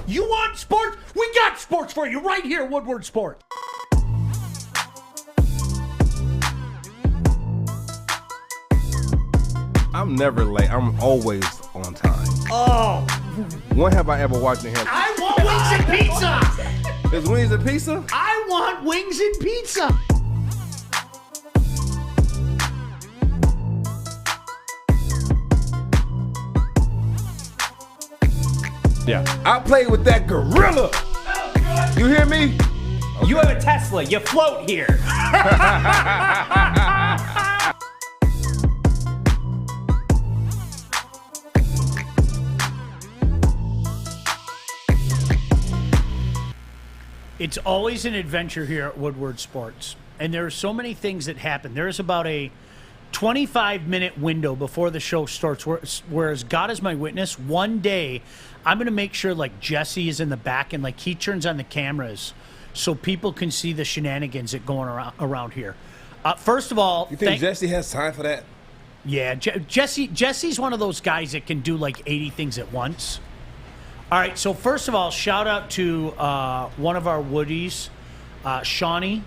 You want sports? We got sports for you right here, Woodward Sports. I'm never late. I'm always on time. Oh. When have I ever watched him? I want wings and pizza. Is wings and pizza? I want wings and pizza. Yeah. I played with that gorilla. You hear me? Okay. You have a Tesla. You float here. It's always an adventure here at Woodward Sports. And there are so many things that happen. There's about a 25-minute window before the show starts, whereas God is my witness, one day I'm going to make sure like Jesse is in the back and like he turns on the cameras so people can see the shenanigans that going around here. First of all, you think Jesse has time for that? Yeah, Jesse's one of those guys that can do like 80 things at once. All right, so first of all, shout out to one of our Woodies, Shawnee,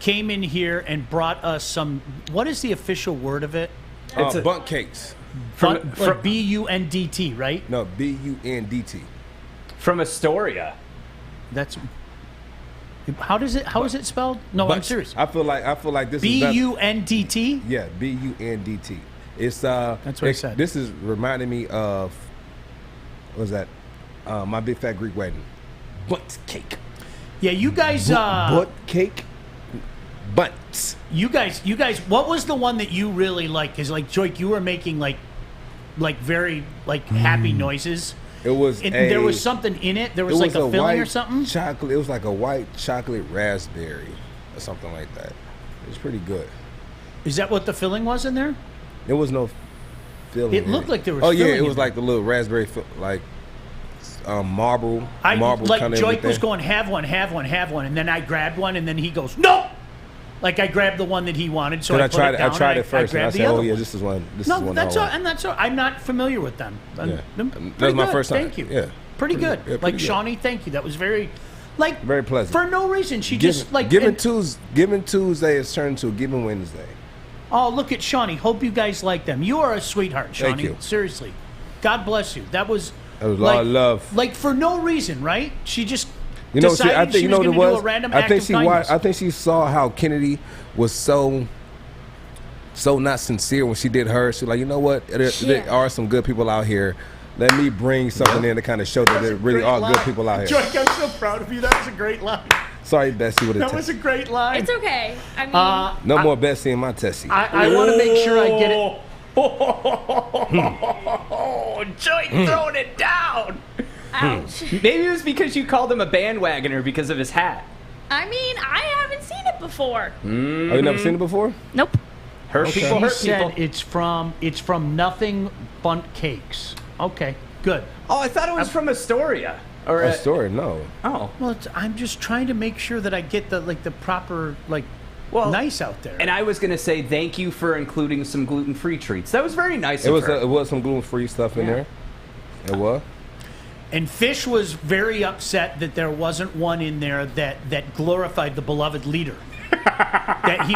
came in here and brought us some, what is the official word of it? It's bunt cakes. From B-U-N-D-T, right? No, B-U-N-D-T. From Astoria. That's, how is it spelled? No, I'm serious. I feel like this B-U-N-D-T? Yeah, B-U-N-D-T. It's that's what I said. This is reminding me of, what was that? My Big Fat Greek Wedding. Bunt cake. Yeah, you guys butt cake. Butts. You guys, what was the one that you really liked? Because like Joique, you were making like very happy noises. It was there was something in it. There was like a filling or something. Chocolate. It was like a white chocolate raspberry or something like that. It was pretty good. Is that what the filling was in there? There was no filling. It looked like there was. Oh yeah, filling it was like the little raspberry marble. Marble like kind of Joique was going have one, and then I grabbed one, and then he goes no. Like I grabbed the one that he wanted, so I tried it first, and I said, "Oh yeah, this is one." That's all. And that's all. I'm not familiar with them. Yeah. That was my first time. Thank you. Yeah, pretty good. Yeah, like Shawnee, thank you. That was very pleasant for no reason. She Giving Tuesday is turned to Giving Wednesday. Oh, look at Shawnee. Hope you guys like them. You are a sweetheart, Shawnee. Thank you. Seriously, God bless you. That was a lot of love. Like for no reason, right? She just. I think I think she saw how Kennedy was so not sincere when she did hers. She's like, you know what? There are some good people out here. Let me bring something in to kind of show that there really are good people out here. Joique, I'm so proud of you. That was a great line. Sorry, Bessie. That was a great line. It's okay. I mean, no more Bessie in my Tessie. I want to make sure I get it. Joique throwing it down. Ouch. Maybe it was because you called him a bandwagoner because of his hat. I mean, I haven't seen it before. Mm-hmm. Oh, you never seen it before? Nope. Hurt people hurt people. It's from Nothing Bunt Cakes. Okay, good. Oh, I thought it was from Astoria. Or Astoria, no. Oh. Well, I'm just trying to make sure that I get the proper nice out there. And I was going to say thank you for including some gluten-free treats. That was very nice of her. It was some gluten-free stuff in there. It was. And Fish was very upset that there wasn't one in there that glorified the beloved leader. That he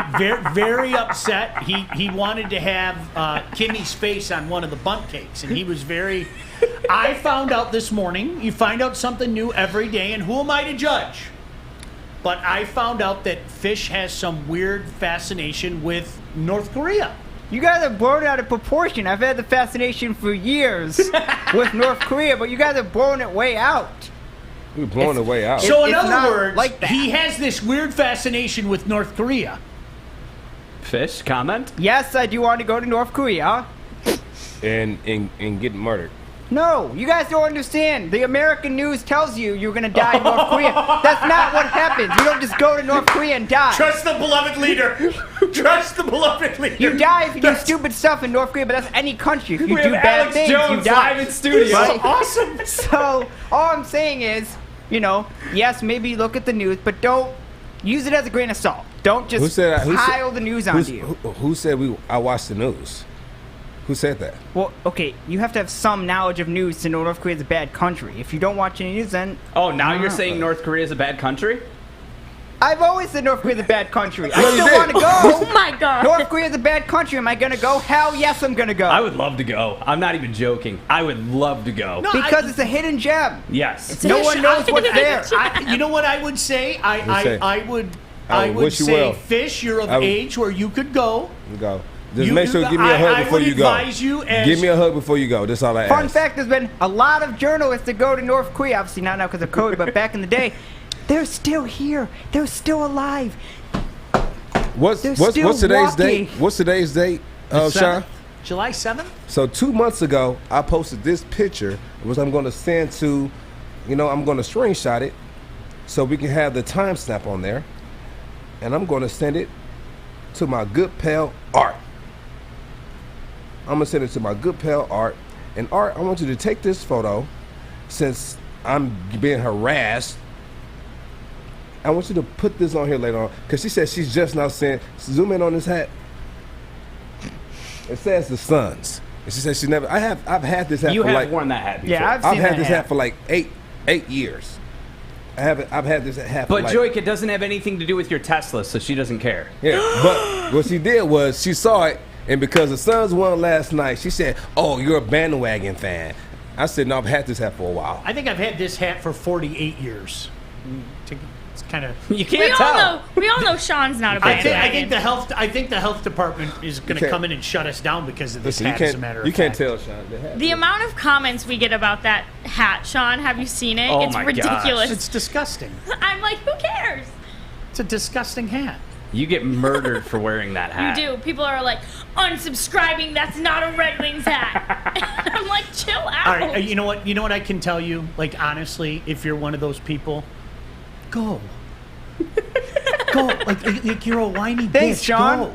very upset. He wanted to have Kimmy's face on one of the bunt cakes, and he was very. I found out this morning. You find out something new every day, and who am I to judge? But I found out that Fish has some weird fascination with North Korea. You guys are blown out of proportion. I've had the fascination for years with North Korea, but you guys are blowing it way out. We're blowing it way out. So in other words, like he has this weird fascination with North Korea. Fish, comment? Yes, I do want to go to North Korea. And get murdered. No, you guys don't understand. The American news tells you you're going to die in North Korea. That's not what happens. You don't just go to North Korea and die. Trust the beloved leader. Trust the beloved leader. You die if you do stupid stuff in North Korea, but that's any country. If you we do have bad Alex things, Jones you die. live in studio. Right? Awesome. So, all I'm saying is, yes, maybe look at the news, but don't use it as a grain of salt. Don't just pile the news onto you. Who said I watched the news? Who said that? Well, okay, you have to have some knowledge of news to know North Korea is a bad country. If you don't watch any news, then... Oh, now you're saying North Korea is a bad country? I've always said North Korea is a bad country. I No, you still did. want to go. Oh my god. North Korea is a bad country. Am I going to go? Hell yes, I'm going to go. I would love to go. I'm not even joking. I would love to go. No, because it's a hidden gem. Yes. No one knows what's there. You know what I would say? I would I would wish you say, well. Fish, you're of I would- age where you could go. Go. Just make sure you give me a hug before you go. I would advise you as... Give me a hug before you go. That's all I ask. Fun fact, there's been a lot of journalists that go to North Korea. Obviously not now because of COVID, but back in the day, they're still here. They're still alive. What's They're today's still date? walking. What's today's date, Sean? 7th? July 7th? So 2 months ago, I posted this picture, which I'm going to send to, I'm going to screenshot it so we can have the timestamp on there. And I'm going to send it to my good pal, Art. I'm going to send it to my good pal, Art. And Art, I want you to take this photo since I'm being harassed. I want you to put this on here later on because she said she's just now saying, zoom in on this hat. It says the Suns. And she says she never. I've had this hat You for have like. worn that hat before. Yeah, I've I've seen had that this hat. hat for like eight years. I've had this hat. But for like, Joique, it doesn't have anything to do with your Tesla, so she doesn't care. Yeah, but what she did was she saw it, and because the Suns won last night, she said, "Oh, you're a bandwagon fan." I said, "No, I've had this hat for a while." I think I've had this hat for 48 years. It's kind of... You can't tell. We all know Sean's not a bandwagon. I think the health department is going to can't- come in and shut us down because of this Listen, hat. As a matter of you can't fact. tell, Sean. The hat. The amount of comments we get about that hat, Sean, have you seen it? Oh It's my gosh. ridiculous. It's disgusting. I'm like, who cares? It's a disgusting hat. You get murdered for wearing that hat. You do. People are like, unsubscribing, that's not a Red Wings hat. I'm like, chill out. All right, you know what? You know what I can tell you? Like, honestly, if you're one of those people, go. Go. Like you're a whiny Thanks, bitch. Sean. Go.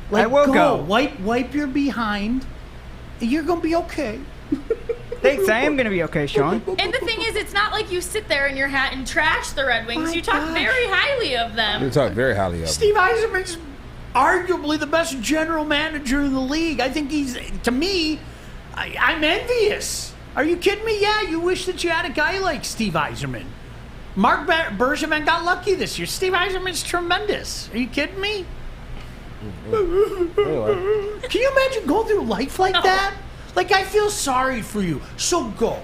Like, I will go. Wipe your behind. You're going to be okay. Thanks, I am going to be okay, Sean. And the thing is, it's not like you sit there in your hat and trash the Red Wings. My You talk gosh. very highly of You them. talk very highly of him. Steve Yzerman's arguably the best general manager in the league. I think he's, to me, I'm envious. Are you kidding me? Yeah, you wish that you had a guy like Steve Yzerman. Mark Bergevin got lucky this year. Steve Yzerman's tremendous. Are you kidding me? Anyway. Can you imagine going through life like that? Like, I feel sorry for you. So go.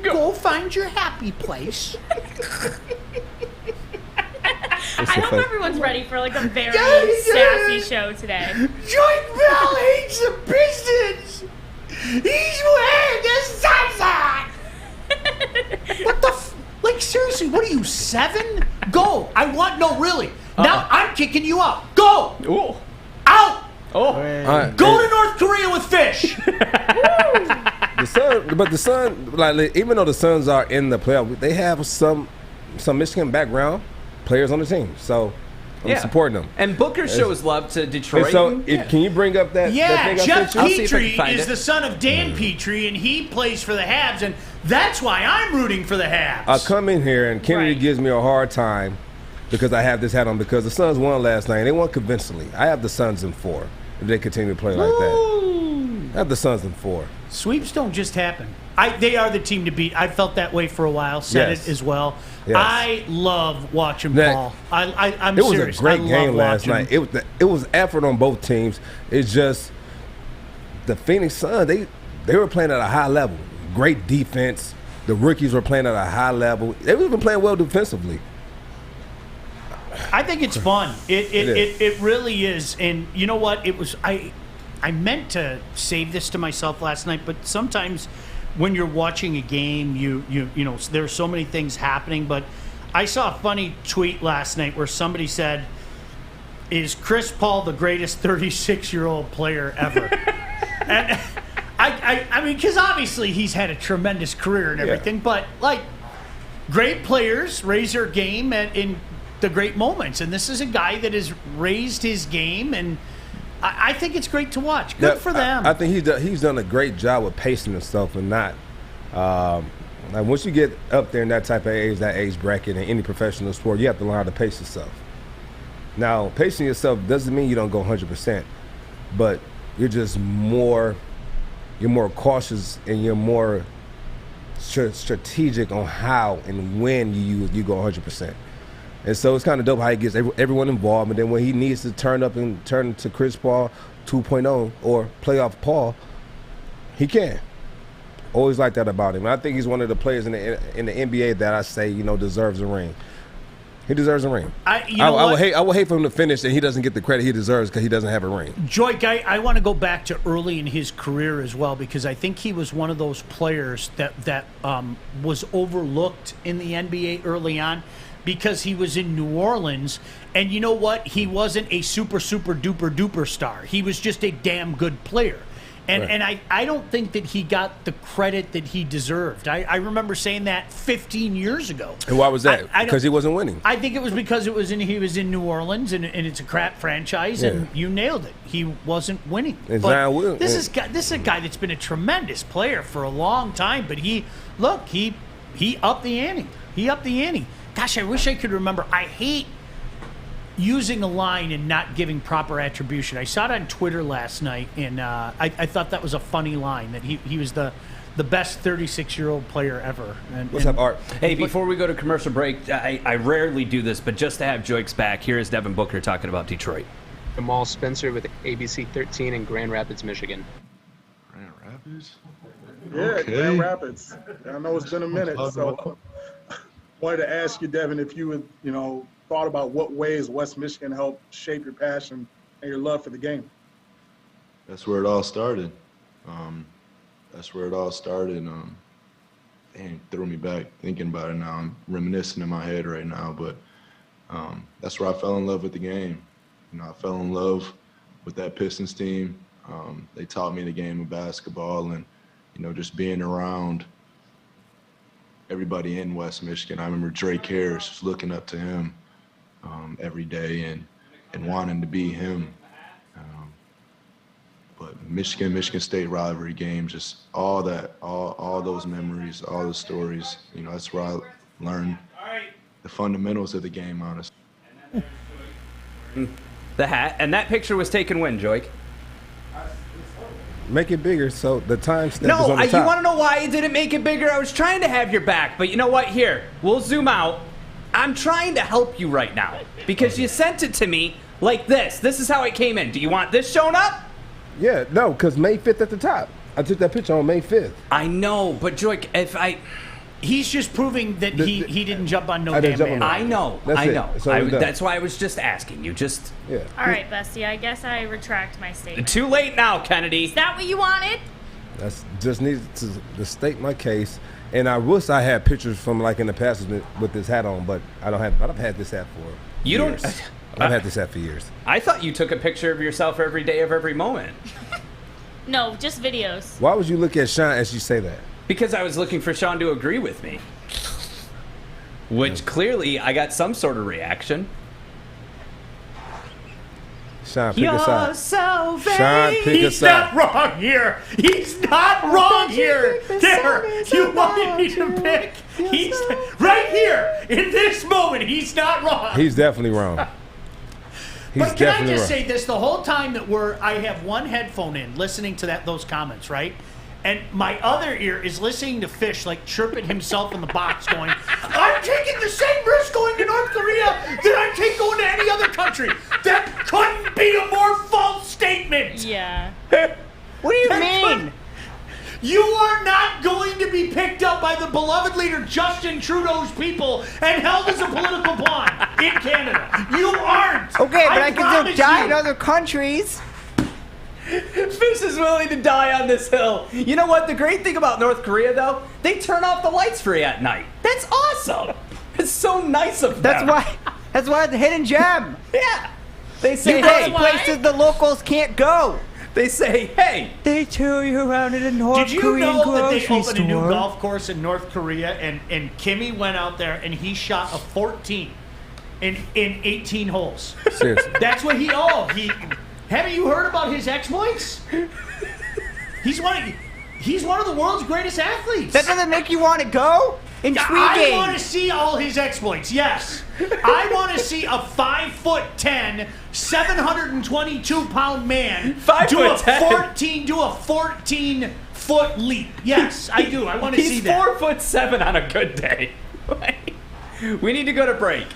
Go find your happy place. I hope everyone's ready for like a very Yeah. sassy show today. Joique Bell hates the Pistons. He's wearing the sunshine. What the like, seriously, what are you, 7? Go. No, really. Now I'm kicking you out. Go. Ooh. Out. Oh. All right. Go to North Korea with Fish. The Sun, like even though the Suns are in the playoff, they have some Michigan background players on the team. So I'm supporting them. And Booker shows love to Detroit. And so, can you bring up that? Yeah, that thing I Jeff sent you? I'll see if I can Petrie find is it. the son of Dan Petrie, and he plays for the Habs, and that's why I'm rooting for the Habs. I come in here and Kennedy Right. gives me a hard time because I have this hat on because the Suns won last night. And they won convincingly. I have the Suns in 4 if they continue to play like that. I have the Suns in 4. Sweeps don't just happen. They are the team to beat. I felt that way for a while. Said Yes. it as well. Yes. I love watching That- ball. I'm It was serious. a great I love game last watching. night. It was effort on both teams. It's just the Phoenix Suns. They were playing at a high level. Great defense. The rookies were playing at a high level. They were even playing well defensively. I think it's fun. is. It really is. And you know what? It was I meant to save this to myself last night, but sometimes when you're watching a game, you know there's so many things happening. But I saw a funny tweet last night where somebody said, "Is Chris Paul the greatest 36-year-old player ever?" And I mean, because obviously he's had a tremendous career and everything, but like great players raise their game in the great moments, and this is a guy that has raised his game, and I think it's great to watch. Good for them. I think he's done a great job with pacing himself and not. Like once you get up there in that type of age, that age bracket in any professional sport, you have to learn how to pace yourself. Now, pacing yourself doesn't mean you don't go 100%, but you're just more you're more cautious and you're more strategic on how and when you go 100%. And so it's kind of dope how he gets everyone involved. And then when he needs to turn up and turn to Chris Paul 2.0 or playoff Paul, he can. Always like that about him. And I think he's one of the players in the NBA that I say, deserves a ring. He deserves a ring. I would hate for him to finish and he doesn't get the credit he deserves because he doesn't have a ring. Joique, I want to go back to early in his career as well, because I think he was one of those players that was overlooked in the NBA early on because he was in New Orleans. And you know what? He wasn't a super duper star. He was just a damn good player. And right. And I don't think that he got the credit that he deserved. I remember saying that 15 years ago. And why was that? Because he wasn't winning. I think it was because he was in New Orleans, and it's a crap franchise, and you nailed it. He wasn't winning. And but this is a guy that's been a tremendous player for a long time. But he upped the ante. He upped the ante. Gosh, I wish I could remember. I hate using a line and not giving proper attribution. I saw it on Twitter last night, and I thought that was a funny line, that he was the best 36-year-old player ever. What's up, Art? Hey, before we go to commercial break, I rarely do this, but just to have Joique's back, here is Devin Booker talking about Detroit. Jamal Spencer with ABC 13 in Grand Rapids, Michigan. Grand Rapids? Yeah, Okay. Grand Rapids. I know it's been a minute, so wanted to ask you, Devin, if you would, thought about what ways West Michigan helped shape your passion and your love for the game. That's where it all started. And threw me back thinking about it now. I'm reminiscing in my head right now, but that's where I fell in love with the game. I fell in love with that Pistons team. They taught me the game of basketball, and just being around everybody in West Michigan. I remember Drake Harris, just looking up to him every day and wanting to be him. But Michigan State rivalry games, just all that, all those memories, all the stories, that's where I learned the fundamentals of the game, honestly. The hat, and that picture was taken when, Joique? Make it bigger so the timestamp is No, on the top. you want to know why I didn't make it bigger? I was trying to have your back, but you know what? Here, we'll zoom out. I'm trying to help you right now because you sent it to me like this. This is how it came in. Do you want this shown up? Yeah, no, because May 5th at the top. I took that picture on May 5th. I know, but Joique, he's just proving that he didn't jump on no I didn't damn jump man. on I know. That's I it. know. So That's why I was just asking you. Yeah. All right, Bestie, I guess I retract my statement. Too late now, Kennedy. Is that what you wanted? That's just needed to state my case. And I wish I had pictures from in the past with this hat on, but I don't have. But I've had this hat for You years. don't. I've had this hat for years. I thought you took a picture of yourself every day of every moment. No, just videos. Why would you look at Sean as you say that? Because I was looking for Sean to agree with me. Which clearly I got some sort of reaction. Sean, pick a side. So Sean, pick a He's side. not wrong here. He's not wrong here. There, you wanted me to pick. He's right here in this moment. He's not wrong. He's definitely wrong. But can I just say this? The whole time that I have one headphone in, listening to those comments, right? And my other ear is listening to Fish chirping himself in the box, going, "I'm taking the same risk going to North Korea that I take going to any other country." That couldn't be a more false statement. Yeah. What do you mean? You are not going to be picked up by the beloved leader Justin Trudeau's people and held as a political pawn in Canada. You aren't. Okay, but I can promise still die you. in other countries. Fish is willing to die on this hill. You know what? The great thing about North Korea, though, they turn off the lights for you at night. That's awesome. It's so nice of them. That's why it's a hidden gem. Yeah. They say, You go hey. to places the locals can't go. They say, hey. They tour you around in a North Did you Korean know that they grocery opened a new store. golf course in North Korea and Kimmy went out there and he shot a 14 in 18 holes? Seriously. That's what haven't you heard about his exploits? He's one of the world's greatest athletes. That doesn't make you want to go? Intriguing. I want to see all his exploits, yes. I want to see a 5'10", 722-pound man do a 14 4-foot leap. Yes, I do. I want to see He's that. 4'7" on a good day. We need to go to break.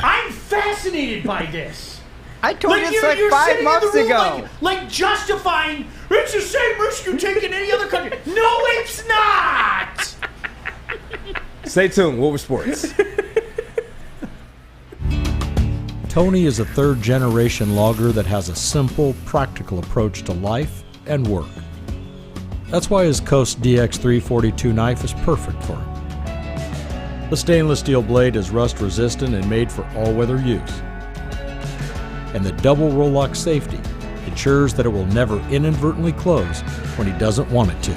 I'm fascinated by this. I told you this you're like 5 sitting in the months room ago. like justifying it's the same risk you take in any other country. No, it's not. Stay tuned. Woodward Sports. Tony is a third-generation logger that has a simple, practical approach to life and work. That's why his Coast DX342 knife is perfect for him. The stainless steel blade is rust-resistant and made for all-weather use. And the double roll-lock safety ensures that it will never inadvertently close when he doesn't want it to.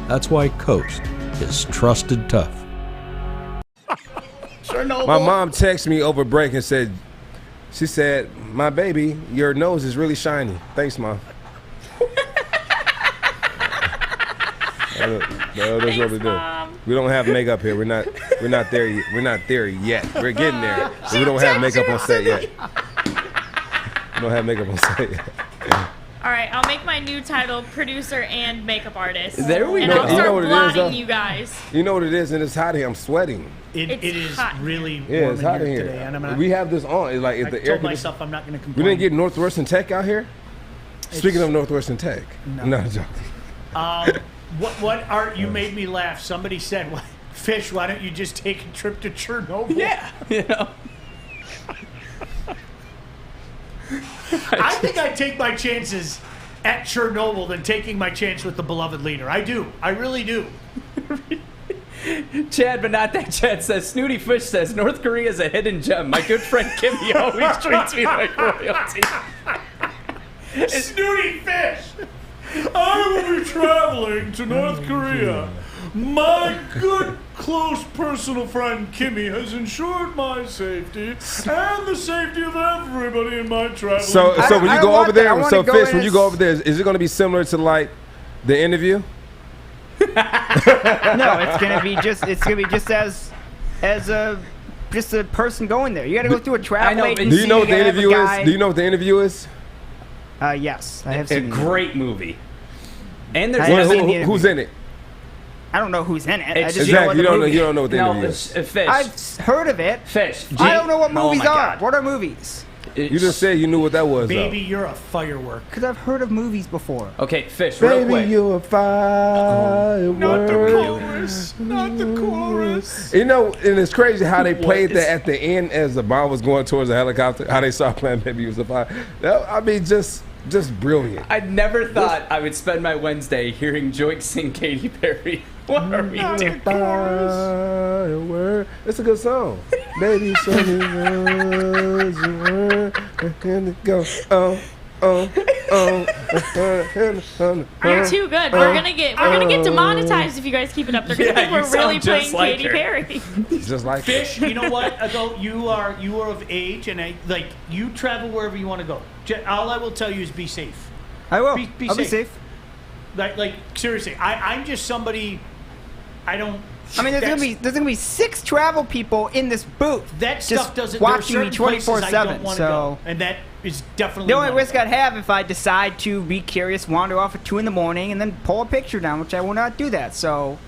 That's why Coast is trusted tough. My mom texted me over break and said, she said, my baby, your nose is really shiny. Thanks, Mom. That's what we do. We don't have makeup here. We're not there yet. We're not there yet. We're getting there. But we don't have makeup on set yet. We don't have makeup on set yet. All right, I'll make my new title producer and makeup artist. There we and go. I'll You know start what it is, blotting though? you guys. You know what it is, and it's hot here. I'm sweating. It is hot. really Yeah, warm it's hot in here here. today, and I'm We have this on. It's like I if the air told conditioning. myself I'm not going to We complain. didn't get Northwestern Tech out here. Speaking of Northwestern Tech, no joking. What Art? You made me laugh. Somebody said, "Fish, why don't you just take a trip to Chernobyl?" Yeah, you know. I think I'd take my chances at Chernobyl than taking my chance with the beloved leader. I do. I really do. Chad, but not that Chad says, Snooty Fish says, North Korea is a hidden gem. My good friend Kimmy always treats me like royalty. Snooty Fish! I will be traveling to North Korea. My good, close personal friend Kimmy has ensured my safety and the safety of everybody in my traveling. So when you I go want over that. I there, wanna so go Fish, in when you as- go over there, is it going to be similar to like the interview? No, it's gonna be just as a person going there. You got to go through a travel I know, but agency. Do you know what the gotta have a interview is? guy. Do you know what the interview is? Yes, I have A seen it. great movie. And there's I haven't seen the Who's interview. in it? I don't know who's in it. I It's- just know what Exactly. the You movie. don't know what the no, interview is. Fish. I've heard of it. Fish. I don't know what Oh movies my are. God. What are movies? You just said you knew what that was, Baby, you're a firework. Because I've heard of movies before. Okay, Fish, though. real Baby, quick. you're a firework. Not the chorus. Not the chorus. You know, and it's crazy how they played that at the end as the bomb was going towards the helicopter. How they started playing "Baby You Was a Fire." I mean, just brilliant. I never thought I would spend my Wednesday hearing Joique sing Katy Perry. What are we doing? Firework. It's a good song. Baby, show me what you want. And it go. You're too good. We're gonna get demonetized if you guys keep it up. They're gonna think you we're really sound just playing like Katy her. Perry. Just like Fish, you know what? Though you are of age, and you travel wherever you want to go. All I will tell you is be safe. I will. Be I'll be safe. safe. Like seriously, I'm just somebody. I don't. I mean, there's gonna be 6 travel people in this booth. That just stuff doesn't. There are watching me certain places I don't 24/7. wanna So go, and that is definitely the only one of risk them. I'd have if I decide to be curious, wander off at 2 in the morning, and then pull a picture down, which I will not do that. So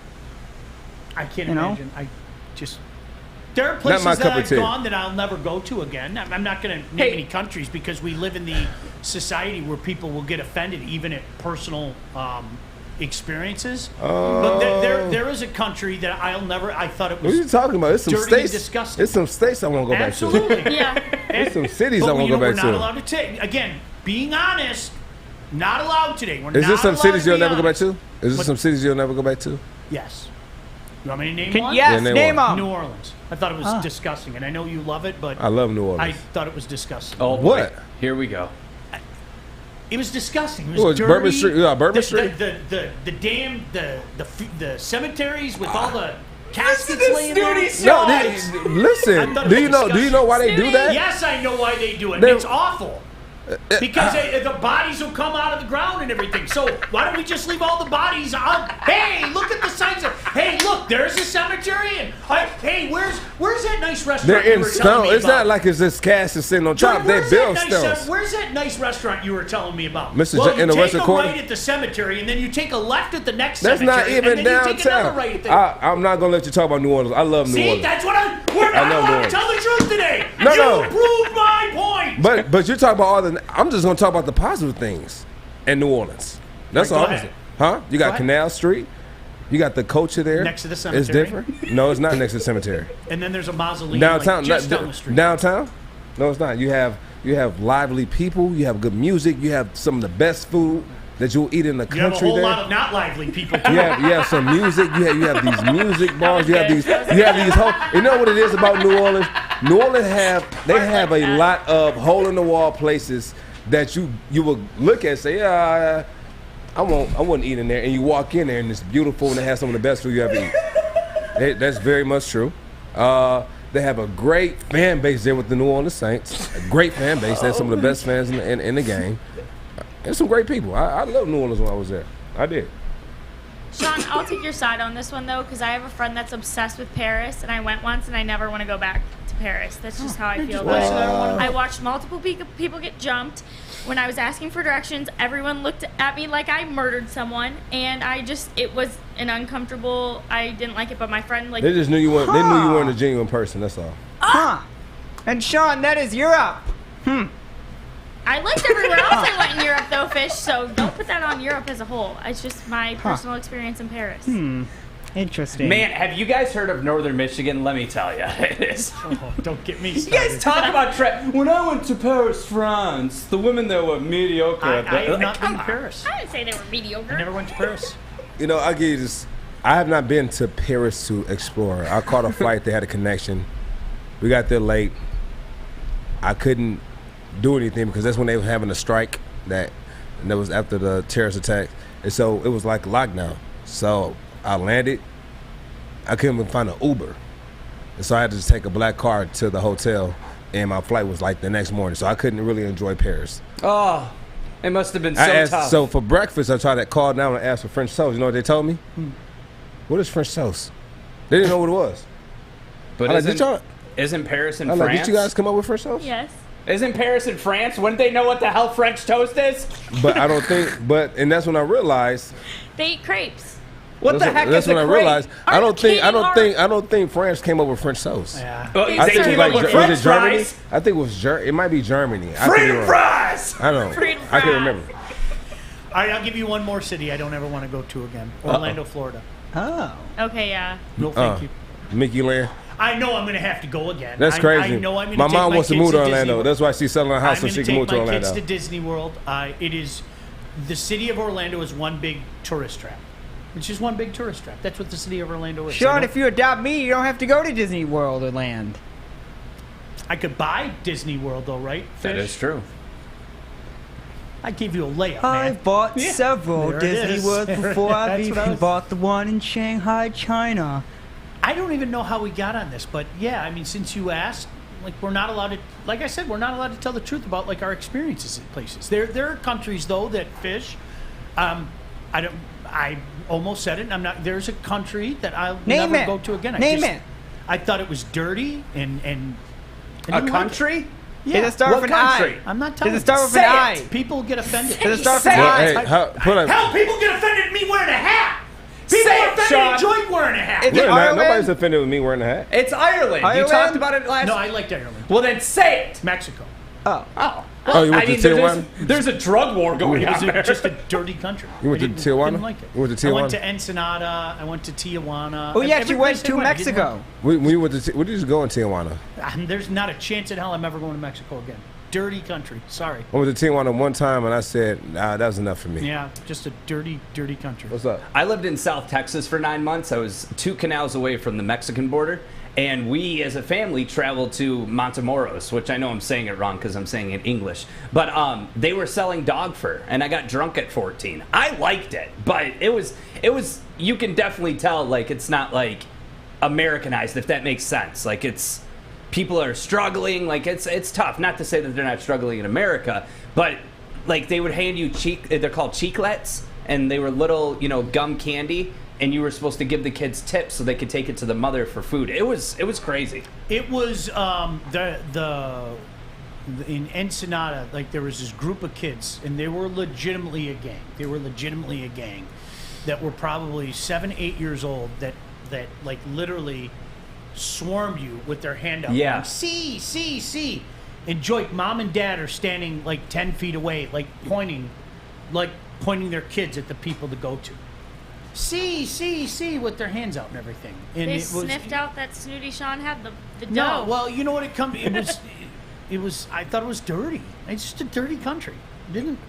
I can't you know? imagine. I just. There are places my that cup of I've tea. gone that I'll never go to again. I'm not going to name any countries because we live in the society where people will get offended even at personal experiences. But there is a country that I'll never. I thought it What are you was. talking about? It's some dirty and states. disgusting. It's some states I want to go back to. Absolutely. Yeah. There's some cities But I want to go we're back not to. allowed to take. Again, being honest, not allowed today. We're Is there not some allowed cities to you'll be never go back honest. to? Is there What- some cities you'll never go back to? Yes. You want me to name one? yes, name name one. them. New Orleans. I thought it was disgusting, and I know you love it, but I love New I Orleans. thought it was disgusting. Oh, boy. What? Here we go. It was disgusting. It was What, it's dirty. Bourbon Street? Yeah, Bourbon Street? The damn the cemeteries with all the caskets laying there. No, I listen. thought it Do was you know? Do you know why they do that? Yes, I know why they do it. They- It's awful. Because the bodies will come out of the ground and everything. So why don't we just leave all the bodies on? Hey, look at the signs. Hey, look, there's a cemetery. And hey, where's that nice restaurant They're you in were telling stone. me It's about? not like it's just cast and sitting on top. Joey, They build stones. Where's that nice restaurant you were telling me about? Mr. Well, in you the take a Western Quarter? right at the cemetery, and then you take a left at the next That's cemetery. not even and then You take another downtown. right at the... I'm not gonna let you talk about New Orleans. I love New See, Orleans. that's what we're not know New allowed to Orleans. tell the truth today. No, you no. proved my point. But you're talking about all the. I'm just gonna talk about the positive things in New Orleans. That's Right, all. go I'm ahead. saying. Huh? You got ahead. Canal Street. You got the culture there. Next to the It's cemetery. different. No, it's not next to the cemetery. And then there's a mausoleum Downtown. just down the street. Downtown. No, it's not. You have lively people. You have good music. You have some of the best food that you'll eat in the You have a country whole there. lot of not lively people. You have some music. You have these music bars. You have these whole. You know what it is about New Orleans? New Orleans have a lot of hole in the wall places that you will look at and say, yeah, I wouldn't eat in there. And you walk in there and it's beautiful and they have some of the best food you ever eat. That's very much true. They have a great fan base there with the New Orleans Saints. A great fan base. They have some of the best fans in the game. And some great people. I loved New Orleans when I was there. I did. Sean, I'll take your side on this one, though, because I have a friend that's obsessed with Paris, and I went once, and I never want to go back to Paris. That's just how I feel about it. I watched multiple people get jumped. When I was asking for directions, everyone looked at me like I murdered someone, and it was an uncomfortable, I didn't like it, but my friend, They just knew you weren't. They knew you weren't a genuine person. That's all. Huh. And Sean, that is Europe. I liked everywhere else I went in Europe, though, Fish, so don't put that on Europe as a whole. It's just my personal experience in Paris. Interesting. Man, have you guys heard of Northern Michigan? Let me tell you, it is. Oh, don't get me You started. guys talk about when I went to Paris, France, the women there were mediocre. I at have the, not been come to on. Paris. I didn't say they were mediocre. I never went to Paris. You know, I'll give you this. I have not been to Paris to explore. I caught a flight. They had a connection. We got there late. I couldn't do anything because that's when they were having a strike and that was after the terrorist attack. And so it was like lockdown. So I landed. I couldn't even find an Uber. And so I had to just take a black car to the hotel, and my flight was like the next morning. So I couldn't really enjoy Paris. Oh, it must have been so tough. So for breakfast, I tried to call down and ask for French toast. You know what they told me? What is French toast? They didn't know what it was. But I'm like, isn't Paris in I'm France? like, did you guys come up with French toast? Yes. Isn't Paris in France? Wouldn't they know what the hell French toast is? But I don't think. And that's when I realized. They eat crepes. What the heck That's is a when I crepe? realized. I don't think France came up with French toast. Yeah. Well, I they think came it up was with like, French was it Germany? fries. I think it was It might be Germany. Freedom fries. I don't know. Freedom I can't fries. remember. All right, I'll give you one more city I don't ever want to go to again. Orlando, Florida. Oh. Okay, yeah. No, thank you. Mickey Land. I know I'm going to have to go again. That's crazy. I know I'm going to My take mom wants to kids move to Disney Orlando. World. That's why she's selling her house I'm so going she to can take move to my Orlando. kids to Disney World. It is the city of Orlando is one big tourist trap. It's just one big tourist trap. That's what the city of Orlando is. Sean, if you adopt me, you don't have to go to Disney World or land. I could buy Disney World, though, right? Fish? That is true. I gave you a layup, I man. bought several There it Disney is. Worlds before I've That's what I even was- bought the one in Shanghai, China. I don't even know how we got on this, but yeah, I mean, since you asked, like, we're not allowed to, like I said, we're not allowed to tell the truth about like our experiences at places. There are countries though that Fish, I almost said it. And I'm not. There's a country that I'll Name never it. go to again. Name it. I thought it was dirty and I A didn't like it. country? Yeah. Does it start What with an country? I? I'm not telling Does it start you. with an Say I? it. People get offended. Does it start with Say an Well, I? hey, put a. Hell, people get offended at me wearing a hat. People Say are it, offended Sean. at Joique wearing a hat. Is it We're not, Ireland? nobody's offended with me wearing a hat. It's Ireland. You Ireland? talked about it last. No, I liked Ireland. Well, then say it. Mexico. Oh. Oh. Oh, you went to there's, Tijuana? there's a drug war going It was on there. just a dirty country. You went I to didn't- Tijuana? Didn't like it. You went to I went Tijuana? to Ensenada. I went to Tijuana. Oh, you actually Every went place I to went, I didn't Mexico. We went to. Where did you go in Tijuana? There's not a chance in hell I'm ever going to Mexico again. Dirty country. Sorry. I went to Tijuana one time and I said, nah, that was enough for me. Yeah, just a dirty, dirty country. What's up? I lived in South Texas for 9 months. I was 2 canals away from the Mexican border. And we, as a family, traveled to Montemoros, which I know I'm saying it wrong because I'm saying it English. But they were selling dog fur, and I got drunk at 14. I liked it, but it was. You can definitely tell, like, it's not like Americanized, if that makes sense. Like, it's people are struggling. Like it's tough. Not to say that they're not struggling in America, but like they would hand you they're called cheeklets, and they were little, gum candy, and you were supposed to give the kids tips so they could take it to the mother for food. It was crazy. It was in Ensenada, like there was this group of kids, and they were legitimately a gang. That were probably 7, 8 years old that like literally swarmed you with their hand up. Yeah. Like, see. And Joique, mom and dad are standing like 10 feet away, like pointing their kids at the people to go to. See, with their hands out and everything. And they sniffed out that Snooty Sean had the dough. No, well, you know what it was. I thought it was dirty. It's just a dirty country. Didn't.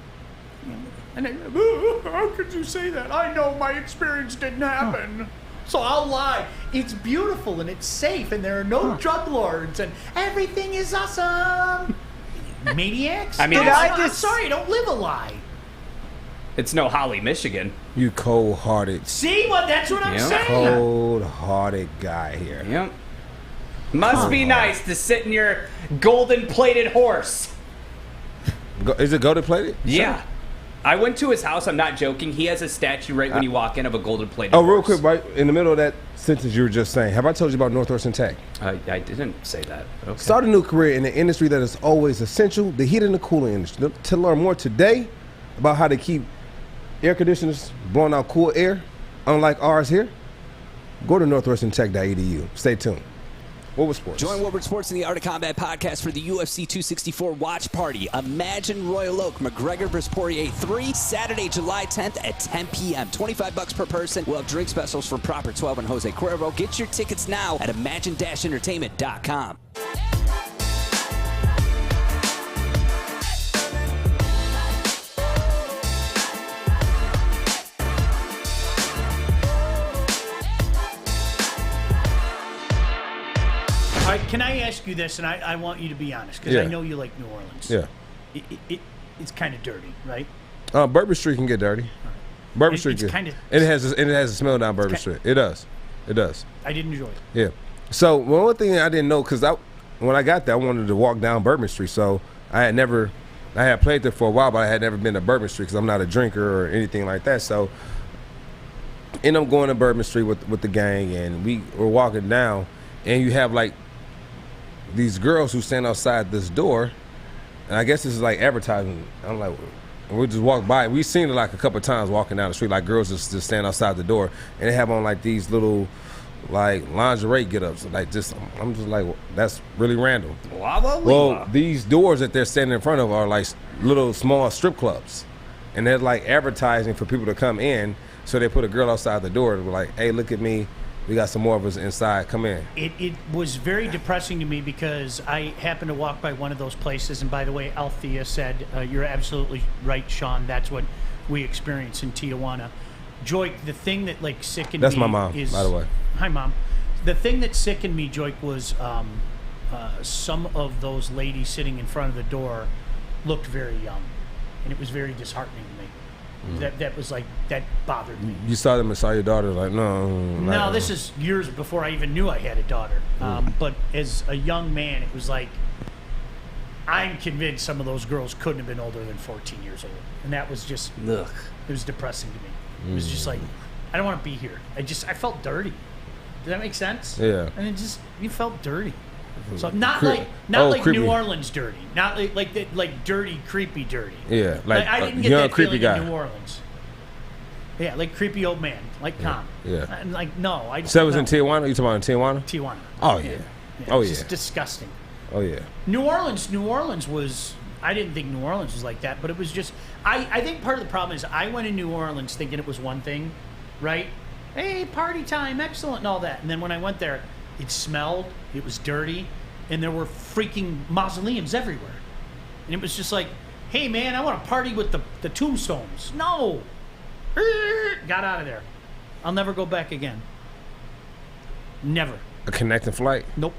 How could you say that? I know my experience didn't happen. So I'll lie. It's beautiful and it's safe and there are no drug lords and everything is awesome. Maniacs? I mean, I'm sorry, I don't live a lie. It's no Holly, Michigan. You cold-hearted. See what? That's what I'm saying. Cold-hearted guy here. Yep. Must be nice to sit in your golden-plated horse. Is it golden-plated? Yeah. I went to his house. I'm not joking. He has a statue right when you walk in of a golden-plated horse. Oh, real quick, right in the middle of that sentence you were just saying, have I told you about Northwestern Tech? I didn't say that. Okay. Start a new career in an industry that is always essential, the heat and the cooling industry. To learn more today about how to keep air conditioners blowing out cool air, unlike ours here, go to northwesterntech.edu. Stay tuned. Woodward Sports. Join Woodward Sports in the Art of Combat podcast for the UFC 264 watch party. Imagine Royal Oak, McGregor vs. Poirier 3, Saturday, July 10th at 10 p.m. $25 per person. We'll have drink specials from Proper 12 and Jose Cuervo. Get your tickets now at imagine-entertainment.com. All right, can I ask you this, and I want you to be honest, because I know you like New Orleans. Yeah. It's kind of dirty, right? Bourbon Street can get dirty. Bourbon Street it's can. Kinda, it has a smell down Bourbon Street. It does. I did enjoy it. Yeah. So one thing I didn't know, because when I got there, I wanted to walk down Bourbon Street. So I had played there for a while, but I had never been to Bourbon Street because I'm not a drinker or anything like that. So end up going to Bourbon Street with the gang, and we were walking down, and you have like these girls who stand outside this door, and I guess this is like advertising. I'm like, we just walk by. We've seen it like a couple of times walking down the street, like girls just stand outside the door, and they have on like these little like lingerie get-ups. Like I'm just like, well, that's really random. Well, these doors that they're standing in front of are like little small strip clubs, and they're like advertising for people to come in. So they put a girl outside the door and were like, hey, look at me. We got some more of us inside. Come in. It was very depressing to me because I happened to walk by one of those places. And by the way, Althea said, you're absolutely right, Sean. That's what we experience in Tijuana. Joique, the thing that like sickened That's me my mom, is, by the way. Hi, Mom. The thing that sickened me, Joique, was some of those ladies sitting in front of the door looked very young. And it was very disheartening to me. That was like, that bothered me. You saw them and saw your daughter, like, no. This is years before I even knew I had a daughter. But as a young man, it was like, I'm convinced some of those girls couldn't have been older than 14 years old. And that was just, it was depressing to me. It was just like, I don't want to be here. I felt dirty. Does that make sense? Yeah. And you felt dirty. So not like New Orleans dirty, not like dirty, creepy dirty. Yeah, like I didn't get young, that creepy feeling guy. in New Orleans. Yeah, like creepy old man, like Tom. Yeah. And like no, I. So it was no. in Tijuana. You talking about in Tijuana? Tijuana. Oh yeah. Oh It's yeah. just disgusting. Oh yeah. New Orleans was. I didn't think New Orleans was like that, but it was just. I think part of the problem is I went in New Orleans thinking it was one thing, right? Hey, party time, excellent, and all that. And then when I went there, it smelled. It was dirty. And there were freaking mausoleums everywhere. And it was just like, hey, man, I want to party with the tombstones. No. Got out of there. I'll never go back again. Never. A connecting flight? Nope.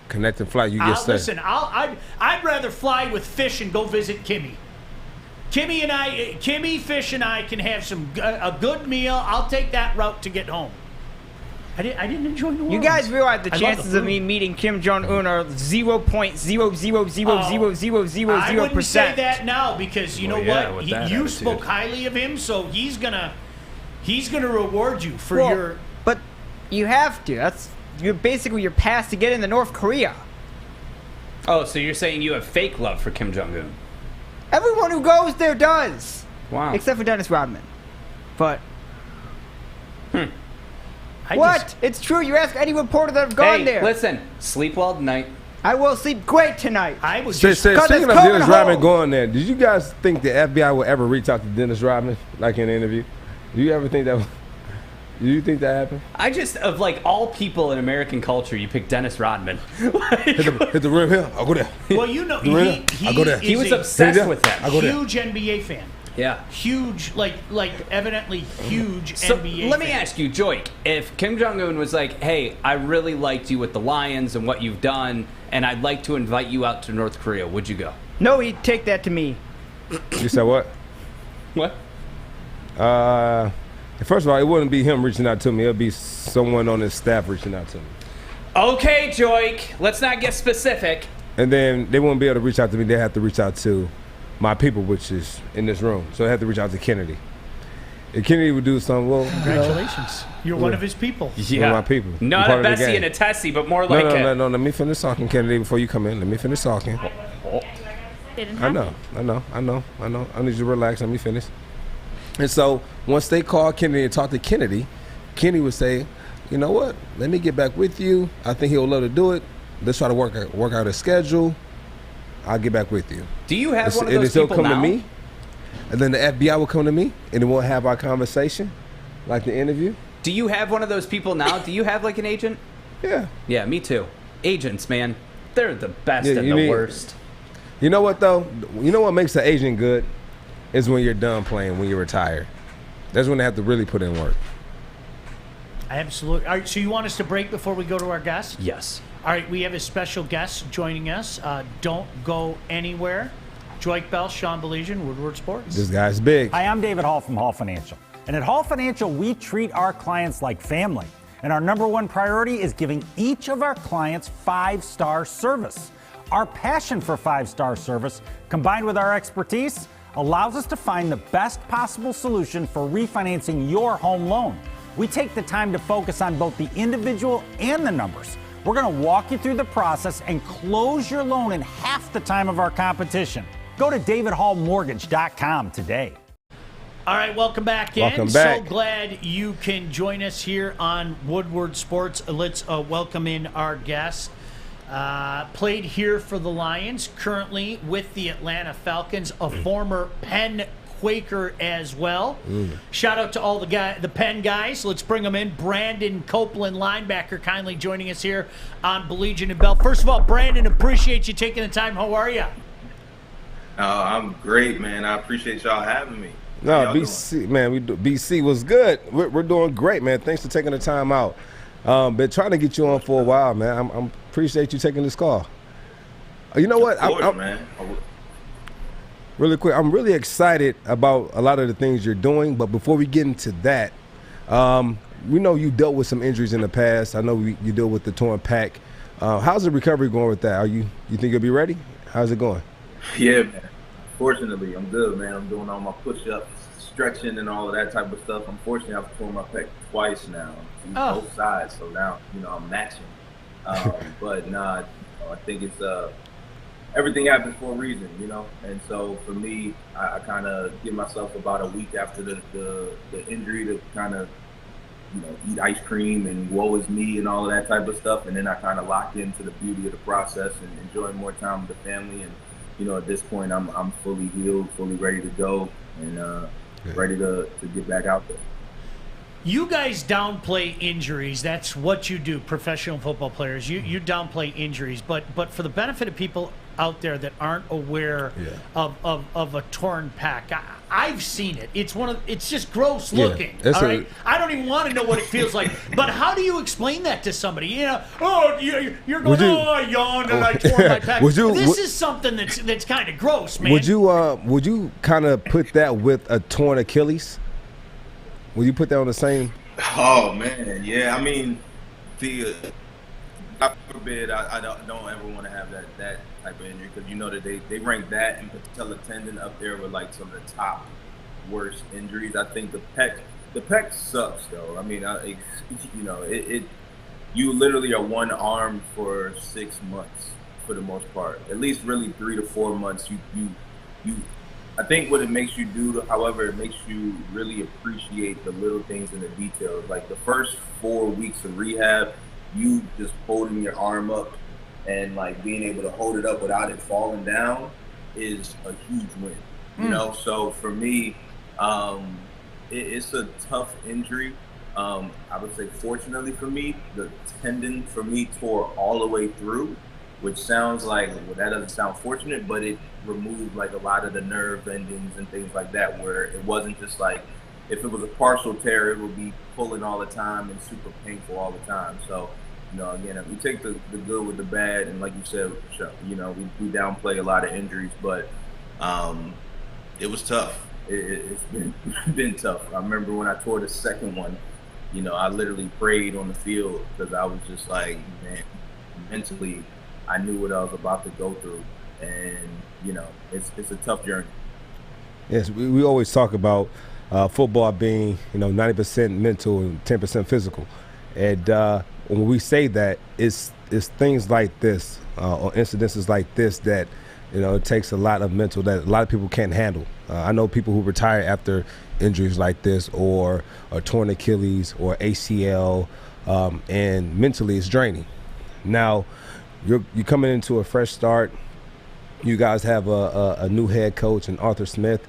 Connecting flight, you get stuck. Listen, I'd rather fly with Fish and go visit Kimmy. Kimmy, Fish, and I can have a good meal. I'll take that route to get home. I didn't enjoy New Orleans. You guys realize the I love chances of me meeting Kim Jong Un are 0.000000000%. I wouldn't say that now because you know what? You attitude. spoke highly of him, so he's gonna reward you for your. But you have to. That's your path to get into North Korea. Oh, so you're saying you have fake love for Kim Jong Un? Everyone who goes there does. Wow. Except for Dennis Rodman. But. It's true. You ask any reporter that have gone there. Listen. Sleep well tonight. I will sleep great tonight. I was Speaking of Dennis Rodman going there, did you guys think the FBI will ever reach out to Dennis Rodman, like in an interview? Do you ever think that? Do you think that happened? I just, of like all people in American culture, you pick Dennis Rodman. hit the rim here. I'll go there. Well, you know, I'll go there. He was obsessed with him. Huge NBA fan. Yeah. Huge, like evidently huge So NBA let me fan. ask you, Joique, if Kim Jong-un was like, hey, I really liked you with the Lions and what you've done, and I'd like to invite you out to North Korea, would you go? No, he'd take that to me. You said what? What? First of all, it wouldn't be him reaching out to me. It would be someone on his staff reaching out to me. Okay, Joique, let's not get specific. And then they won't be able to reach out to me. They have to reach out to my people, which is in this room. So they have to reach out to Kennedy. If Kennedy would do something, well, congratulations. You're one of his people. Yeah. One of my people. Not a Bessie and a Tessie, but more like no. Let me finish talking, Kennedy, before you come in. Let me finish talking. I know. I need you to relax. Let me finish. And so once they call Kennedy and talk to Kennedy, Kennedy would say, you know what? Let me get back with you. I think he'll love to do it. Let's try to work out a schedule. I'll get back with you. Do you have one of those people people now? now? To me, and then the FBI will come to me, and then we'll have our conversation, like the interview. Do you have one of those people now? Do you have like an agent? Yeah. Yeah, me too. Agents, man, they're the best and the worst. You know what, though? You know what makes an agent good? Is when you're done playing, when you're retired. That's when they have to really put in work. Absolutely. All right, so you want us to break before we go to our guest? Yes. All right, we have a special guest joining us. Don't go anywhere. Joique Bell, Sean Baligian, Woodward Sports. This guy's big. Hi, I'm David Hall from Hall Financial. And at Hall Financial, we treat our clients like family. And our number one priority is giving each of our clients 5-star service. Our passion for 5-star service, combined with our expertise, allows us to find the best possible solution for refinancing your home loan. We take the time to focus on both the individual and the numbers. We're going to walk you through the process and close your loan in half the time of our competition. Go to davidhallmortgage.com today. All right, welcome back in. Welcome back. So glad you can join us here on Woodward Sports. Let's welcome in our guest. Played here for the Lions, currently with the Atlanta Falcons, a former Penn Quaker as well. Shout out to all the Penn guys. Let's bring them in. Brandon Copeland, linebacker, kindly joining us here on Baligian and Bell. First of all, Brandon, appreciate you taking the time. How are you? I'm great, man. I appreciate y'all having me. No, BC, man, BC was good. We're doing great, man. Thanks for taking the time out. Been trying to get you on for a while, man. I'm appreciate you taking this call. You know what? Man. Really quick, I'm really excited about a lot of the things you're doing. But before we get into that, we know you dealt with some injuries in the past. I know you deal with the torn pec. How's the recovery going with that? You think you'll be ready? How's it going? Yeah, man. Fortunately, I'm good, man. I'm doing all my push-ups, stretching, and all of that type of stuff. Unfortunately, I've torn my pec twice now, both sides. So now, I'm matching. But nah, I think it's everything happens for a reason, And so for me, I kind of give myself about a week after the injury to kind of, eat ice cream and woe is me and all of that type of stuff. And then I kind of lock into the beauty of the process and enjoying more time with the family. And, at this point, I'm fully healed, fully ready to go, and ready to get back out there. You guys downplay injuries. That's what you do, professional football players. You downplay injuries, but for the benefit of people out there that aren't aware of a torn pec, I've seen it. It's just gross looking. All right, I don't even want to know what it feels like. But how do you explain that to somebody? You're going, I yawned and I tore my pec. This is something that's kind of gross, man. Would you kind of put that with a torn Achilles? Will you put that on the same? Oh man, yeah. I mean, God forbid, I don't ever want to have that type of injury, because you know that they rank that and patella tendon up there with like some of the top worst injuries. I think the pec sucks though. I mean, you literally are one arm for 6 months for the most part. At least really 3 to 4 months. You I think what it makes you do, however, it makes you really appreciate the little things and the details. Like the first 4 weeks of rehab, you just holding your arm up and like being able to hold it up without it falling down is a huge win. You know, so for me, it's a tough injury. I would say, fortunately for me, the tendon for me tore all the way through, which sounds like, well, that doesn't sound fortunate, but it removed like a lot of the nerve endings and things like that, where it wasn't just like, if it was a partial tear, it would be pulling all the time and super painful all the time. So, you know, again, we take the good with the bad, and like you said, you know, we downplay a lot of injuries, but it was tough. It's been tough. I remember when I tore the second one, you know, I literally prayed on the field because I was just like, man, mentally, I knew what I was about to go through, and you know, it's a tough journey. Yes, we always talk about football being, you know, 90% mental and 10% physical, and when we say that, it's things like this or incidences like this that, you know, it takes a lot of mental that a lot of people can't handle. I know people who retire after injuries like this, or a torn Achilles or ACL, and mentally it's draining. Now, you're coming into a fresh start. You guys have a new head coach in Arthur Smith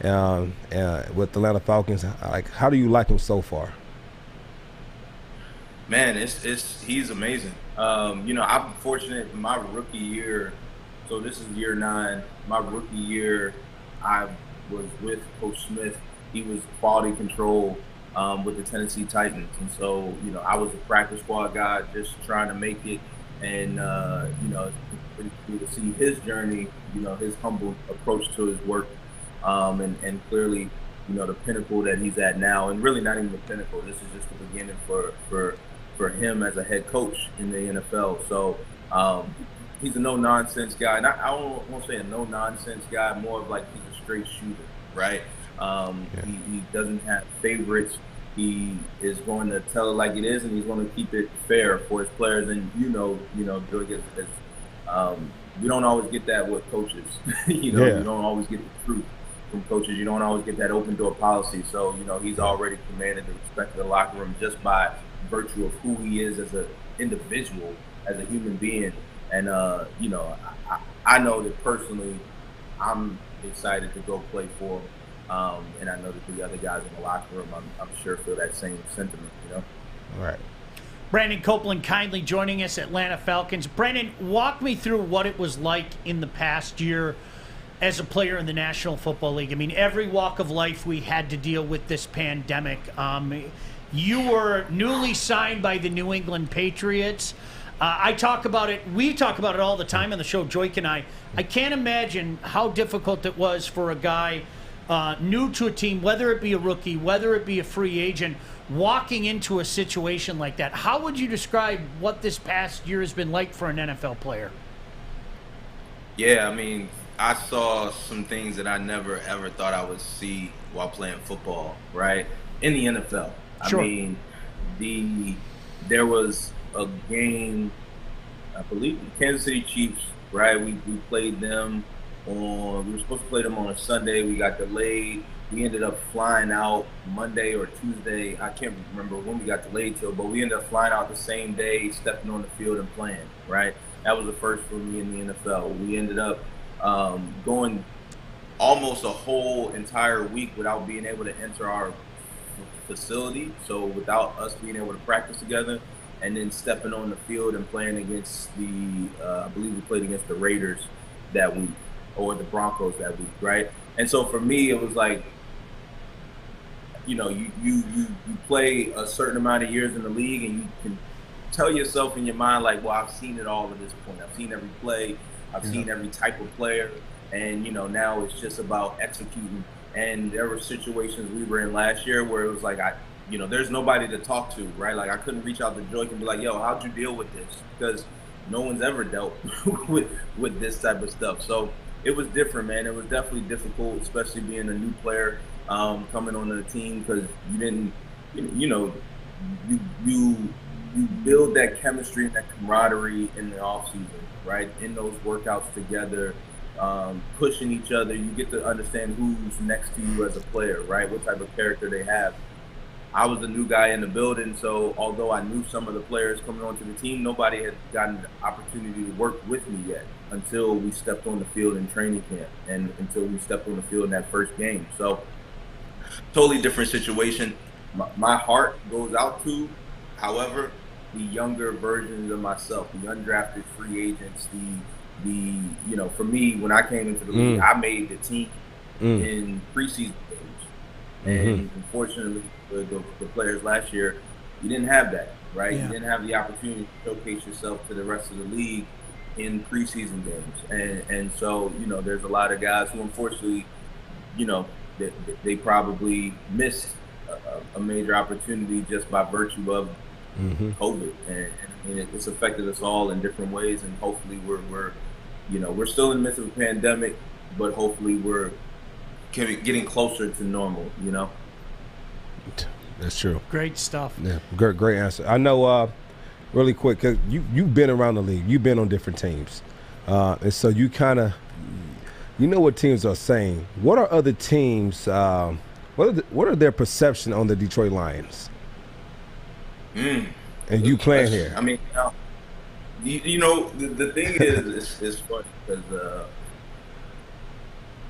with the Atlanta Falcons. Like, how do you like him so far? Man, he's amazing. You know, I'm fortunate in my rookie year. So this is year 9. My rookie year, I was with Coach Smith. He was quality control with the Tennessee Titans, and so, you know, I was a practice squad guy, just trying to make it. And you know, to see his journey, you know, his humble approach to his work, and clearly, you know, the pinnacle that he's at now, and really not even the pinnacle. This is just the beginning for him as a head coach in the NFL. So he's a no-nonsense guy. And I won't say a no-nonsense guy, more of like he's a straight shooter, right? He doesn't have favorites. He is going to tell it like it is, and he's going to keep it fair for his players. And you know, Joique, we don't always get that with coaches. You know, you don't always get the truth from coaches. You don't always get that open door policy. So, you know, he's already commanded the respect of the locker room just by virtue of who he is as an individual, as a human being. And you know, I know that personally, I'm excited to go play for him. And I know that the other guys in the locker room, I'm sure, feel that same sentiment, you know? All right. Brandon Copeland kindly joining us, Atlanta Falcons. Brandon, walk me through what it was like in the past year as a player in the National Football League. I mean, every walk of life we had to deal with this pandemic. You were newly signed by the New England Patriots. I talk about it. We talk about it all the time on the show, Joique and I. I can't imagine how difficult it was for a guy new to a team, whether it be a rookie, whether it be a free agent, walking into a situation like that. How would you describe what this past year has been like for an NFL player? Yeah, I mean, I saw some things that I never ever thought I would see while playing football, right? In the NFL. Sure. I mean, there was a game, I believe, the Kansas City Chiefs, right? We played them we were supposed to play them on a Sunday. We got delayed. We ended up flying out Monday or Tuesday. I can't remember when we got delayed till, but we ended up flying out the same day, stepping on the field and playing, right? That was the first for me in the NFL. We ended up going almost a whole entire week without being able to enter our facility. So without us being able to practice together, and then stepping on the field and playing against I believe we played against the Raiders that week, or the Broncos that week, right? And so for me, it was like, you know, you play a certain amount of years in the league, and you can tell yourself in your mind, like, well, I've seen it all at this point. I've seen every play. I've seen every type of player. And, you know, now it's just about executing. And there were situations we were in last year where it was like, there's nobody to talk to, right? Like I couldn't reach out to Joique and be like, yo, how'd you deal with this? Because no one's ever dealt with this type of stuff. So it was different, man. It was definitely difficult, especially being a new player coming on the team, because you didn't, you build that chemistry and that camaraderie in the off season, right? In those workouts together, pushing each other. You get to understand who's next to you as a player, right? What type of character they have. I was a new guy in the building, so although I knew some of the players coming onto the team, nobody had gotten the opportunity to work with me yet until we stepped on the field in training camp and until we stepped on the field in that first game. So totally different situation. My heart goes out to, however, the younger versions of myself, the undrafted free agents, for me, when I came into the league, I made the team in preseason games. And unfortunately, the players last year, you didn't have that, right? You didn't have the opportunity to showcase yourself to the rest of the league in preseason games. And so, there's a lot of guys who unfortunately, they probably missed a major opportunity just by virtue of COVID. And it's affected us all in different ways. And hopefully we're still in the midst of a pandemic, but hopefully we're getting closer to normal, That's true. Great stuff. Yeah, great answer. I know, really quick, 'cause you've been around the league. You've been on different teams. And so you kind of, what teams are saying. What are other teams, what are their perception on the Detroit Lions? And you playing here. I mean, the thing is, it's funny because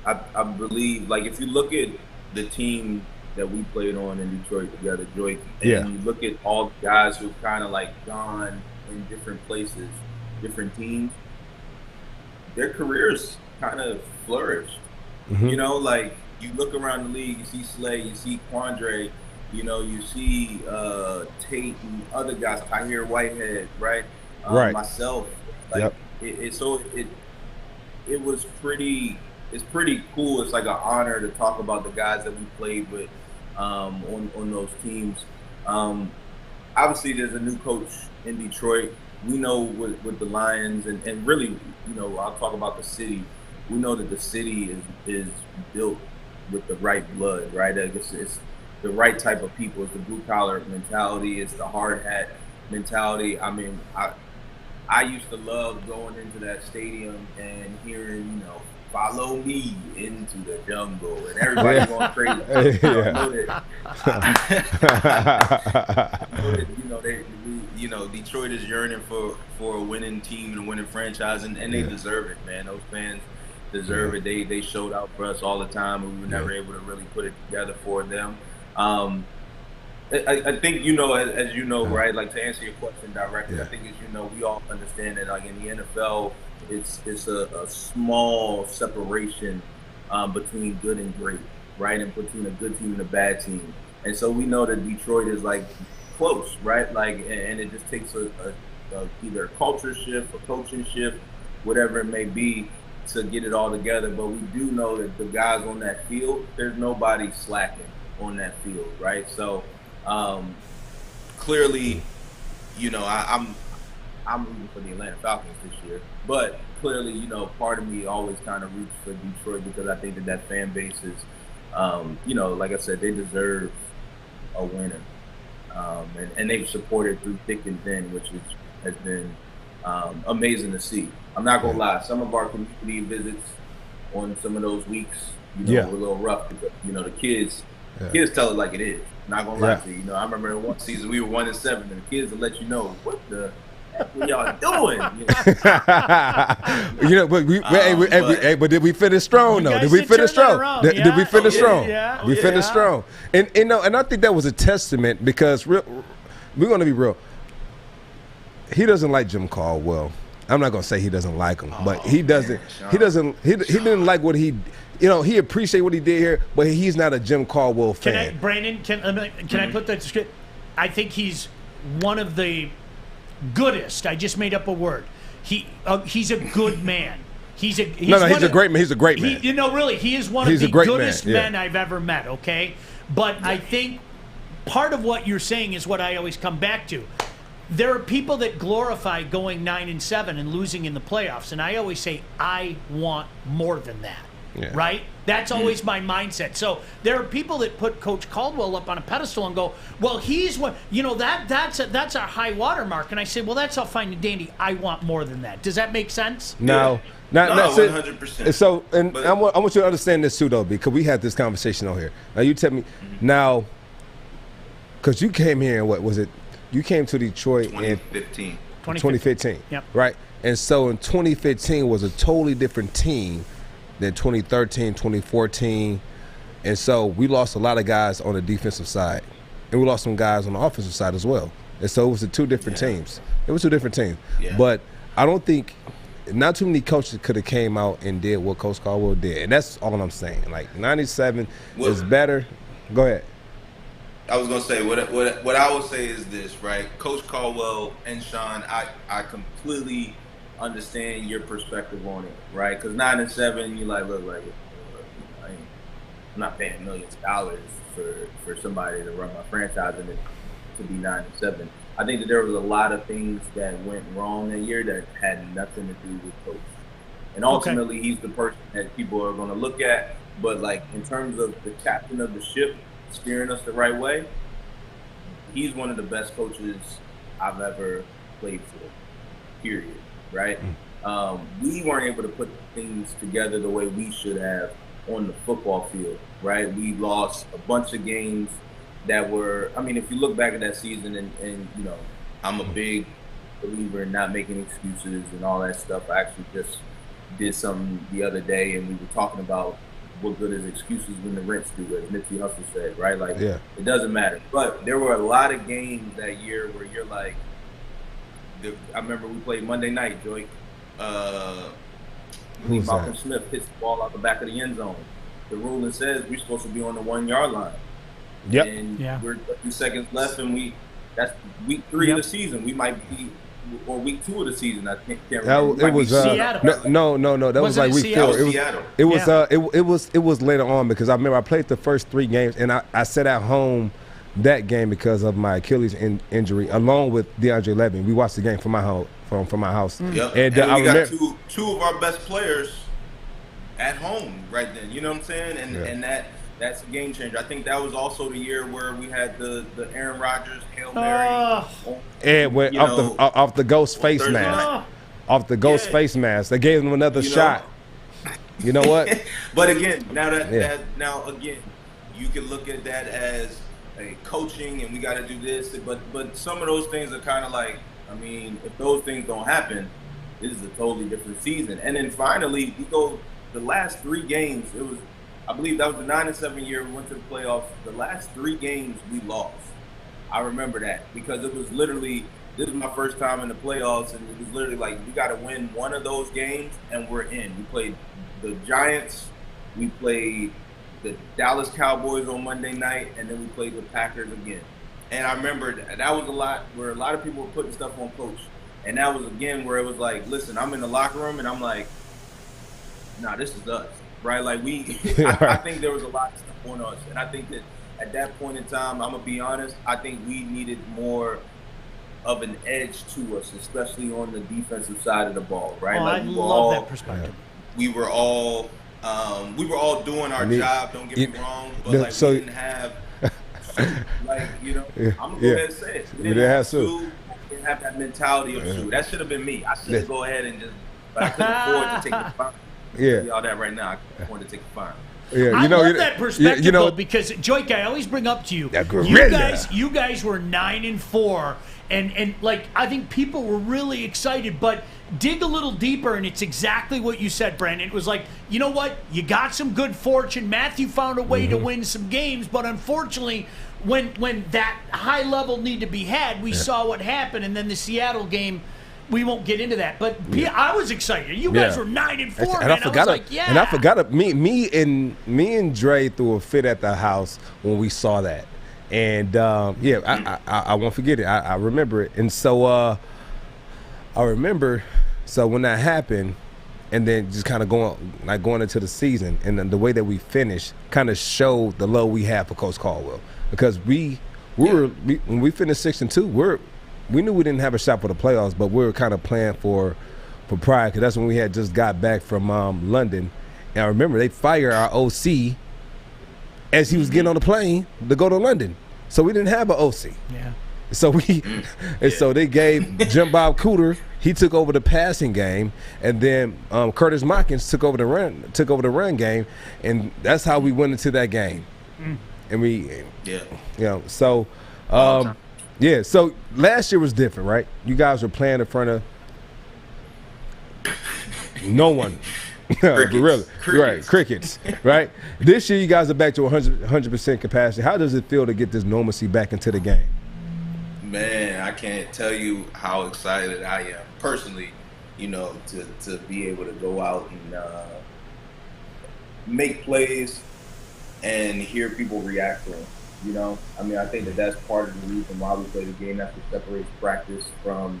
I believe, like, if you look at the team that we played on in Detroit together, Joique, and you look at all the guys who've kind of like gone in different places, different teams, their careers kind of flourished. Like you look around the league, you see Slay, you see Quandre, you see Tate and other guys, Tahir Whitehead, right? Myself, like it was pretty. It's pretty cool. It's like an honor to talk about the guys that we played with on those teams. Obviously, there's a new coach in Detroit. We know with the Lions, and really, I'll talk about the city. We know that the city is built with the right blood, right? It's the right type of people. It's the blue collar mentality. It's the hard hat mentality. I mean, I used to love going into that stadium and hearing, follow me into the jungle, and everybody going crazy. Detroit is yearning for a winning team and a winning franchise, and they deserve it, man. Those fans deserve it. They showed out for us all the time, and we were never able to really put it together for them. I think, as you know, right, like to answer your question directly, I think as we all understand that, like in the NFL, it's a small separation between good and great, right, and between a good team and a bad team. And so we know that Detroit is like close, right, like, and it just takes either a culture shift, a coaching shift, whatever it may be, to get it all together. But we do know that the guys on that field, there's nobody slacking on that field, right? So clearly, I'm rooting for the Atlanta Falcons this year, but clearly, part of me always kind of roots for Detroit because I think that fan base is, like I said, they deserve a winner, and they've supported through thick and thin, which has been amazing to see. I'm not gonna lie, some of our community visits on some of those weeks, were a little rough because the kids tell it like it is. Not gonna lie to you. I remember in one season we were 1-7, and the kids will let you know what the heck were y'all doing. But did we finish strong though? Did we finish strong? Did we finish strong? We finished strong. And I think that was a testament because we're gonna be real. He doesn't like Jim Caldwell. I'm not gonna say he doesn't like him, but he doesn't. He didn't like what he. He appreciate what he did here, but he's not a Jim Caldwell fan. Brandon, can I put that script? I think he's one of the goodest. I just made up a word. He's a good man. He's a great man. He's a great man. Really, he is one of the goodest men I've ever met. Okay, but I think part of what you're saying is what I always come back to. There are people that glorify going 9-7 and losing in the playoffs, and I always say I want more than that. Yeah. Right? That's always my mindset. So there are people that put Coach Caldwell up on a pedestal and go, well, he's what, that's a high water mark. And I say, well, that's all fine and dandy. I want more than that. Does that make sense? No. No, 100%. So, and I want you to understand this too, though, because we had this conversation on here. Now, you tell me, now, because you came here and what was it? You came to Detroit in 2015. Yep. Right? And so in 2015 was a totally different team than 2013, 2014. And so we lost a lot of guys on the defensive side. And we lost some guys on the offensive side as well. And so it was the two different teams. It was two different teams. Yeah. But I don't think not too many coaches could have came out and did what Coach Caldwell did. And that's all I'm saying. Like 97 is better. Go ahead. I was gonna say what I would say is this, right? Coach Caldwell and Sean, I completely understand your perspective on it, right? Because 9-7, you like, look, like I'm not paying millions of dollars for somebody to run my franchise and it to be 9-7. I think that there was a lot of things that went wrong that year that had nothing to do with Coach. And ultimately, he's the person that people are going to look at. But like in terms of the captain of the ship, steering us the right way, he's one of the best coaches I've ever played for, period, right? We weren't able to put things together the way we should have on the football field, right? We lost a bunch of games that were, I mean, if you look back at that season and you know, I'm a big believer in not making excuses and all that stuff. I actually just did something the other day and we were talking about what good is excuses when the rent's due, as Nipsey Hussle said, right? Like, it doesn't matter. But there were a lot of games that year where you're like, I remember we played Monday night, Joique. Malcolm Smith hits the ball out the back of the end zone. The ruling says we're supposed to be on the 1 yard line. Yep. And we're a few seconds left, and that's week 3 of the season. We might be, or week 2 of the season. I think. It was Seattle. No. That was like week 4. It was later on because I remember I played the first 3 games, and I sat at home that game because of my Achilles injury, along with DeAndre Levin. We watched the game from my house. From my house. Yep. And we got two of our best players at home right then. You know what I'm saying? And that's a game changer. I think that was also the year where we had the Aaron Rodgers Hail Mary. And went off the ghost face mask. Off the ghost face mask. They gave him another shot. You know what? But again, now you can look at that as a coaching and we got to do this. But some of those things are kind of like, I mean, if those things don't happen, this is a totally different season. And then finally, we go the last 3 games. It was, I believe that was the 9-7 year we went to the playoffs. The last 3 games we lost. I remember that because it was literally, this is my first time in the playoffs, and it was literally like we got to win one of those games and we're in. We played the Giants, we played the Dallas Cowboys on Monday night, and then we played the Packers again. And I remember that was a lot where a lot of people were putting stuff on Coach. And that was, again, where it was like, listen, I'm in the locker room, and I'm like, nah, this is us, right? Like, I think there was a lot of stuff on us. And I think that at that point in time, I'm going to be honest, I think we needed more of an edge to us, especially on the defensive side of the ball, right? Oh, like, I love that perspective. We were all doing our job, don't get me wrong, but, like, we didn't have – like, you know, I'm gonna go ahead and say it. We didn't have that mentality of Sue. That should have been me. I should have go ahead and just, but I couldn't afford to take the fine. Tell y'all that right now. I couldn't afford to take the fine. I love that perspective though, because Joique, I always bring up to you, you guys were 9-4, and like I think people were really excited, but dig a little deeper, and it's exactly what you said, Brandon. It was like, you know what? You got some good fortune. Matthew found a way to win some games, but unfortunately, when that high level need to be had, we saw what happened, and then the Seattle game. We won't get into that, but I was excited. You guys were 9-4, and I was like, And I forgot it. Me and Dre threw a fit at the house when we saw that, and I won't forget it. I remember it, and so I remember. So when that happened, and then just kind of going into the season, and then the way that we finished kind of showed the love we had for Coach Caldwell, because we when we finished 6-2, we knew we didn't have a shot for the playoffs, but we were kind of playing for pride because that's when we had just got back from London. And I remember they fired our OC as he was getting on the plane to go to London, so we didn't have an OC. Yeah. So so they gave Jim Bob Cooter. He took over the passing game, and then Curtis Mockins took over the run game, and that's how we went into that game. And so so last year was different, right? You guys were playing in front of no one. Really, right? Crickets, right? This year you guys are back to 100% capacity. How does it feel to get this normalcy back into the game? Man, I can't tell you how excited I am personally, to be able to go out and make plays and hear people react to them. I think that's part of the reason why we play the game. That's what separates practice from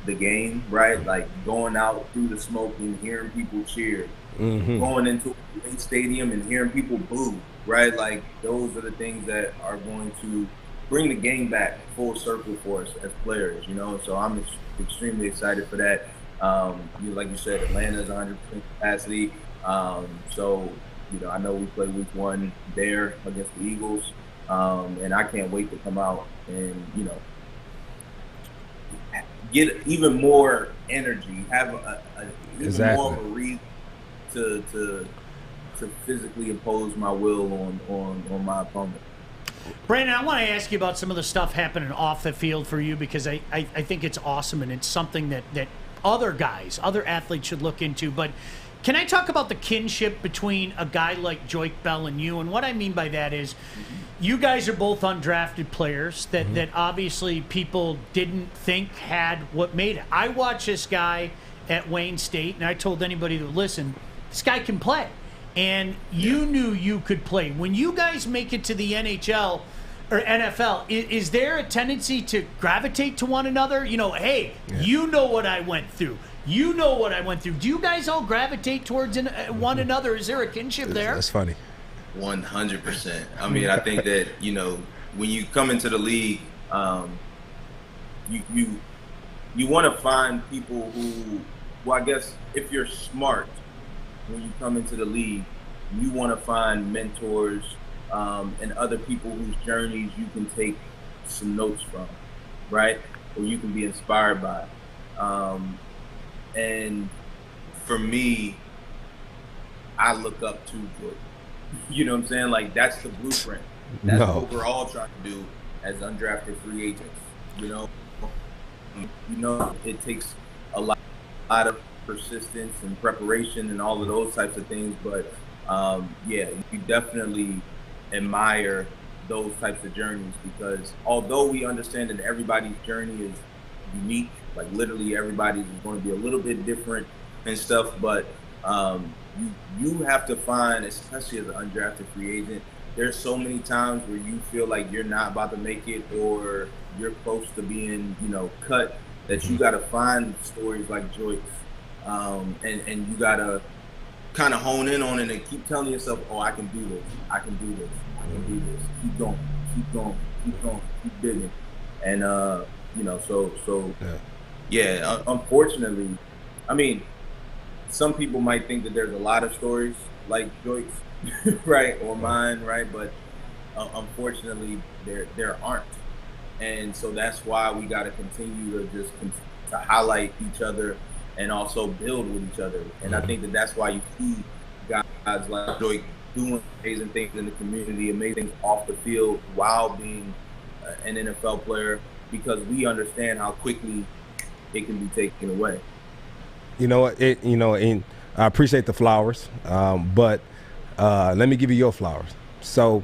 the game, right? Like going out through the smoke and hearing people cheer, going into a stadium and hearing people boo, right? Like those are the things that are going to bring the game back full circle for us as players, So I'm extremely excited for that. Like you said, Atlanta's 100% capacity. So I know we play week 1 there against the Eagles, and I can't wait to come out and get even more energy, have even more of a reason to physically impose my will on my opponent. Brandon, I want to ask you about some of the stuff happening off the field for you because I think it's awesome and it's something that other athletes should look into. But can I talk about the kinship between a guy like Joique Bell and you? And what I mean by that is you guys are both undrafted players that obviously people didn't think had what made it. I watched this guy at Wayne State, and I told anybody that would listen, this guy can play. And you knew you could play. When you guys make it to the NHL or NFL, is there a tendency to gravitate to one another? Hey, you know what I went through. You know what I went through. Do you guys all gravitate towards one another? Is there a kinship there? That's funny. 100%. I mean, I think that, when you come into the league, you want to find people who, well, I guess if you're smart, when you come into the league, you want to find mentors and other people whose journeys you can take some notes from, right? Or you can be inspired by. And for me, I look up to Joique. You know what I'm saying? Like, that's the blueprint. That's what we're all trying to do as undrafted free agents. It takes a lot of persistence and preparation and all of those types of things, but you definitely admire those types of journeys because although we understand that everybody's journey is unique, like literally everybody's is going to be a little bit different and stuff, but you have to find, especially as an undrafted free agent, there's so many times where you feel like you're not about to make it or you're close to being cut, that you got to find stories like Joique's. And you gotta kind of hone in on it and keep telling yourself, oh, I can do this, I can do this, I can do this. Keep going, keep going, keep going, keep digging. And unfortunately, I mean, some people might think that there's a lot of stories like Joique's, right, or mine, right, but unfortunately, there aren't. And so that's why we got to continue to to highlight each other and also build with each other. And I think that that's why you see guys like Joique doing amazing things in the community, amazing things off the field while being an NFL player, because we understand how quickly it can be taken away. And I appreciate the flowers, but let me give you your flowers. So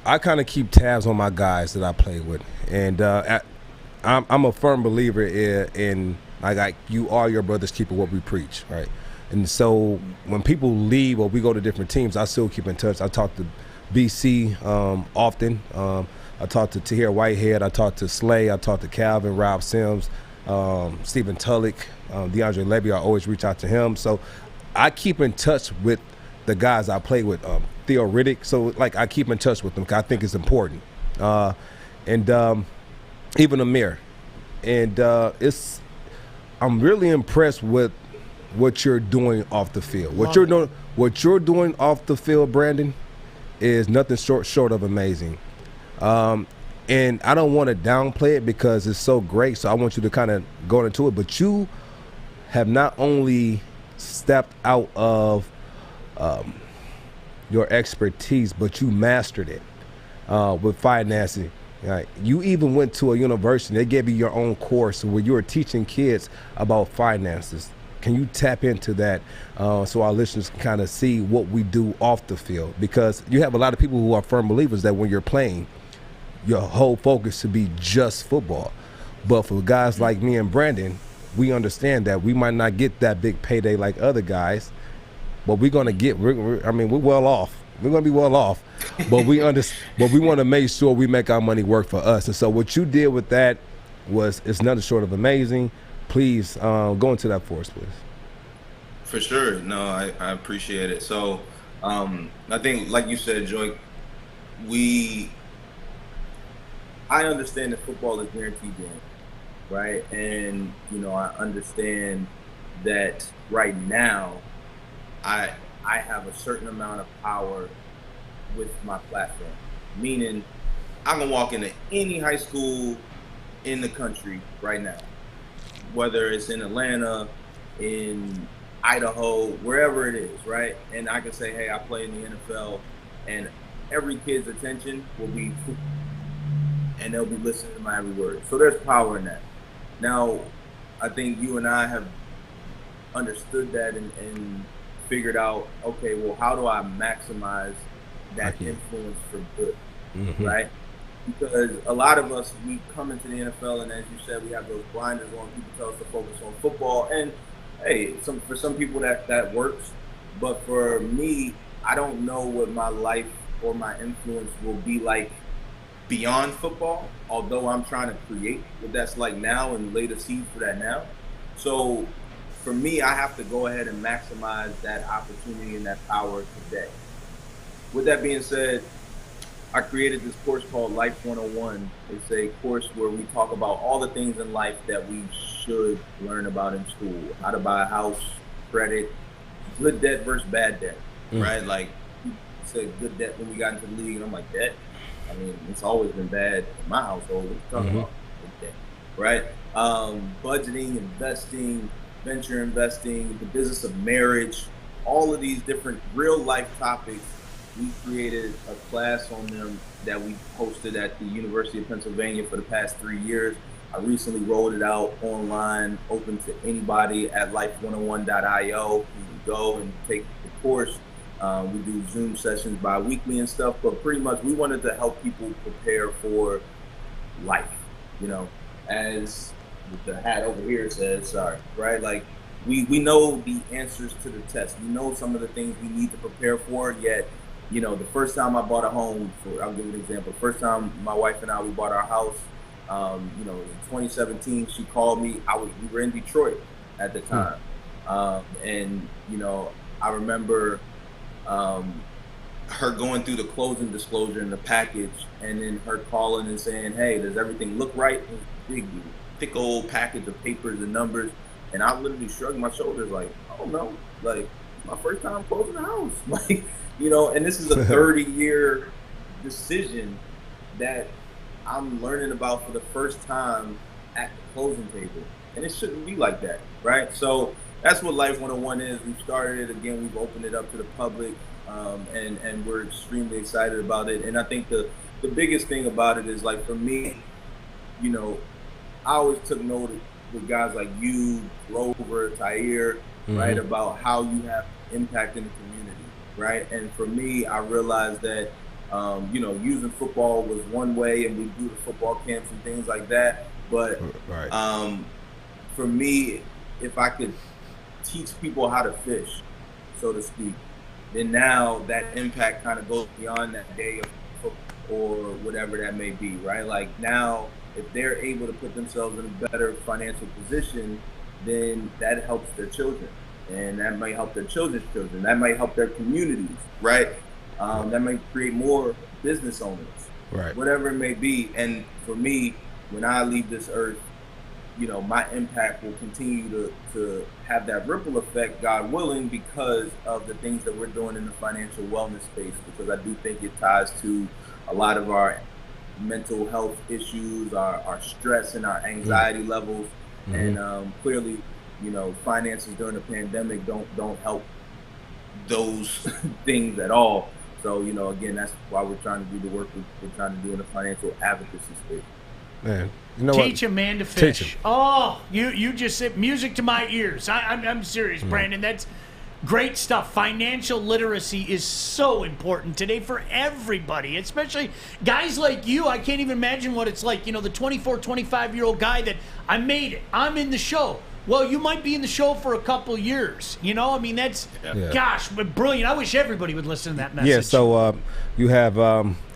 I kind of keep tabs on my guys that I play with, and I'm a firm believer in like you are your brother's keeper, what we preach, right? And so when people leave or we go to different teams, I still keep in touch. I talk to BC often. I talk to Tahir Whitehead. I talk to Slay. I talk to Calvin, Rob Sims, Stephen Tulloch, DeAndre Levy. I always reach out to him. So I keep in touch with the guys I play with, Theo Riddick. So like I keep in touch with them because I think it's important. and even Amir. And I'm really impressed with what you're doing off the field. What you're doing off the field, Brandon, is nothing short of amazing. And I don't want to downplay it because it's so great, so I want you to kind of go into it. But you have not only stepped out of your expertise, but you mastered it with financing. Right. You even went to a university. They gave you your own course where you were teaching kids about finances. Can you tap into that so our listeners can kind of see what we do off the field? Because you have a lot of people who are firm believers that when you're playing, your whole focus should be just football. But for guys like me and Brandon, we understand that we might not get that big payday like other guys, but we're going to get, we're well off. We're going to be well off, but we want to make sure we make our money work for us. And so what you did with that it's nothing short of amazing. Please go into that for us, please. For sure. No, I appreciate it. So I think, like you said, Joique, I understand that football is guaranteed game, right? And, I understand that right now I have a certain amount of power with my platform, meaning I can walk into any high school in the country right now, whether it's in Atlanta, in Idaho, wherever it is, right? And I can say, hey, I play in the NFL, and every kid's attention will be, and they'll be listening to my every word. So there's power in that. Now, I think you and I have understood that and figured out, okay, well, how do I maximize that influence for good, right? Because a lot of us, we come into the NFL, and as you said, we have those blinders on. People tell us to focus on football, and hey, for some people that works, but for me, I don't know what my life or my influence will be like beyond football, although I'm trying to create what that's like now and lay the seed for that now. So for me, I have to go ahead and maximize that opportunity and that power today. With that being said, I created this course called Life 101. It's a course where we talk about all the things in life that we should learn about in school. How to buy a house, credit, good debt versus bad debt, right? Like, you said good debt when we got into the league, and I'm like, debt? I mean, it's always been bad in my household. What are you talking about? Good debt, right? Budgeting, investing, venture investing, the business of marriage, all of these different real life topics. We created a class on them that we hosted at the University of Pennsylvania for the past 3 years. I recently rolled it out online, open to anybody at life101.io. You can go and take the course. We do Zoom sessions bi-weekly and stuff, but pretty much we wanted to help people prepare for life, as the hat over here says, right? Like, we know the answers to the test. We know some of the things we need to prepare for, yet, the first time I bought a home, I'll give you an example. The first time my wife and I, we bought our house, in 2017, she called me. We were in Detroit at the time. And, I remember her going through the closing disclosure in the package, and then her calling and saying, hey, does everything look right? It was a big, thick old package of papers and numbers. And I literally shrugged my shoulders like, oh no, like, my first time closing a house. Like, and this is a 30-year decision that I'm learning about for the first time at the closing table. And it shouldn't be like that, right? So that's what Life 101 is. We've started it again. We've opened it up to the public, and we're extremely excited about it. And I think the biggest thing about it is, like, for me, I always took note with guys like you, Grover, Tyre, right, about how you have impact in the community, right? And for me, I realized that, using football was one way, and we do the football camps and things like that. But for me, if I could teach people how to fish, so to speak, then now that impact kind of goes beyond that day of football or whatever that may be, right? Like, now, if they're able to put themselves in a better financial position, then that helps their children. And that might help their children's children. That might help their communities, right? That might create more business owners. Right. Whatever it may be. And for me, when I leave this earth, you know, my impact will continue to have that ripple effect, God willing, because of the things that we're doing in the financial wellness space, because I do think it ties to a lot of our mental health issues, our stress and our anxiety levels. And clearly, you know, finances during the pandemic don't help those things at all. So, you know, again, that's why we're trying to do the work we're trying to do in the financial advocacy space. Man, you know Teach what? a man to Teach fish. him. Oh, you just said music to my ears. I'm serious, Brandon. That's great stuff. Financial literacy is so important today for everybody, especially guys like you. I can't even imagine what it's like. You know, the 24, 25-year-old guy that I made it. I'm in the show. Well, you might be in the show for a couple years. You know, I mean, that's, gosh, but brilliant. I wish everybody would listen to that message. Yeah, so you have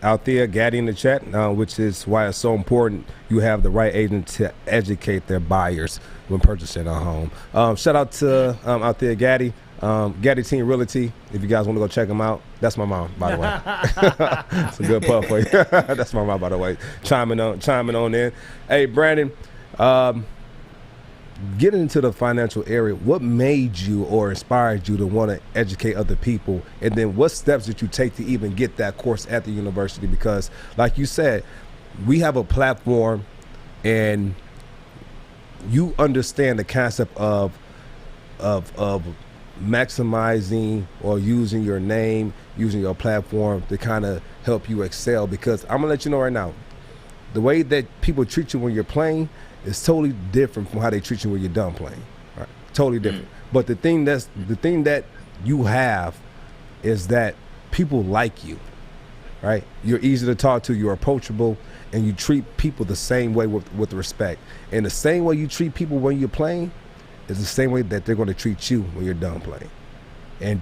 Althea Gaddy in the chat, which is why it's so important you have the right agent to educate their buyers when purchasing a home. Shout out to Althea Gaddy, Gaddy Team Realty. If you guys want to go check them out, that's my mom, by the way. It's a good puff for you. That's my mom, by the way, chiming on in. Hey, Brandon. Getting into the financial area, what made you or inspired you to want to educate other people? And then what steps did you take to even get that course at the university? Because like you said, we have a platform and you understand the concept of maximizing or using your name, using your platform to kind of help you excel. Because I'm gonna let you know right now, the way that people treat you when you're playing is totally different from how they treat you when you're done playing. Right? Totally different. But the thing that you have is that people like you, right? You're easy to talk to, you're approachable, and you treat people the same way with respect. And the same way you treat people when you're playing is the same way that they're going to treat you when you're done playing. And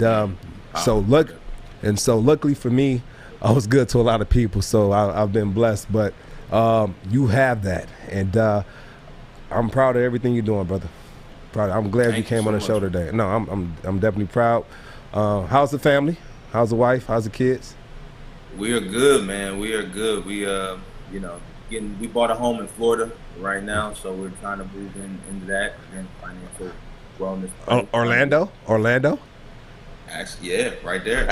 so luckily for me, I was good to a lot of people, so I've been blessed. But you have that, and I'm proud of everything you're doing, brother. I'm glad you came on the show today. No, I'm definitely proud. How's the family? How's the wife? How's the kids? We are good, man. We are good. We you know, we bought a home in Florida right now, so we're trying to move into that and financial wellness. Orlando. Actually, yeah, right there.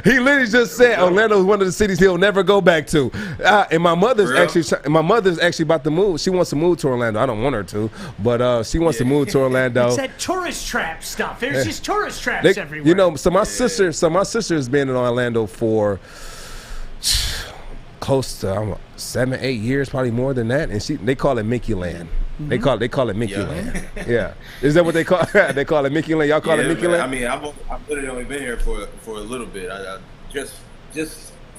He literally just said Orlando is one of the cities he'll never go back to. And my mother's actually about to move. She wants to move to Orlando. I don't want her to, but she wants to move to Orlando. It's that tourist trap stuff. There's just tourist traps everywhere. You know, so my sister has been in Orlando for close to 7-8 years, probably more than that, and they call it Mickey Land. They call it Mickey Land. Yeah, is that what they call it? They call it Mickey Land. Y'all call it Mickey Land? I mean, I've literally only been here for a little bit. I just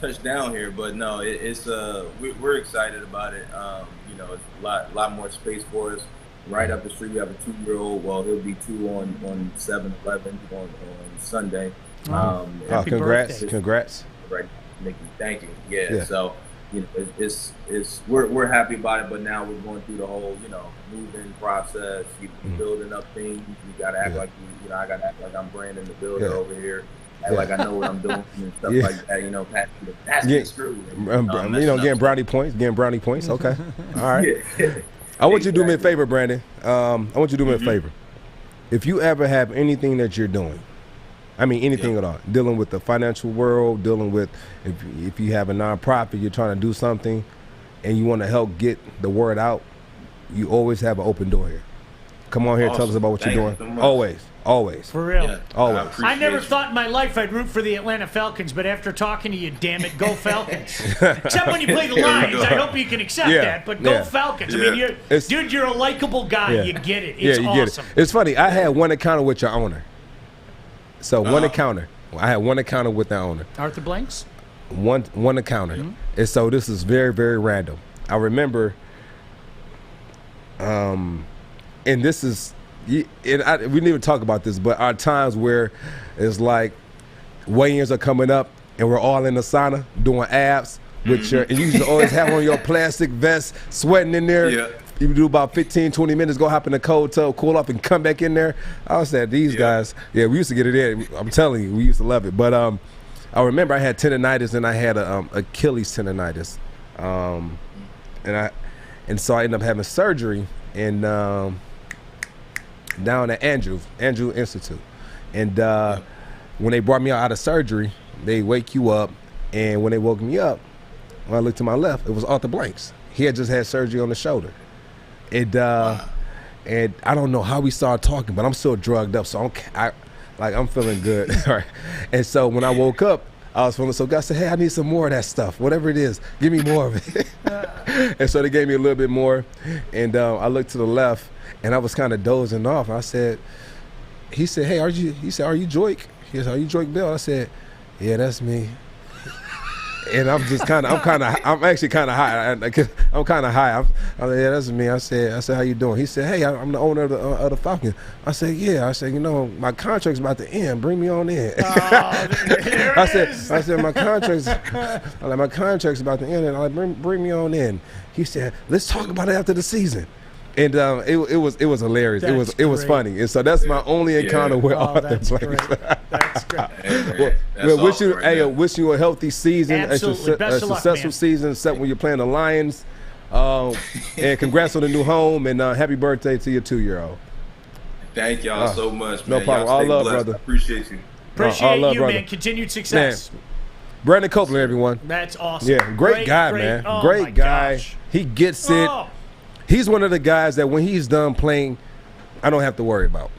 touched down here, but no, it's we're excited about it. You know, it's a lot more space for us. Right up the street, we have a 2-year-old. Well, he'll be 2 on 7/11 on Sunday. Congrats! Right, Mickey. Thank you. Yeah. So. You know, we're happy about it, but now we're going through the whole, you know, moving process, building up things. You gotta act like I gotta act like I'm Brandon the builder over here. Act like I know what I'm doing and stuff like that. You know, pass the screw. Getting brownie points. Okay, all right. I want you to do me a favor, Brandon. I want you to do me a favor. If you ever have anything that you're doing, I mean, anything at all, dealing with the financial world, dealing with if you have a nonprofit, you're trying to do something and you want to help get the word out, you always have an open door here. Come on here, tell us about what you're doing. So always. For real. Yeah, always. I never thought in my life I'd root for the Atlanta Falcons, but after talking to you, damn it, go Falcons. Except when you play the Lions. I hope you can accept that, but go Falcons. I mean, you're a likable guy. You get it. It's awesome. Get it. It's funny. I had one encounter with your owner. So one encounter. I had one encounter with the owner. Arthur Blanks? One encounter. And so this is very, very random. I remember, and this is, we didn't even talk about this, but our times where it's like weigh-ins are coming up and we're all in the sauna doing abs with your, and you used to always have on your plastic vest, sweating in there. Yeah. You do about 15, 20 minutes, go hop in the cold tub, cool off, and come back in there. I was saying, these guys, we used to get it in. I'm telling you, we used to love it. But I I remember I had tendonitis and I had a Achilles tendonitis, and so I ended up having surgery and down at Andrew Institute, and when they brought me out of surgery, they wake you up, and when they woke me up, when I looked to my left, it was Arthur Blanks. He had just had surgery on the shoulder, and I don't know how we started talking, but I'm still drugged up, so I'm feeling good. All right. And so when I woke up, I was feeling so good. I said, hey, I need some more of that stuff, whatever it is, give me more of it. And so they gave me a little bit more, and I looked to the left, and I was kind of dozing off. I said, he said, are you Joique? He said, are you Joique Bell? I said, yeah, that's me. And I'm actually kind of high. I'm kind of high. I'm like, yeah, that's me. I said, how you doing? He said, hey, I'm the owner of the Falcon. I said, yeah. I said, my contract's about to end. Bring me on in. I said, my contract's about to end, and I bring me on in. He said, let's talk about it after the season. And it was hilarious. It was funny, and so that's my only encounter with Arthur Blanks. That's great. Wish you a healthy season, Absolutely. a successful season, except when you're playing the Lions. And congrats on the new home, and happy birthday to your 2-year-old. Thank y'all so much, man. No problem. Y'all All love, blessed. brother. Appreciate you. Appreciate love, you, brother. man. Continued success. Man. Brandon Copeland, everyone. That's awesome. Yeah, great guy, man. Oh great guy. Gosh. He gets it. Oh. He's one of the guys that when he's done playing, I don't have to worry about.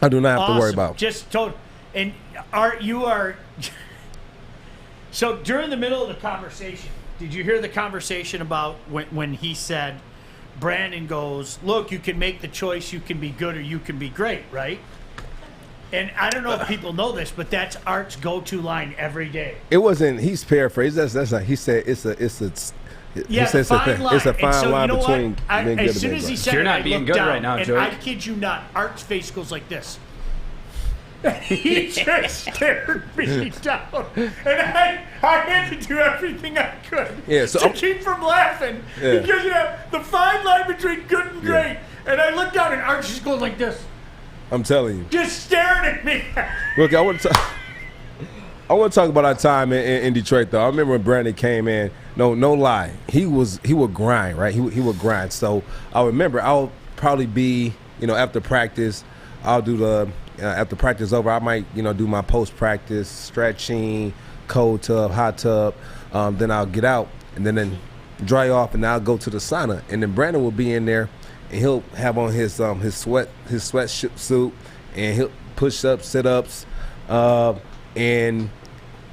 I do not have to worry about. Just told. And you are. So during the middle of the conversation, did you hear the conversation about when he said, Brandon goes, look, you can make the choice, you can be good or you can be great, right? And I don't know if people know this, but that's Art's go-to line every day. It wasn't. He's paraphrased. That's not. He said it's a fine line between being good and being great. As soon as he said You're it, not I being looked good down, right now, and Joique. I kid you not, Art's face goes like this. He just stared me down, and I had to do everything I could to keep from laughing because the fine line between good and great. And I looked down, and Art's just going like this. I'm telling you, just staring at me. Look, I want to talk about our time in Detroit, though. I remember when Brandon came in. No lie, he would grind, right? He would grind. So I remember I'll probably be, after practice, I'll do the after practice over, I might do my post practice stretching, cold tub, hot tub. Then I'll get out and then dry off, and then I'll go to the sauna. And then Brandon will be in there, and he'll have on his sweatsuit, and he'll push ups, sit ups, and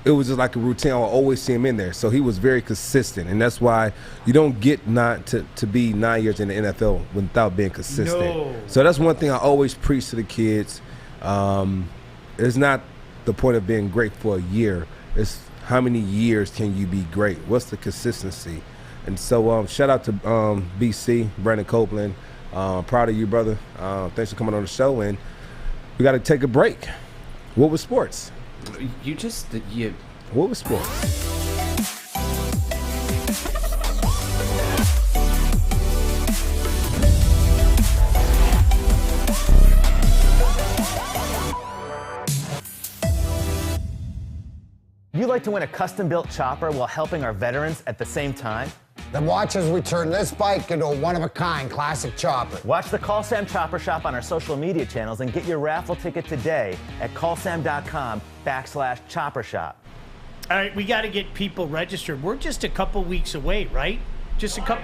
it was just like a routine. I'll always see him in there. So he was very consistent, and that's why you don't get to be 9 years in the NFL without being consistent. No. So that's one thing I always preach to the kids. It's not the point of being great for a year. It's how many years can you be great? What's the consistency? And so shout out to BC, Brandon Copeland. Proud of you, brother. Thanks for coming on the show. And we got to take a break. What was sports? What was sports? You like to win a custom-built chopper while helping our veterans at the same time? Then watch as we turn this bike into a one-of-a-kind classic chopper. Watch the Call Sam Chopper Shop on our social media channels and get your raffle ticket today at callsam.com/chopper shop. All right, we got to get people registered. We're just a couple weeks away, right? Just a couple.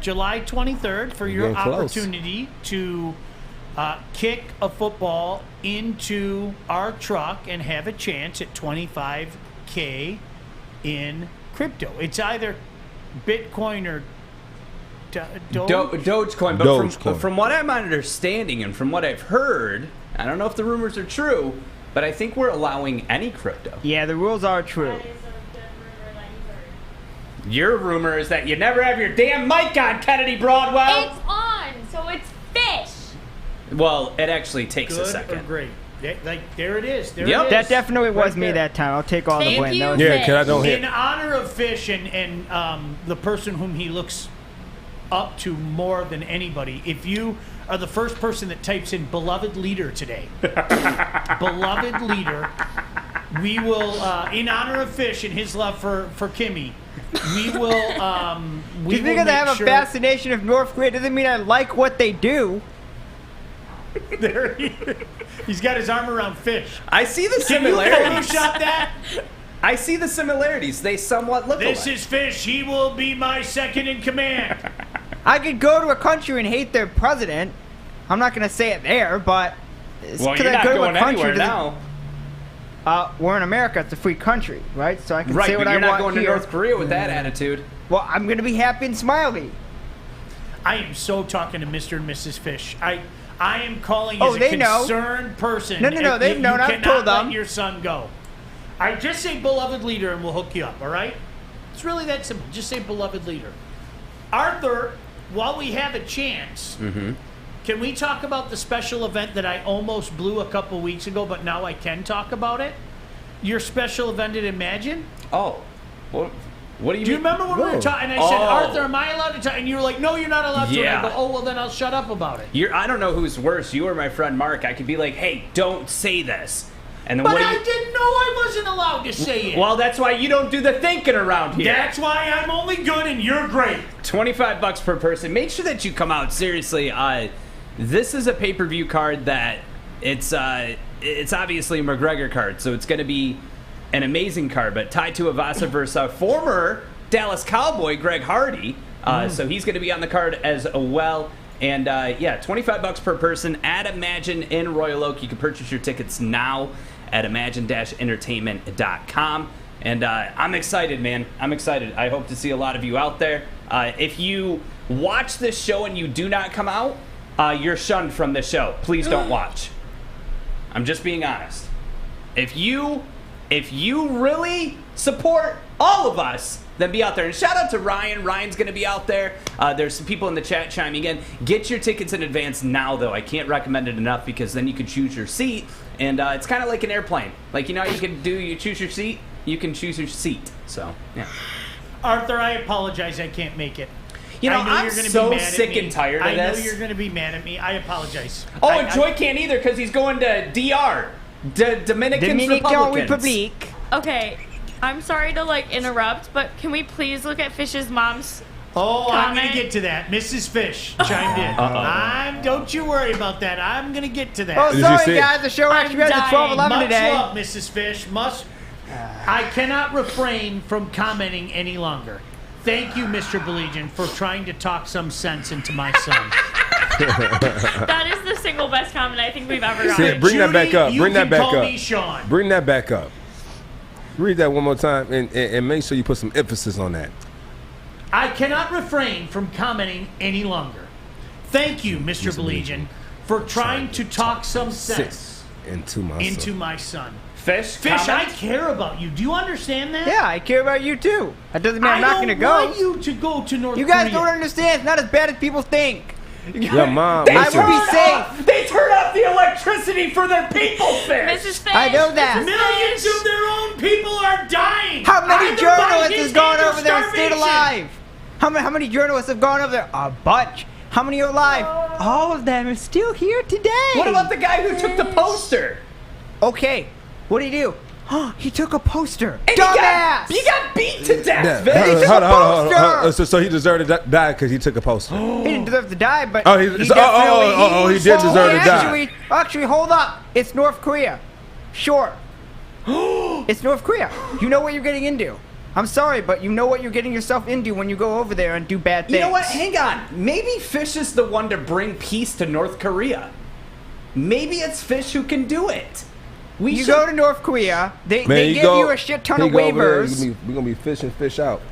July 23rd for your opportunity to kick a football into our truck and have a chance at $25K in crypto. It's either Bitcoin or Dogecoin. But from what I'm understanding and from what I've heard, I don't know if the rumors are true, but I think we're allowing any crypto. Yeah, the rules are true. Your rumor is that you never have your damn mic on, Kennedy Broadwell. It's on, so it's fish. Well, it actually takes good a second. Or great. There it is. There Yep. it is. That definitely was Right me there. that time. I'll take all the Thank blame. you, That was Yeah, can I don't In hit? honor of Fish and the person whom he looks up to more than anybody, if you are the first person that types in beloved leader today, beloved leader, we will, in honor of Fish and his love for Kimmy, we will. Just because I have a fascination of North Korea doesn't mean I like what they do. There he's got his arm around Fish. I see the Can you similarities. Photoshop that? I see the similarities. They somewhat look This alike. is Fish. He will be my second in command. I could go to a country and hate their president. I'm not going to say it there, but Well, you're not going anywhere now. We're in America. It's a free country, right? So I can Right, say what but I you're not want going to here. North Korea with that attitude. Well, I'm going to be happy and smiley. I am so talking to Mr. and Mrs. Fish. I am calling Oh, as a they know. concerned person. No, they've known. I've told them. Let your son go. I just say beloved leader and we'll hook you up, all right? It's really that simple. Just say beloved leader. Arthur, while we have a chance, can we talk about the special event that I almost blew a couple weeks ago, but now I can talk about it? Your special event at Imagine? Oh. What do you Do you mean? remember when we were talking? And I said, Arthur, am I allowed to talk? And you were like, no, you're not allowed to. Yeah. And I go, oh, well, then I'll shut up about it. I don't know who's worse, you or my friend Mark. I could be like, hey, don't say this. And then But what do I you... didn't know I wasn't allowed to say it. Well, that's why you don't do the thinking around here. That's why I'm only good and you're great. $25 per person. Make sure that you come out. Seriously, this is a pay-per-view card that it's obviously a McGregor card, so it's going to be an amazing card, but tied to Avasa versus former Dallas Cowboy Greg Hardy. So he's going to be on the card as well. And yeah, $25 per person at Imagine in Royal Oak. You can purchase your tickets now at imagine-entertainment.com. And I'm excited, man. I'm excited. I hope to see a lot of you out there. If you watch this show and you do not come out, you're shunned from this show. Please don't watch. I'm just being honest. If you really support all of us, then be out there. And shout out to Ryan. Ryan's going to be out there. There's some people in the chat chiming in. Get your tickets in advance now, though. I can't recommend it enough because then you can choose your seat. And it's kind of like an airplane. Like, you know how you choose your seat? You can choose your seat. So, yeah. Arthur, I apologize. I can't make it. You know, I know I'm you're gonna so be mad sick at me. and tired of I know this. you're going to be mad at me. I apologize. Oh, and Joique can't either because he's going to DR. Dominican Republic. Okay, I'm sorry to interrupt, but can we please look at Fish's mom's Oh, I'm comment? going to get to that. Mrs. Fish chimed in. Don't you worry about that. I'm going to get to that. Oh, sorry, guys. The show actually has a 12:11 Much today. love, Mrs. Fish. I cannot refrain from commenting any longer. Thank you, Mr. Baligian, for trying to talk some sense into my son. That is the single best comment I think we've ever gotten. Bring that back up. Bring that back call up. me Sean. Bring that back up. Read that one more time and make sure you put some emphasis on that. I cannot refrain from commenting any longer. Thank you, Mr. Baligian, for trying to talk some sense into my son. Fish, I care about you. Do you understand that? Yeah, I care about you too. That doesn't mean I'm not going to go. I don't want you to go to North You Korea. guys don't understand. It's not as bad as people think. Your mom. They I would be safe. They turn off the electricity for their people, Fish. Mrs. Fish. I know that. Millions of their own people are dying. How many Either by journalists his has gone hand or over there and stayed starvation. alive? How many journalists have gone over there? A bunch. How many are alive? All of them are still here today. What about the guy who took the poster? Okay, what did he do? He took a poster. And Dumbass! He got beat to death, He Fish. took a poster. So he deserved to die because he took a poster. He didn't deserve to die, but Oh, he did deserve to die. Actually, hold up. It's North Korea. Sure. It's North Korea. You know what you're getting into. I'm sorry, but you know what you're getting yourself into when you go over there and do bad things. You know what? Hang on. Maybe Fish is the one to bring peace to North Korea. Maybe it's Fish who can do it. You go to North Korea, they give you a shit ton of waivers. We're going to be fishing fish out.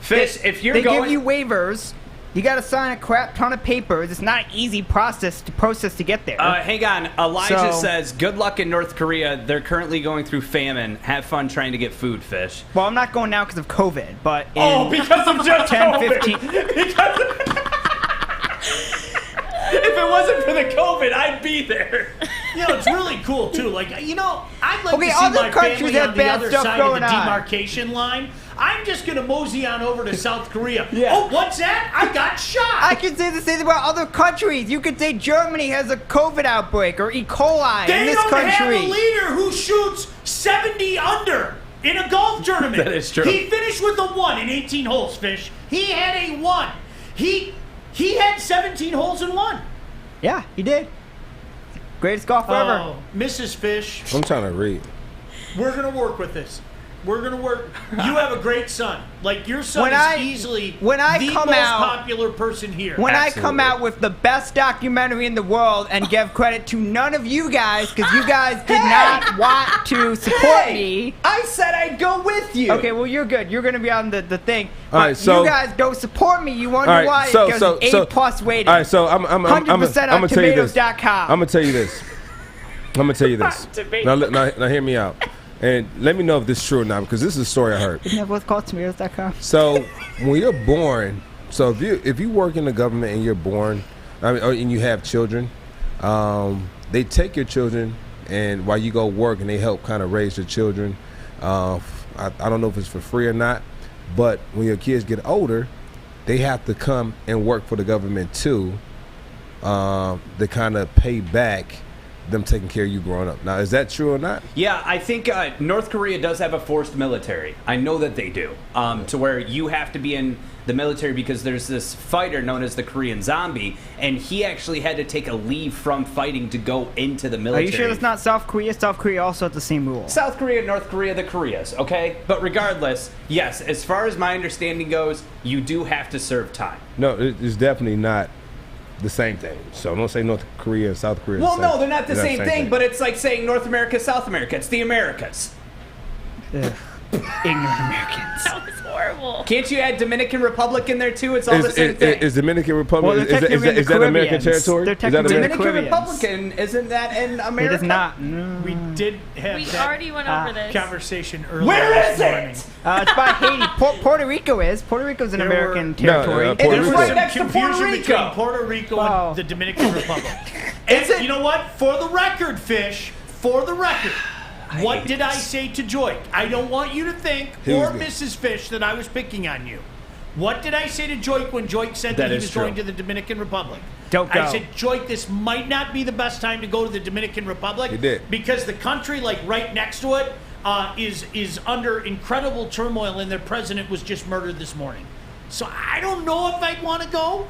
Fish, if you're they going... give you waivers. You got to sign a crap ton of papers. It's not an easy process to get there. Hang on. Elijah says, good luck in North Korea. They're currently going through famine. Have fun trying to get food, Fish. Well, I'm not going now because of COVID, but in because of just 10, COVID. 15... If it wasn't for the COVID, I'd be there. You know, it's really cool, too. I'd like Okay, to see other my countries family have on the bad other stuff side of the going on. demarcation line. I'm just going to mosey on over to South Korea. Yeah. Oh, what's that? I got shot. I can say the same about other countries. You could say Germany has a COVID outbreak or E. coli in this country. They don't have a leader who shoots 70 under in a golf tournament. That is true. He finished with a 1 in 18 holes, Fish. He had a 1. He had 17 holes in 1. Yeah, he did. Greatest golfer ever. Oh, Mrs. Fish. I'm trying to read. We're going to work with this. We're going to work. You have a great son. Like, your son is easily the most popular person here. When I come out with the best documentary in the world and give credit to none of you guys because you guys did not want to support me. I said I'd go with you. Okay, well, you're good. You're going to be on the thing. But All right, so you guys don't support me. You wonder all right, why? so, Because it's A+ rating. All right, so I'm 100% on tomatoes.com. I'm gonna tell you this. I'm gonna tell you this. Now hear me out, and let me know if this is true or not, because this is a story I heard. Isn't that what's called tomatoes.com? So when you're born, so if you work in the government and you're born, and you have children, they take your children and while you go work and they help kind of raise your children. I don't know if it's for free or not, but when your kids get older, they have to come and work for the government too, to kind of pay back them taking care of you growing up. Now, is that true or not? Yeah, I think North Korea does have a forced military. I know that they do, to where you have to be in the military because there's this fighter known as the Korean Zombie, and he actually had to take a leave from fighting to go into the military. Are you sure that's not South Korea? South Korea also has the same rule. South Korea, North Korea, the Koreas, okay? But regardless, yes, as far as my understanding goes, you do have to serve time. No, it's definitely not the same thing. So don't say North Korea and South Korea. Well, no, they're not the same thing, but it's like saying North America, South America. It's the Americas. Ugh. Ignorant Americans. That was horrible. Can't you add Dominican Republic in there too? It's all the same thing. Is Dominican Republic, Well, is that American territory? They're Is that technically American? Dominican Republican, isn't that in America? It is not. No. We did have We that already went over this. conversation earlier. Where is this morning. it? It's by Haiti. Puerto Rico is. Puerto Rico's an American territory. Puerto There Rico. was some next to Puerto confusion Rico. between Puerto Rico and the Dominican Republic. Is it? You know what? For the record, Fish, for the record, what did I say to Joique? I don't want you to think, or Mrs. Fish, that I was picking on you. What did I say to Joique when Joique said that he was going to the Dominican Republic? Don't go. I said, Joique, this might not be the best time to go to the Dominican Republic. He did. Because the country, like right next to it, is under incredible turmoil, and their president was just murdered this morning. So I don't know if I'd want to go.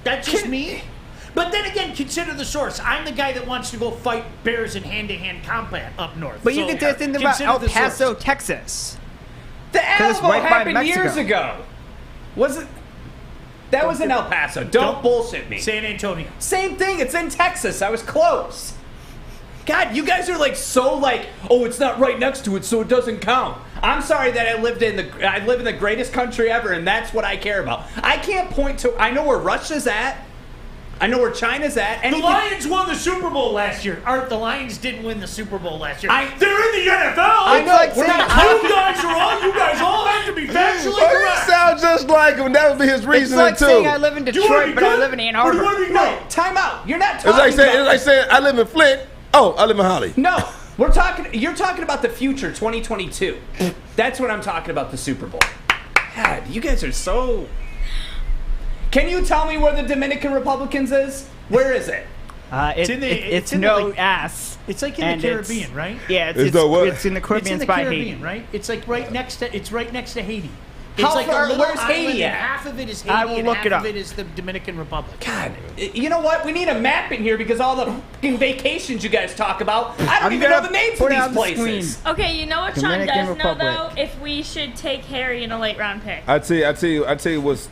That's just me. But then again, consider the source. I'm the guy that wants to go fight bears in hand-to-hand combat up north. But you So can say something about consider El the Paso, source. Texas. The it's Alamo right by happened years Mexico. ago. Was it? That was in El Paso. Don't bullshit me. San Antonio. Same thing. It's in Texas. I was close. God, you guys are like so like, oh, it's not right next to it, so it doesn't count. I'm sorry that I live in the greatest country ever, and that's what I care about. I can't point to. I know where Russia's at. I know where China's at. The Lions won the Super Bowl last year. Art, the Lions didn't win the Super Bowl last year. They're in the NFL. I know. Like you guys are all. You guys all have to be factually You correct. sound just like him. That would be his It's reasoning like too. saying I live in Detroit, but I live in Ann Or do Arbor. you want to be No, time out. You're not It's talking like saying I live in Flint. Oh, I live in Holly. No, we're talking. You're talking about the future, 2022. That's what I'm talking about. The Super Bowl. God, you guys are so. Can you tell me where the Dominican Republicans is? Where is it? It's in the, no like, ass. It's like in And the it's- Caribbean, right? Yeah, It's the what? it's in the It's Caribbean. in the by Caribbean, Haiti. right? It's like right next to Haiti. It's How like far- a little where's island, Haiti and at? half of it is Haiti, I will and look half it of up. it is the Dominican Republic. God, you know what? We need a map in here because all the fucking vacations you guys talk about, I don't I'm even know gonna the names of put it these on the places. screen. Okay, you know what Sean Dominican does know Republic. though? If we should take Harry in a late round pick. I tell you what's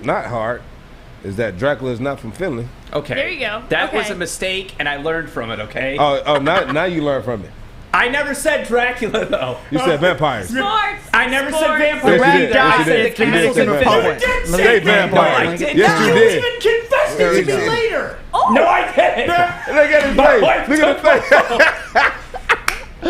not hard is that Dracula is not from Finland. Okay. There you go. That was Okay. a mistake, and I learned from it, okay? Oh, now you learn from it. I never said Dracula, though. You said vampires. Sports. I never said Sports. vampires. Yes, you did. either. Yes, I you said did. the You did castles say in the vampires. Republic. You did Say say vampires. No, I did Yes, not. you You did. even confessed There it we to me go. later. No, I didn't. Look at his My face. wife Look at his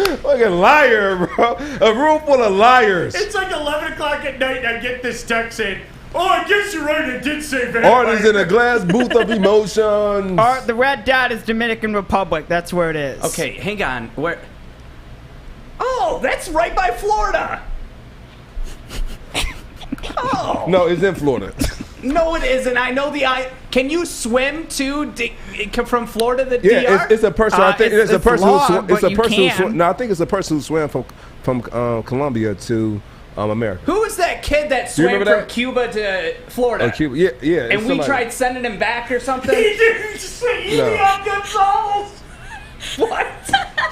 face. Look at liar, bro. A room full of liars. It's like 11 o'clock at night, and I get this text saying, "Oh, I guess you're right. I did say vampire." Art is in a glass booth of emotions. The red dot is Dominican Republic. That's where it is. Okay, hang on. Where? Oh, that's right by Florida. Oh. No, it's in Florida. No, it isn't. I know Can you swim from Florida to the Yeah, DR? it's a person. I think it's a person who No, I think it's a person who swam from Colombia to America. Who was that kid that swam from Cuba to Florida? Cuba, yeah. And we tried sending him back or something? He didn't say Gonzalez. What?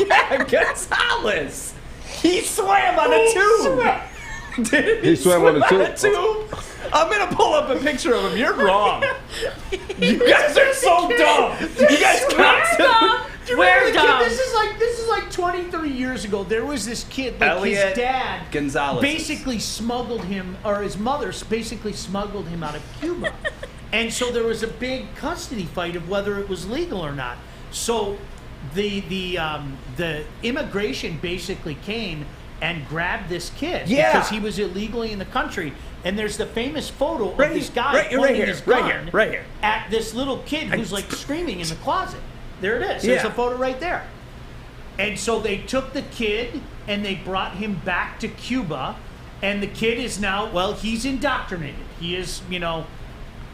Yeah, Gonzalez. He swam on a tube. Did he swam on a tube? I'm going to pull up a picture of him. You're wrong. You guys are so dumb. You guys constantly... We're dumb. This is like 23 years ago. There was this kid, like Elliot his dad Gonzalez basically smuggled him, or his mother basically smuggled him out of Cuba. And so there was a big custody fight of whether it was legal or not. So the immigration basically came and grabbed this kid because he was illegally in the country. And there's the famous photo of this guy pointing his gun at this little kid who's like screaming in the closet. There it is. There's a photo right there. And so they took the kid and they brought him back to Cuba. And the kid is now, he's indoctrinated. He is,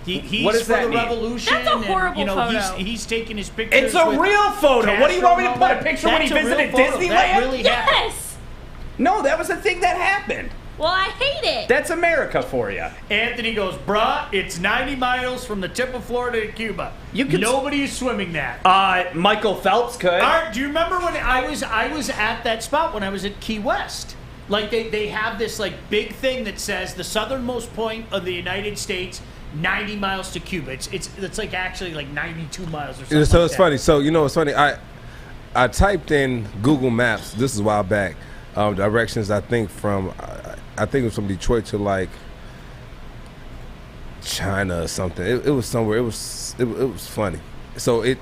he's for the revolution. That's a horrible photo. He's taking his pictures. It's a real photo. What do you want me to put a picture when he visited Disneyland? That really happened. Yes. No, that was a thing that happened. Well, I hate it. That's America for you. Anthony goes, bruh, it's 90 miles from the tip of Florida to Cuba. Nobody is swimming that. Michael Phelps could. Do you remember when I was at that spot when I was at Key West? Like they have this like big thing that says the southernmost point of the United States, 90 miles to Cuba. It's like actually like 92 miles or something. So it's funny. So it's funny. I typed in Google Maps. This is a while back. Directions I think it was from Detroit to like China or something. It was somewhere. It was funny. So it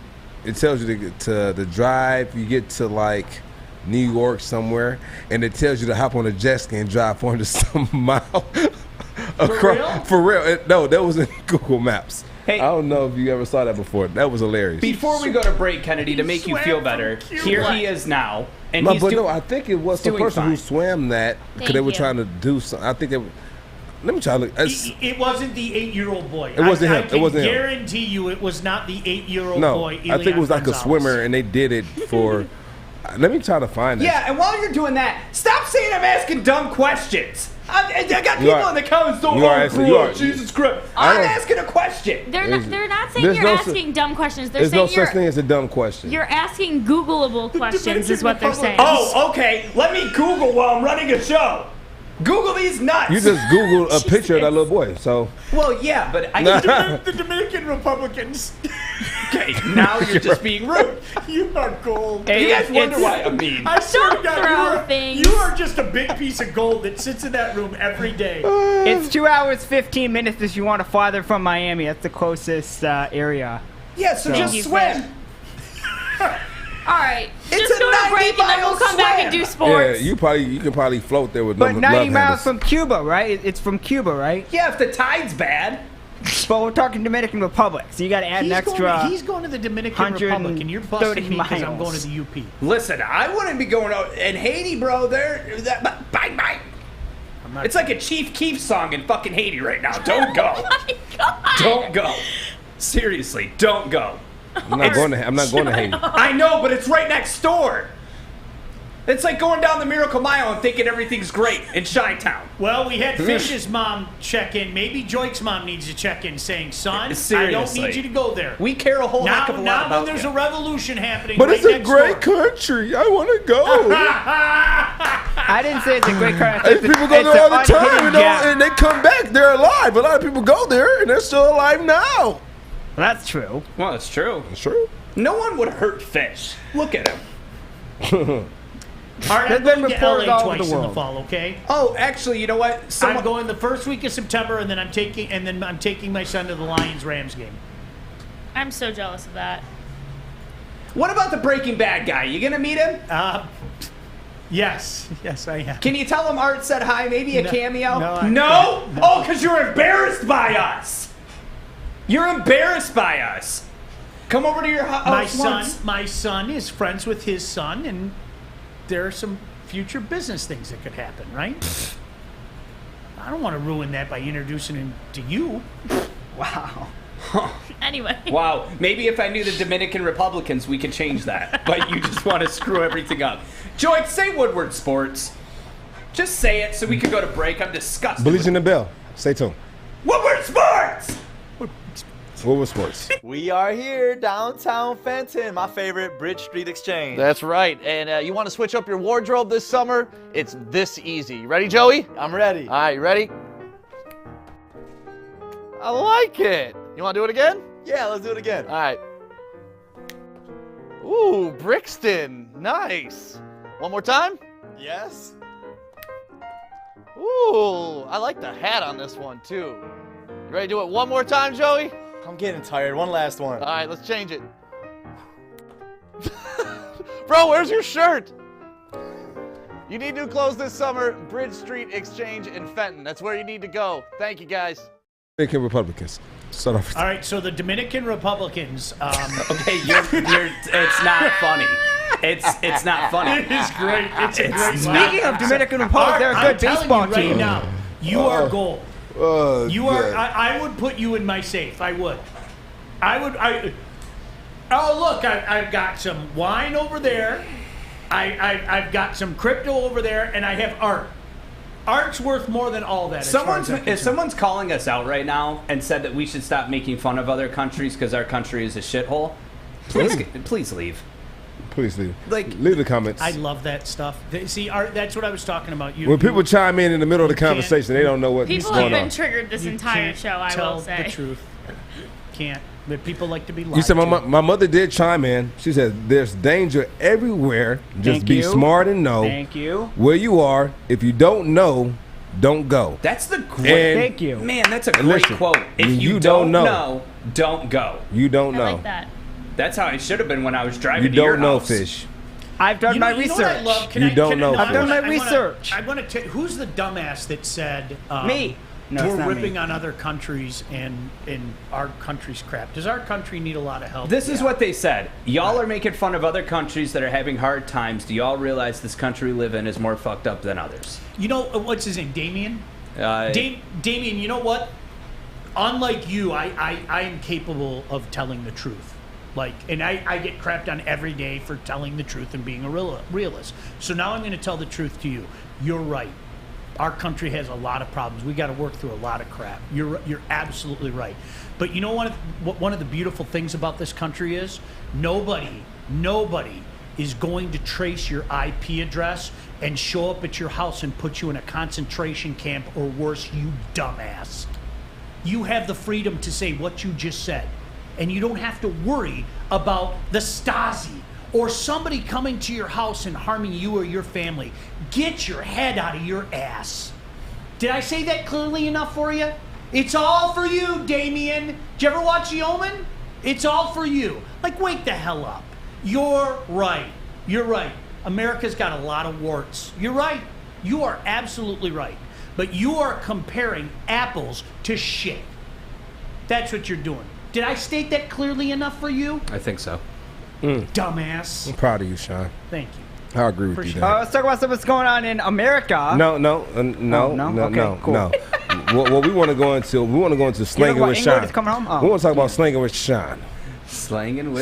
tells you to drive. You get to like New York somewhere, and it tells you to hop on a jet ski and drive 400-some miles across. For real? No, that was in Google Maps. Hey, I don't know if you ever saw that before. That was hilarious. Before we go to break, Kennedy, to make you feel better, here he is now. And I think it was the person who swam that because they were trying to do something. I think let me try to look. It wasn't the 8-year-old boy. It wasn't him. It wasn't him. I guarantee you it was not the 8-year-old boy. No, I think it was like a swimmer, and they did it for... Let me try to find it. Yeah, and while you're doing that, stop saying I'm asking dumb questions. I got people in the comments going, Jesus Christ. I'm asking a question. They're not saying you're asking dumb questions. They're saying there's no such thing as a dumb question. You're asking Googleable questions is what they're saying. Oh, okay. Let me Google while I'm running a show. Google these nuts. You just Googled a picture of that little boy, so. Well, yeah, but the Dominican Republicans. Okay, now you're just being rude. You are gold. Hey, you guys wonder why I'm mean. I swear to God, you are just a big piece of gold that sits in that room every day. It's 2 hours, 15 minutes if you want to farther from Miami. That's the closest area. Yeah, so just swim. All right, just go to break and then we'll come back and do sports. Yeah, you can probably float there with but love 90 miles handles. from Cuba, right? It's from Cuba, right? Yeah, if the tide's bad. But we're talking Dominican Republic, so you got to add an extra. He's going to the Dominican Republic, and you're busting me because I'm going to the UP. Listen, I wouldn't be going out in Haiti, bro. Bye. It's like a Chief Keef song in fucking Haiti right now. Don't go. Oh my God. Don't go. Seriously, don't go. I'm not going to Haiti. I know, but it's right next door. It's like going down the Miracle Mile and thinking everything's great in Chi-Town. Well, we had Fish's mom check in. Maybe Joique's mom needs to check in saying, son, seriously, I don't need you to go there. We care a whole heck of a lot about when there's a revolution happening But right it's a next great door. country. I want to go. I didn't say it's a great country. People go there all the time, and they come back. They're alive. A lot of people go there, and they're still alive now. Well, that's true. Well, it's true. It's true. No one would hurt Fish. Look at him. All right, I'm going to LA twice in the fall, okay? Oh, actually, you know what? I'm going the first week of September, and then I'm taking my son to the Lions-Rams game. I'm so jealous of that. What about the Breaking Bad guy? You gonna meet him? Yes, I am. Can you tell him Art said hi? Maybe a cameo? No? Oh, because you're embarrassed by us. You're embarrassed by us. Come over to your house. My son is friends with his son, and there are some future business things that could happen, right? I don't want to ruin that by introducing him to you. Wow. Anyway. Wow. Maybe if I knew the Dominican Republicans, we could change that. But you just want to screw everything up. Joique, say Woodward Sports. Just say it so we can go to break. I'm disgusted. Baligian and Bell. Say to him. Woodward Sports! Woodward Sports. We are here, downtown Fenton, my favorite Bridge Street Exchange. That's right. And you want to switch up your wardrobe this summer? It's this easy. You ready, Joey? I'm ready. All right, you ready? I like it. You want to do it again? Yeah, let's do it again. All right. Ooh, Brixton. Nice. One more time? Yes. Ooh, I like the hat on this one, too. You ready to do it one more time, Joey? I'm getting tired. One last one. All right, let's change it. Bro, where's your shirt? You need new clothes this summer. Bridge Street Exchange in Fenton. That's where you need to go. Thank you, guys. Dominican Republicans. Start off. All right, so the Dominican Republicans. Okay, it's not funny. It's not funny. It is great. It's a great. Speaking of Dominican Republic, they're a good baseball right team. Now, you are gold. You God. are. I would put you in my safe. I would. Oh look, I've got some wine over there. I've got some crypto over there, and I have art. Art's worth more than all that. If someone's calling us out right now and said that we should stop making fun of other countries because our country is a shithole, please leave. Please leave. Like, leave the comments. I love that stuff. See, Art, that's what I was talking about. When people chime in the middle of the conversation, they don't know what's going on. People have been triggered this entire show, I will say. Tell the truth. Can't. But people like to be lied You said to. my mother did chime in. She said, there's danger everywhere. Just be smart and know Thank you. where you are. If you don't know, don't go. That's the great. Thank you. Man, that's a great quote. If you don't know, don't go. You don't know. I like that. That's how it should have been when I was driving You to your don't know house. fish. I've done my You know research. what I love? You don't know I've done my I wanna- research. I want to tell who's the dumbass that said Me. No, it's we're not ripping me. on other countries and our country's crap. Does our country need a lot of help? This is what they said. Y'all are making fun of other countries that are having hard times. Do y'all realize this country we live in is more fucked up than others? You know what's his name? Damien. Damien. You know what? Unlike you, I am capable of telling the truth. And I get crapped on every day for telling the truth and being a realist. So now I'm going to tell the truth to you. You're right. Our country has a lot of problems. We got to work through a lot of crap. You're absolutely right. But you know one of the beautiful things about this country is nobody is going to trace your IP address and show up at your house and put you in a concentration camp or worse, you dumbass. You have the freedom to say what you just said. And you don't have to worry about the Stasi or somebody coming to your house and harming you or your family. Get your head out of your ass. Did I say that clearly enough for you? It's all for you, Damien. Did you ever watch The Omen? It's all for you. Wake the hell up. You're right. You're right. America's got a lot of warts. You're right. You are absolutely right. But you are comparing apples to shit. That's what you're doing. Did I state that clearly enough for you? I think so. Dumbass. I'm proud of you, Sean. Thank you. I agree with you there. Let's talk about what's going on in America. No. Okay, cool. No. What we want to go into slanging with Sean. Is coming home? Oh. We want to talk about slanging with Sean. Slangin'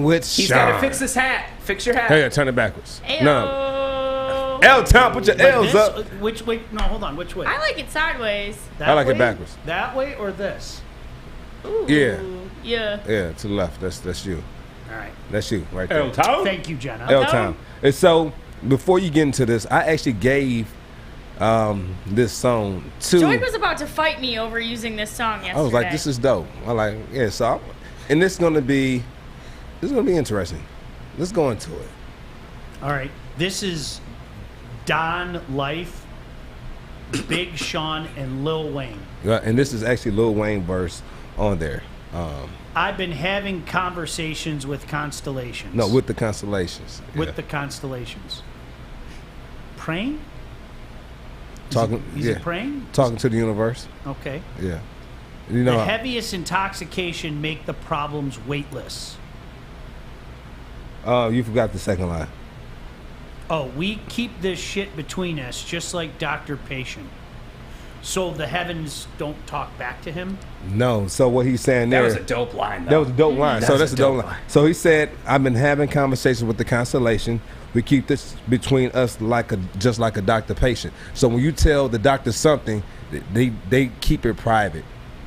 with He's got to fix this hat. Fix your hat. Hey, turn it backwards. Ayo. No. L-Town, put your L's up. Which way? No, hold on. Which way? I like it sideways. I like way? it backwards. That way or this? Ooh. Yeah. Yeah. Yeah, to the left. That's you. All right. That's you right there. L-Town? Thank you, Jenna. L-Town. And so, before you get into this, I actually gave this song to... Joique was about to fight me over using this song yesterday. I was like, this is dope. And this is going to be interesting. Let's go into it. All right. This is Don Life, Big Sean, and Lil Wayne. Yeah, and this is actually Lil Wayne verse on there. I've been having conversations with constellations. No, with the constellations. With the constellations. Praying? Talking. Is it praying? Talking to the universe. Okay. Yeah. You know, the heaviest intoxication make the problems weightless. You forgot the second line. Oh, we keep this shit between us, just like doctor-patient. So the heavens don't talk back to him? No. So what he's saying there. That was a dope line, though. That was a dope line. So that's a dope line. So he said, I've been having conversations with the constellation. We keep this between us just like a doctor-patient. So when you tell the doctor something, they keep it private.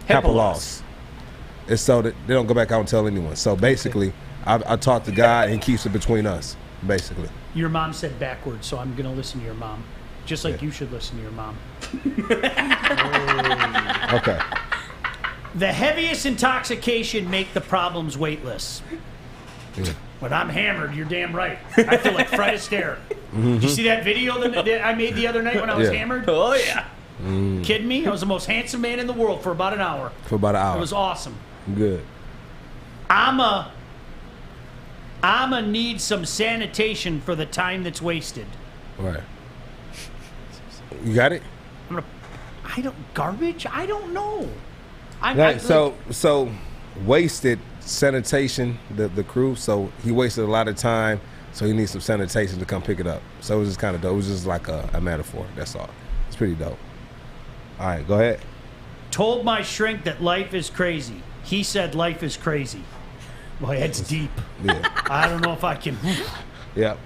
HIPAA laws. And so that they don't go back out and tell anyone. So basically, I talk to God and he keeps it between us, basically. Your mom said backwards, so I'm going to listen to your mom. Just like you should listen to your mom. Okay. The heaviest intoxication make the problems weightless. Yeah. When I'm hammered, you're damn right. I feel like Fred Astaire. Did you see that video that I made the other night when I was hammered? Oh, yeah. Kidding me? I was the most handsome man in the world for about an hour. It was awesome. Good. I'ma need some sanitation for the time that's wasted. Right. You got it? Garbage? I don't know. So wasted sanitation, the crew, so he wasted a lot of time, so he needs some sanitation to come pick it up. So it was just kind of dope. It was just like a metaphor, that's all. It's pretty dope. All right, go ahead. Told my shrink that life is crazy. He said life is crazy. Boy, that's deep. Yeah. I don't know if I can. Yep.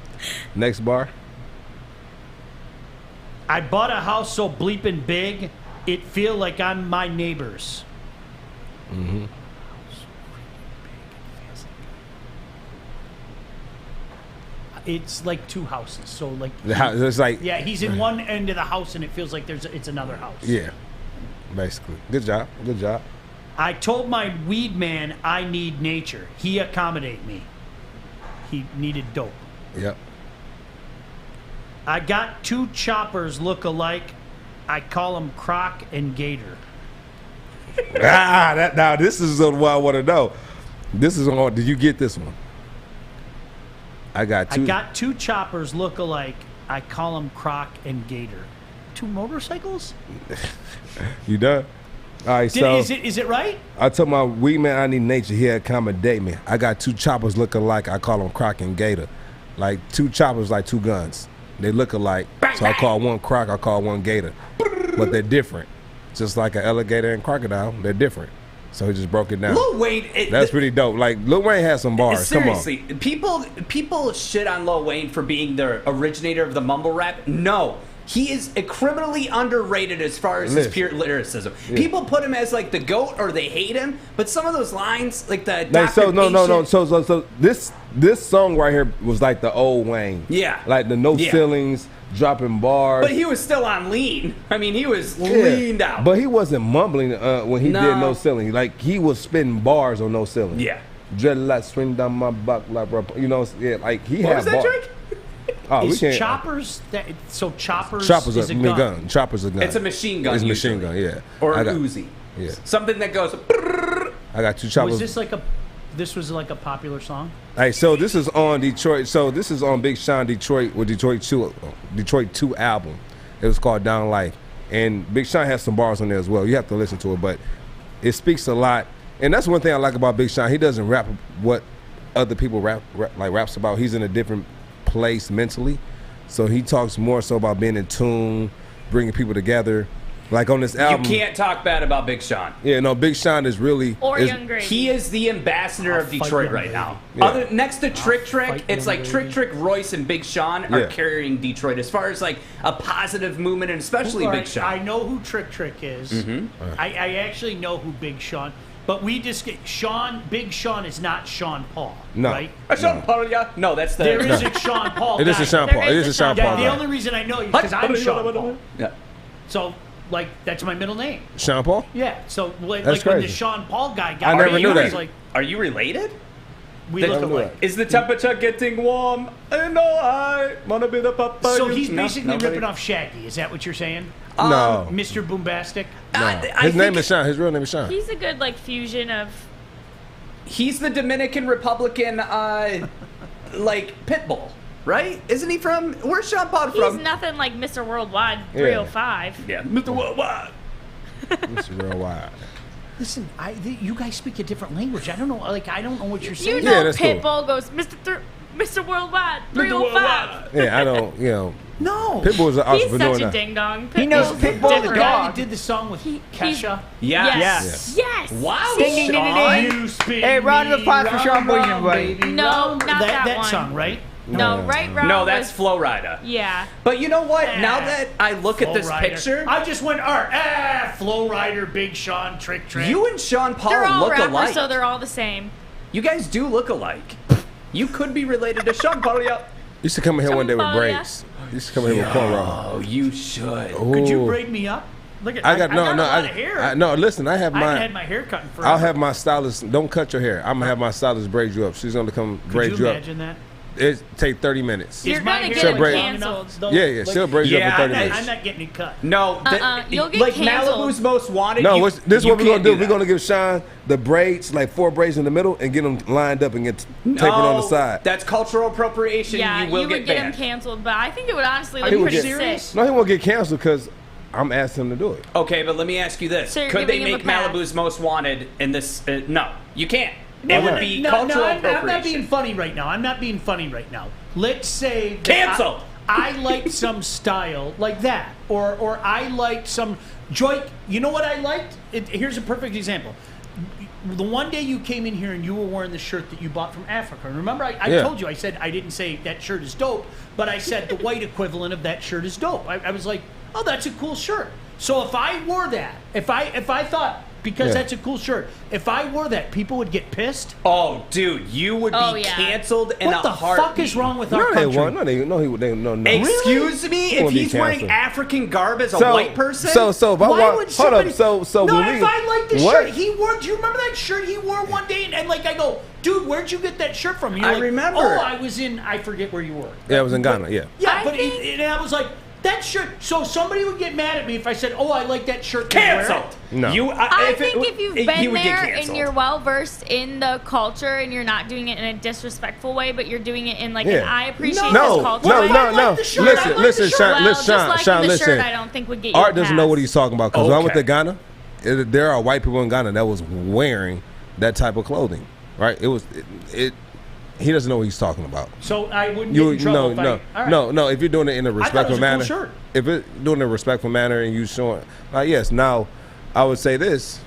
Next bar. I bought a house so bleeping big, it feel like I'm my neighbor's. Mm-hmm. It's like two houses, so like it's like he's in one end of the house and it feels like it's another house. Yeah, basically. Good job. I told my weed man I need nature. He accommodate me. He needed dope. Yep. I got two choppers look alike. I call them Croc and Gator. Now this is what I want to know. This is on. Did you get this one? I got two choppers look alike. I call them Croc and Gator. Two motorcycles? You done? All right, so is it right? I told my weed man I need nature. He accommodate me. I got two choppers look alike. I call them Croc and Gator. Like two choppers, like two guns. They look alike. So I call one Croc. I call one Gator. But they're different. Just like an alligator and crocodile, they're different. So he just broke it down. Lil Wayne. That's pretty dope. Like Lil Wayne has some bars. Seriously, Come on. people shit on Lil Wayne for being the originator of the mumble rap. No, he is criminally underrated as far as his pure lyricism. Yeah. People put him as like the GOAT or they hate him, but some of those lines, like the No. So this song right here was like the old Wayne. Yeah. Like the no ceilings, dropping bars. But he was still on lean. I mean, he was leaned out. But he wasn't mumbling when he did no ceiling. Like he was spitting bars on no ceiling. Yeah. Dreadlocks swing down my back like like he what had was that bars. trick? Oh, Is we can't. choppers Choppers is a gun. Choppers a gun. It's a machine gun. It's a usually. machine gun, yeah. Or an Uzi. Yeah. Something that goes. I got two choppers. This was like a popular song? Hey, so this is on Detroit. So this is on Big Sean Detroit with Detroit 2 album. It was called Down Life. And Big Sean has some bars on there as well. You have to listen to it, but it speaks a lot. And that's one thing I like about Big Sean. He doesn't rap what other people raps about. He's in a different place mentally. So he talks more so about being in tune, bringing people together. Like on this album, You can't talk bad about Big Sean. Yeah, no, Big Sean is really Young Gravy. He is the ambassador of Detroit right now. Yeah. Next to Trick, it's like Trick, Royce, and Big Sean are carrying Detroit as far as like a positive movement, and especially Big Sean. I know who Trick is. Mhm. I actually know who Big Sean. But Big Sean is not Sean Paul, No. right? Sean Paul, yeah. No, that's the. There is a Sean Paul. It is a Sean Paul. It is a Sean Paul. The guy. only reason I know you is because I'm Sean Paul. Yeah. So, like, that's my middle name. Sean Paul? Yeah. So, like That's when the crazy. Sean Paul guy got I never knew that. Like, Are you related? we look alike. Is the temperature getting warm? I know I wanna be the papa. So he's basically ripping off Shaggy. Is that what you're saying? No. Mr. Boombastic? No. His name is Sean. His real name is Sean. He's a good like fusion of. He's the Dominican Republican, like Pitbull, right? Isn't he from? Where's Sean Paul He's from? nothing like Mr. Worldwide 305. Yeah, Mr. Worldwide. Mr. Worldwide. Listen, you guys speak a different language. I don't know. Like, I don't know what you're saying. You know, that's cool. Pitbull goes Mr. Worldwide 305. Yeah, I don't. No. Pitbull is an He's entrepreneur such a now. ding dong. He knows Pitbull's Pitbull the The different. guy dog. that did the song with Kesha. Yes. Yes. Wow, Ding, ding, ding, ding, ding. You spin Hey, round of me applause for Sean round, Williams, round, buddy. baby, No, round. not that one. song, right? No, right round. No, that's was, Flow Rida. Yeah. But you know what? Ah, Now that I look at Flow this Rider. picture, I just went, all right, Flow Rider, Big Sean, Trick. you and Sean Paul They're all look rappers, alike. so they're all the same. You guys do look alike. You could be related to Sean Paul. You used to come in here one day with Jambalaya. braids. You used to come in here with cornrows. Oh, you should. Could you Ooh. braid me up? Look at I got a lot of I hair. no. Listen, I have I haven't my. had my hair cut in forever. I'll have my stylist. Don't cut your hair. I'm gonna have my stylist braid you up. She's gonna come braid Could you you up. imagine that? It take 30 minutes. You're Is my gonna hair get it braid- long canceled. enough, though? Yeah, she'll braid you up in 30 minutes. I'm not getting it cut. No, You'll get like canceled. Malibu's Most Wanted. No, you, this is you what we're gonna can't do. that. We're gonna give Sean the braids, like 4 braids in the middle, and get them lined up and get tapered on the side. That's cultural appropriation. Yeah, you will would get get him banned. canceled, but I think it would honestly He look will pretty get- sick. No, he won't get canceled because I'm asking him to do it. Okay, but let me ask you this: So you're could they giving him make a pass? Malibu's Most Wanted in this? No, you can't. No, It would be no, cultural I'm appropriation. not being funny right now. I'm not being funny right now. Let's say that Cancel. I liked some style like that, or I liked some Joique. You know what I liked? Here's a perfect example. The one day you came in here and you were wearing the shirt that you bought from Africa. And remember, I Yeah. told you, I said I didn't say that shirt is dope, but I said the white equivalent of that shirt is dope. I was like, oh, that's a cool shirt. So if I wore that, if I thought, because Yeah. that's a cool shirt, if I wore that, people would get pissed. Oh, dude, you would be Oh, yeah. canceled in What a the heartbeat. fuck is wrong with our No, they country? won't. No, no. Excuse me, He if won't be he's wearing canceled. African garb as a So- white person, so if I Why want, would hold somebody? up. So no, when if we, I like the what? shirt he wore, do you remember that shirt he wore one day? And like I go, dude, where'd you get that shirt from? You're I like, remember. Oh, I was in. I forget where you were. Yeah, I was in Ghana. Yeah. Yeah, I but think- and I was like, that shirt. So somebody would get mad at me if I said, oh, I like that shirt. Can you wear it? canceled. No. You, I think if you've he been would get there and canceled. you're well versed in the culture and you're not doing it in a disrespectful way, but you're doing it in like an Yeah. I appreciate No, this culture. no, way. no, no. the shirt. I Listen, like the listen, shirt. Sean, Well, listen, just liking Sean, the listen. shirt, I don't think would get you Art a doesn't know pass. what he's talking about because when I went Okay. to Ghana, there are white people in Ghana that was wearing that type of clothing, right? It was it. He doesn't know what he's talking about. So I wouldn't get in trouble. if I, all right. No. If you're doing it in a I thought it respectful was a cool manner, shirt. if it's doing it in a respectful manner and you showing, like yes. Now, I would say this.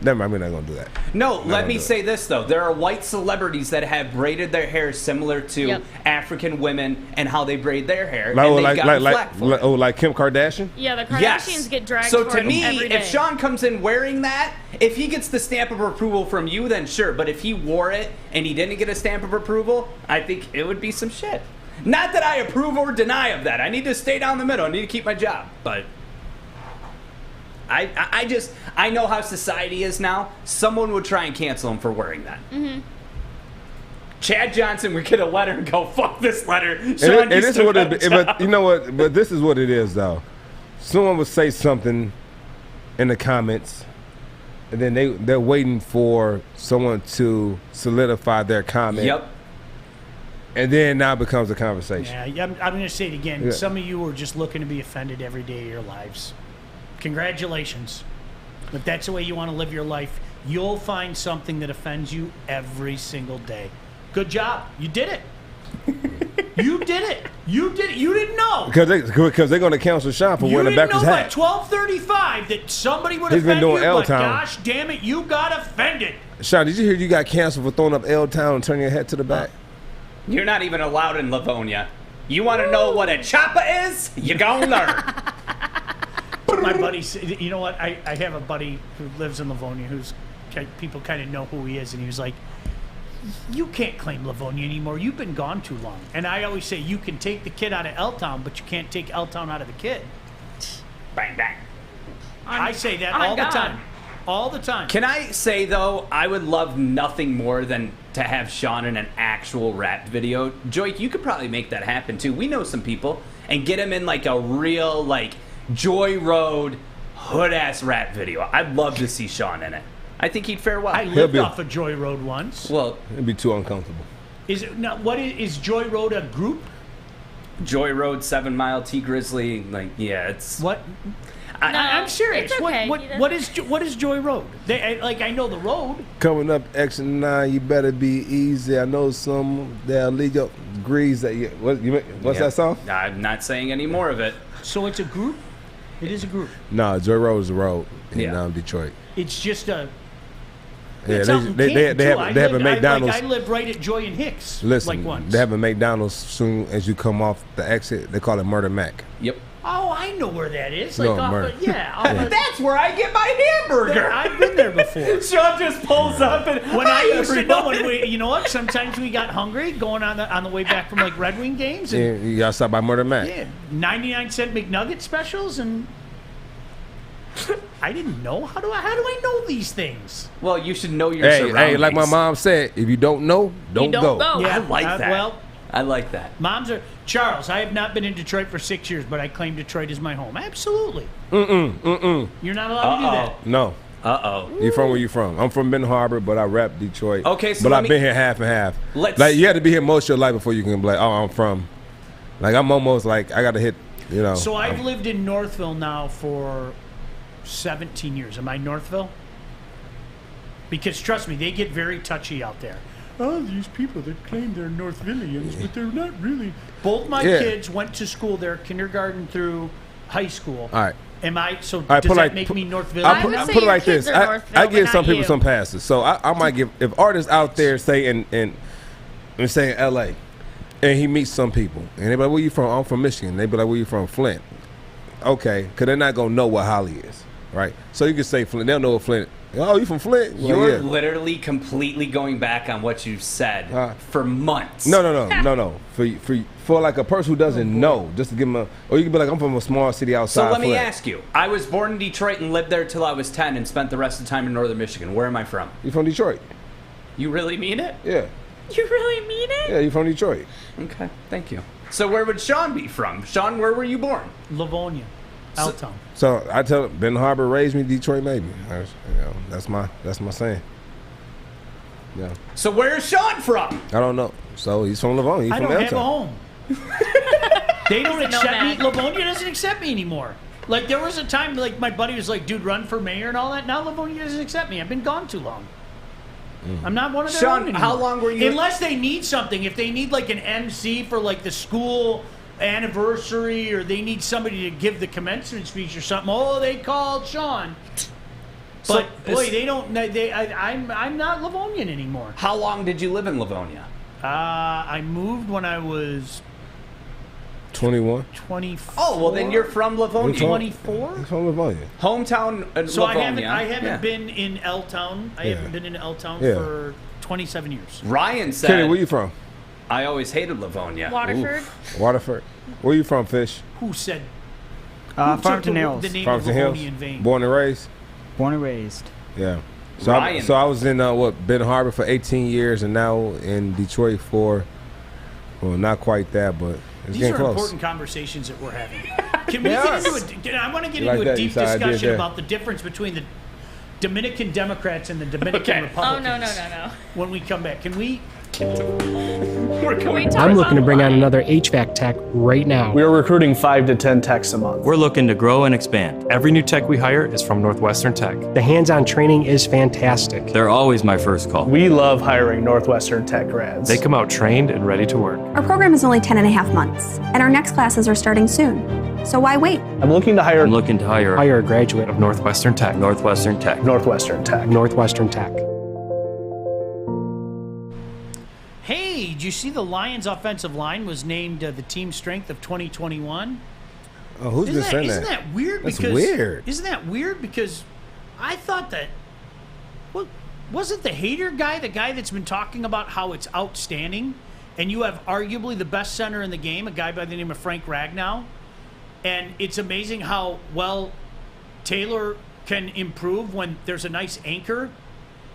Never mind, we're not gonna do that. No, let me do it. say this though. There are white celebrities that have braided their hair similar to Yep. African women and how they braid their hair. Like, and oh, they've like, gotten like, flack for like, it. oh, like Kim Kardashian. Yeah, the Kardashians Yes. get dragged So for to it me, every day. if Sean comes in wearing that, if he gets the stamp of approval from you, then sure. But if he wore it and he didn't get a stamp of approval, I think it would be some shit. Not that I approve or deny of that. I need to stay down the middle. I need to keep my job. But I know how society is now. Someone would try and cancel him for wearing that. Mm-hmm. Chad Johnson would get a letter and go, fuck this letter. And Sean, you this is still what got it, a but job." you know what? But this is what it is, though. Someone would say something in the comments, and then they're waiting for someone to solidify their comment. Yep. And then now it becomes a conversation. Yeah, I'm going to say it again. Yeah. Some of you are just looking to be offended every day of your lives. Congratulations. If that's the way you want to live your life, you'll find something that offends you every single day. Good job. You did it. You did it. You did it. You didn't know. Because they're going to cancel Sean for You wearing a didn't know backwards by hat. 12:35 that somebody would He's been offend doing you, but L-Town. gosh damn it, you got offended. Sean, did you hear you got canceled for throwing up L-Town and turning your head to the back? You're not even allowed in Livonia. You want to know what a chopper is? You gonna learn. My buddy, you know what? I have a buddy who lives in Livonia who's, people kind of know who he is, and he was like, you can't claim Livonia anymore. You've been gone too long. And I always say, you can take the kid out of L-Town, but you can't take L-Town out of the kid. Bang, bang. I say that on all the God. time. All the time. Can I say, though, I would love nothing more than to have Sean in an actual rap video. Joique, you could probably make that happen, too. We know some people. And get him in, like, a real, like, Joy Road, hood-ass rap video. I'd love to see Sean in it. I think he'd fare well. I lived off of Joy Road once. Well, it'd be too uncomfortable. Is it now? What is Joy Road a group? Joy Road, 7 Mile, T Grizzly, like, yeah, it's... What? I'm serious. it's okay. What is Joy Road? I know the road. Coming up, Action 9, you better be easy. I know some that legal agrees that you. What's that song? I'm not saying any more of it. So it's a group. It is a group. No, Joy Road is a road in Detroit. It's just a. Yeah, they have a McDonald's. I lived right at Joy and Hicks. Listen, once. they have a McDonald's soon as you come off the exit. They call it Murder Mac. Yep. Oh, I know where that is. Murder. That's where I get my hamburger. I've been there before. Sean just pulls up and when I used to know you know what? Sometimes we got hungry going on the way back from Red Wing games. And, you got to stop by Murder Mac. Yeah, 99-cent McNugget specials and. I didn't know. How do I know these things? Well, you should know your surroundings. Hey, like my mom said, if you don't know, don't go. Yeah, I like that. Well, I like that. Moms are Charles. I have not been in Detroit for 6 years, but I claim Detroit is my home. Absolutely. You're not allowed to do that. No. You from where you from? I'm from Ben Harbor, but I rap Detroit. Okay, so but I've been here half and half. You had to be here most of your life before you can be like, oh, I'm from. I'm almost like I got to hit. So I've lived in Northville now for 17 years. Am I Northville? Because trust me, they get very touchy out there. Oh, these people that claim they're Northvillians, but they're not really. Both my kids went to school there, kindergarten through high school. All right. Does that make me Northvillian? I put it like this. I give some people some passes. So I might give, if artists out there say in LA, and he meets some people, and they be like, where you from? I'm from Michigan. They be like, where you from? Flint. Okay, because they're not going to know what Holly is. Right, so you can say Flint. They'll know what Flint. Oh, you from Flint? Well, You're literally completely going back on what you've said for months. No. For like a person who doesn't know, just to give them or you can be like, I'm from a small city outside. So let me Flint. ask you. I was born in Detroit and lived there till I was 10 and spent the rest of the time in northern Michigan. Where am I from? You from Detroit? You really mean it? Yeah. You really mean it? Yeah, you from Detroit. Okay, thank you. So where would Sean be from? Sean, where were you born? Livonia. Altown. So I tell Ben Harbor raised me, Detroit made me. That's my saying. Yeah. So where's Sean from? I don't know. So he's from Livonia. He's I from don't Altown. have a home. They don't accept me. Livonia doesn't accept me anymore. There was a time my buddy was like, dude, run for mayor and all that. Now Livonia doesn't accept me. I've been gone too long. I'm not one of their own anymore. How long were you? Unless they need something. If they need an MC for the school anniversary, or they need somebody to give the commencement speech or something. Oh, they called Sean. But they don't. I'm not Livonian anymore. How long did you live in Livonia? I moved when I was 21. 24. Oh, well then you're from Livonia. 24. He's from Livonia. Hometown. So Livonia. I haven't been in L-Town. I haven't been in L-Town for 27 years. Ryan said. Kenny, where you from? I always hated Livonia. Waterford. Waterford. Where you from, Fish? Who said? Farmington Hills. The name Farmington of Hills. Livonia in vain. Born and raised. Born and raised. Yeah. So I was in Ben Harbor for 18 years, and now in Detroit for, not quite that, but it's These getting are close. important conversations that we're having. Can we get into I want to get into a deep discussion about the difference between the Dominican Democrats and the Dominican Republicans. Oh no. When we come back, can we? I'm looking to bring on another HVAC tech right now. We are recruiting 5 to 10 techs a month. We're looking to grow and expand. Every new tech we hire is from Northwestern Tech. The hands-on training is fantastic. They're always my first call. We love hiring Northwestern Tech grads. They come out trained and ready to work. Our program is only 10.5 months, and our next classes are starting soon. So why wait? I'm looking to hire a graduate of Northwestern Tech. Northwestern Tech. Northwestern Tech. Northwestern Tech. Hey, did you see the Lions' offensive line was named the team strength of 2021? Oh, who's been saying that? Isn't that weird? That's weird. Isn't that weird? Because I thought that. Wasn't the hater guy the guy that's been talking about how it's outstanding? And you have arguably the best center in the game, a guy by the name of Frank Ragnow. And it's amazing how well Taylor can improve when there's a nice anchor,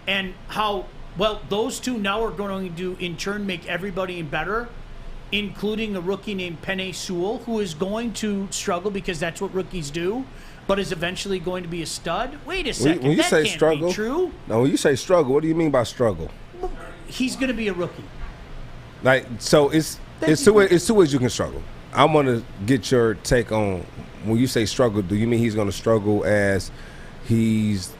and how well those two now are going to in turn make everybody better, including a rookie named Penei Sewell, who is going to struggle because that's what rookies do, but is eventually going to be a stud. Wait a second, when you that say can't struggle, be true. No, when you say struggle, what do you mean by struggle? He's going to be a rookie. So it's two ways you can struggle. I want to get your take on when you say struggle. Do you mean he's going to struggle as his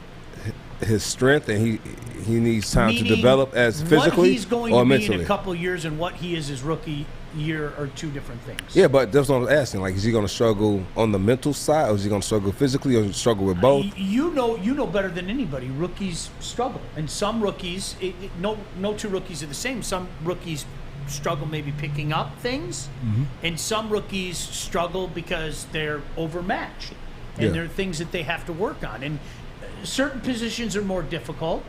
strength and he needs time to develop as physically what he's going or to mentally? be in a couple of years and what he is his rookie year are two different things. Yeah, but that's what I'm asking. Like, is he going to struggle on the mental side, or is he going to struggle physically, or struggle with both? You know better than anybody. Rookies struggle, and some rookies, no two rookies are the same. Some rookies struggle maybe picking up things, and some rookies struggle because they're overmatched, and there are things that they have to work on. And certain positions are more difficult.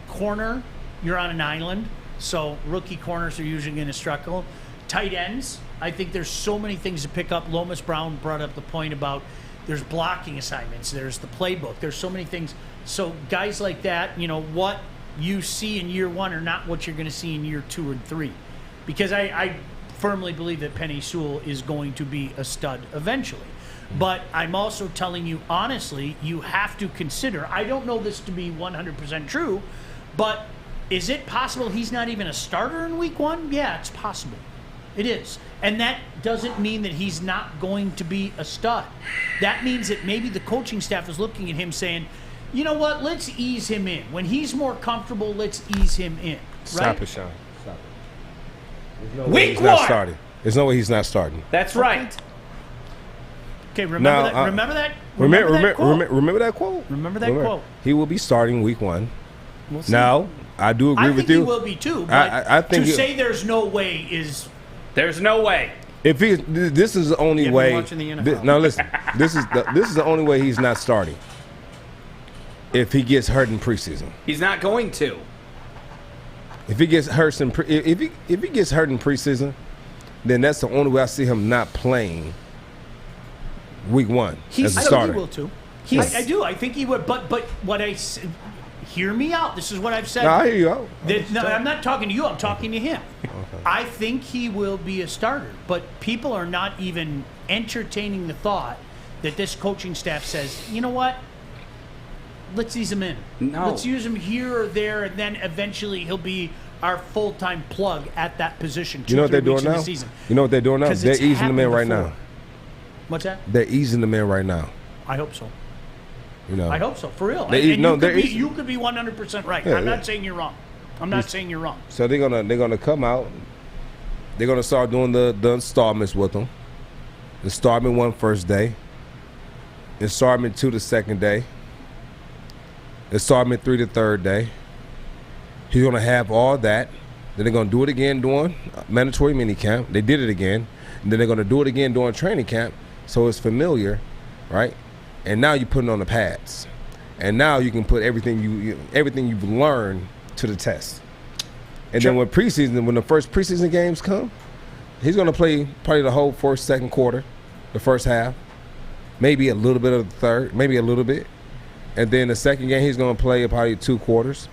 Corner, you're on an island. So rookie corners are usually going to struggle. Tight ends, I think there's so many things to pick up. Lomas Brown brought up the point about there's blocking assignments, there's the playbook, there's so many things. So guys like that, what you see in year one are not what you're going to see in year 2 and 3. Because I firmly believe that Penei Sewell is going to be a stud eventually. But I'm also telling you honestly, you have to consider, I don't know this to be 100% true, but is it possible he's not even a starter in week 1? Yeah, it's possible. It is. And that doesn't mean that he's not going to be a stud. That means that maybe the coaching staff is looking at him saying, you know what, let's ease him in. When he's more comfortable, let's ease him in. Right? Stop it, Sean. Stop it. No week he's 1! Not starting. There's no way he's not starting. That's right. Okay, remember that quote? Remember that quote? Remember that quote. He will be starting week 1. We'll see. Now, I do agree with you. I think he will be too, but I think to say there's no way is... There's no way. If this is the only way... Watching the NFL. Now listen, this is the only way he's not starting. If he gets hurt in preseason. He's not going to. If he gets hurt in if he gets hurt in preseason, then that's the only way I see him not playing week 1 as a starter. I think he will too. I do. I think he would. But what I... Hear me out. This is what I've said. No, I hear you out. I'm not talking to you. I'm talking to him. Okay. I think he will be a starter, but people are not even entertaining the thought that this coaching staff says, you know what? Let's ease him in. No. Let's use him here or there, and then eventually he'll be our full-time plug at that position. You know what they're doing now? You know what they're doing now? They're easing him in right now. What's that? They're easing him in right now. I hope so. I hope so, for real. You could be 100% right. Yeah, I'm not saying you're wrong. I'm not saying you're wrong. So they're gonna come out. They're gonna start doing the installments with him. Installment 1 first day. Installment 2 the second day. Installment 3 the third day. He's gonna have all that. Then they're gonna do it again during mandatory minicamp. They did it again. And then they're gonna do it again during training camp. So it's familiar, right? And now you're putting on the pads, and now you can put everything you've learned to the test. And then when the first preseason games come, he's going to play probably the whole first, second quarter, the first half, maybe a little bit of the third, maybe a little bit, and then the second game he's going to play probably 2 quarters.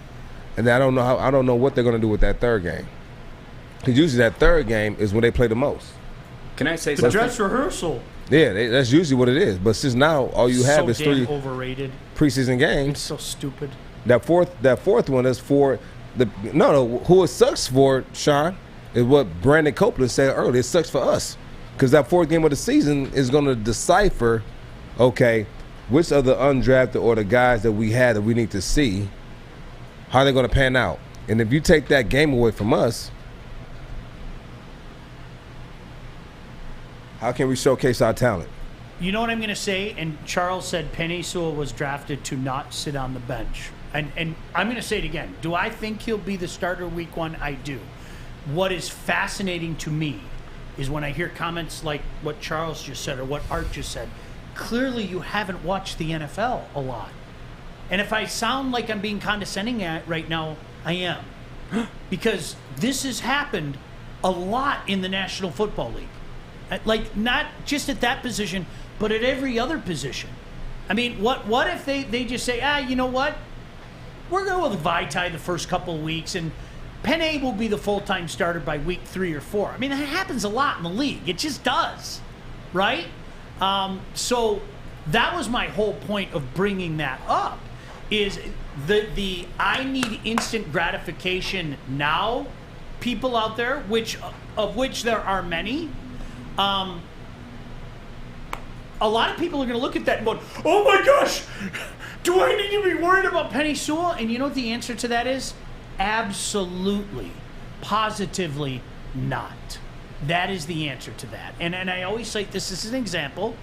And then I don't know what they're going to do with that third game, because usually that third game is when they play the most. Can I say the something? dress rehearsal. Yeah, that's usually what it is. But since now all you have is 3 overrated preseason games. It's so stupid. That fourth one is for who it sucks for, Sean, is what Brandon Copeland said earlier. It sucks for us because that 4th game of the season is going to decipher, okay, which of the undrafted or the guys that we had that we need to see, how they're going to pan out. And if you take that game away from us, how can we showcase our talent? You know what I'm going to say? And Charles said Penei Sewell was drafted to not sit on the bench. And I'm going to say it again. Do I think he'll be the starter week 1? I do. What is fascinating to me is when I hear comments like what Charles just said or what Art just said. Clearly you haven't watched the NFL a lot. And if I sound like I'm being condescending right now, I am. Because this has happened a lot in the National Football League. Like, not just at that position, but at every other position. I mean, what if they just say, you know what? We're going with Vitae the first couple of weeks, and Penei will be the full-time starter by week 3 or 4. I mean, that happens a lot in the league. It just does, right? So that was my whole point of bringing that up, is the I need instant gratification now people out there, of which there are many, A lot of people are going to look at that and go, oh my gosh, do I need to be worried about Penny Sewell? And you know what the answer to that is? Absolutely, positively not. That is the answer to that. And I always cite this as an example.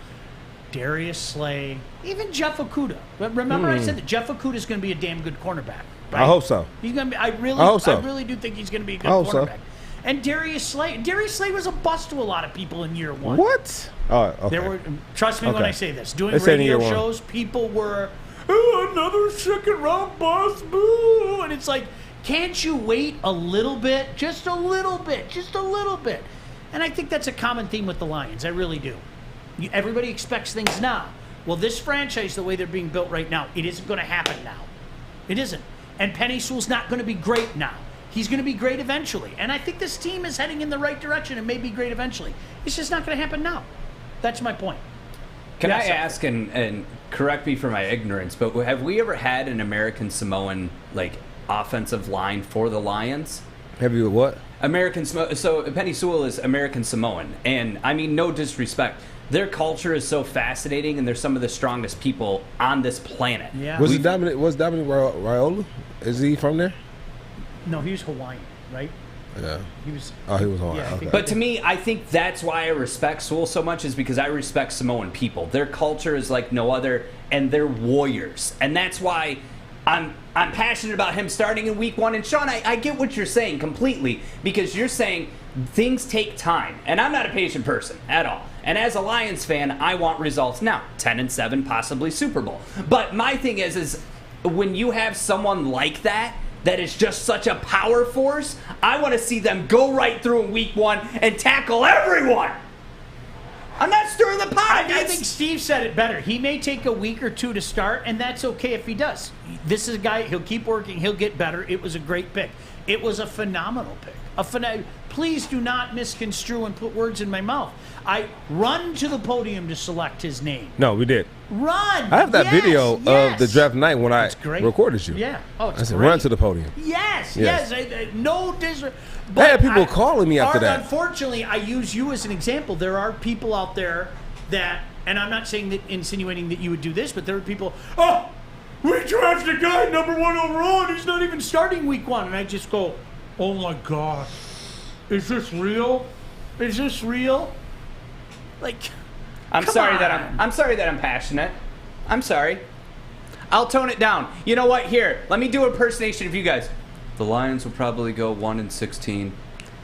Darius Slay, even Jeff Okudah. But remember I said that Jeff Okudah is going to be a damn good cornerback. Right? I hope so. He's going to be. I really do think he's going to be a good cornerback. And Darius Slay was a bust to a lot of people in year one. What? Oh, okay. Trust me when I say this. Doing radio shows, people were, another second round bust, boo. And it's like, can't you wait a little bit? Just a little bit. Just a little bit. And I think that's a common theme with the Lions. I really do. Everybody expects things now. Well, this franchise, the way they're being built right now, it isn't going to happen now. It isn't. And Penny Sewell's not going to be great now. He's going to be great eventually. And I think this team is heading in the right direction and may be great eventually. It's just not going to happen now. That's my point. Can I ask, and correct me for my ignorance, but have we ever had an American Samoan, offensive line for the Lions? Have you what? So Penny Sewell is American Samoan. And, I mean, no disrespect. Their culture is so fascinating, and they're some of the strongest people on this planet. Yeah. Was Dominic Raiola? Is he from there? No, he was Hawaiian, right? Yeah. He was Hawaiian. Yeah, okay. But to me, I think that's why I respect Sewell so much, is because I respect Samoan people. Their culture is like no other, and they're warriors. And that's why I'm passionate about him starting in week one. And Sean, I get what you're saying completely, because you're saying things take time. And I'm not a patient person at all. And as a Lions fan, I want results now. 10-7, possibly Super Bowl. But my thing is when you have someone like that is just such a power force, I want to see them go right through in week one and tackle everyone. I'm not stirring the pot. I think Steve said it better. He may take a week or two to start, and that's okay if he does. This is a guy, he'll keep working, he'll get better. It was a great pick. It was a phenomenal pick. Please do not misconstrue and put words in my mouth. I run to the podium to select his name. No, we did. Run! I have that video of the draft night when I recorded you. Yeah. Oh, it's I said, great. run to the podium. Yes. No disrespect. I had people calling me after that. Unfortunately, I use you as an example. There are people out there that, and I'm not saying that, insinuating that you would do this, but there are people, we drafted a guy number 1 overall, and he's not even starting week one. And I just go, oh my God, is this real? Is this real? I'm sorry that I'm passionate. I'm sorry. I'll tone it down. You know what? Here, let me do an impersonation of you guys. The Lions will probably go 1-16.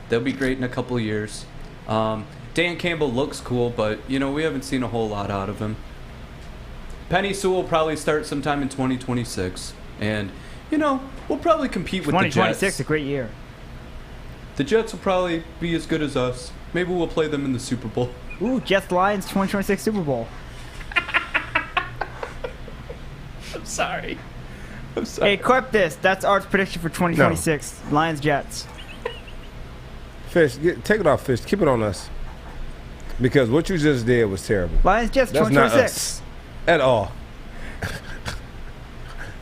They'll be great in a couple of years. Dan Campbell looks cool, but we haven't seen a whole lot out of him. Penny Sewell will probably start sometime in 2026, and we'll probably compete with the Jets. 2026, a great year. The Jets will probably be as good as us. Maybe we'll play them in the Super Bowl. Ooh, Jets Lions 2026 Super Bowl. I'm sorry. Hey, clip this. That's Art's prediction for 2026. No. Lions Jets. Fish, take it off, Fish. Keep it on us. Because what you just did was terrible. Lions Jets 2026. Not us. At all.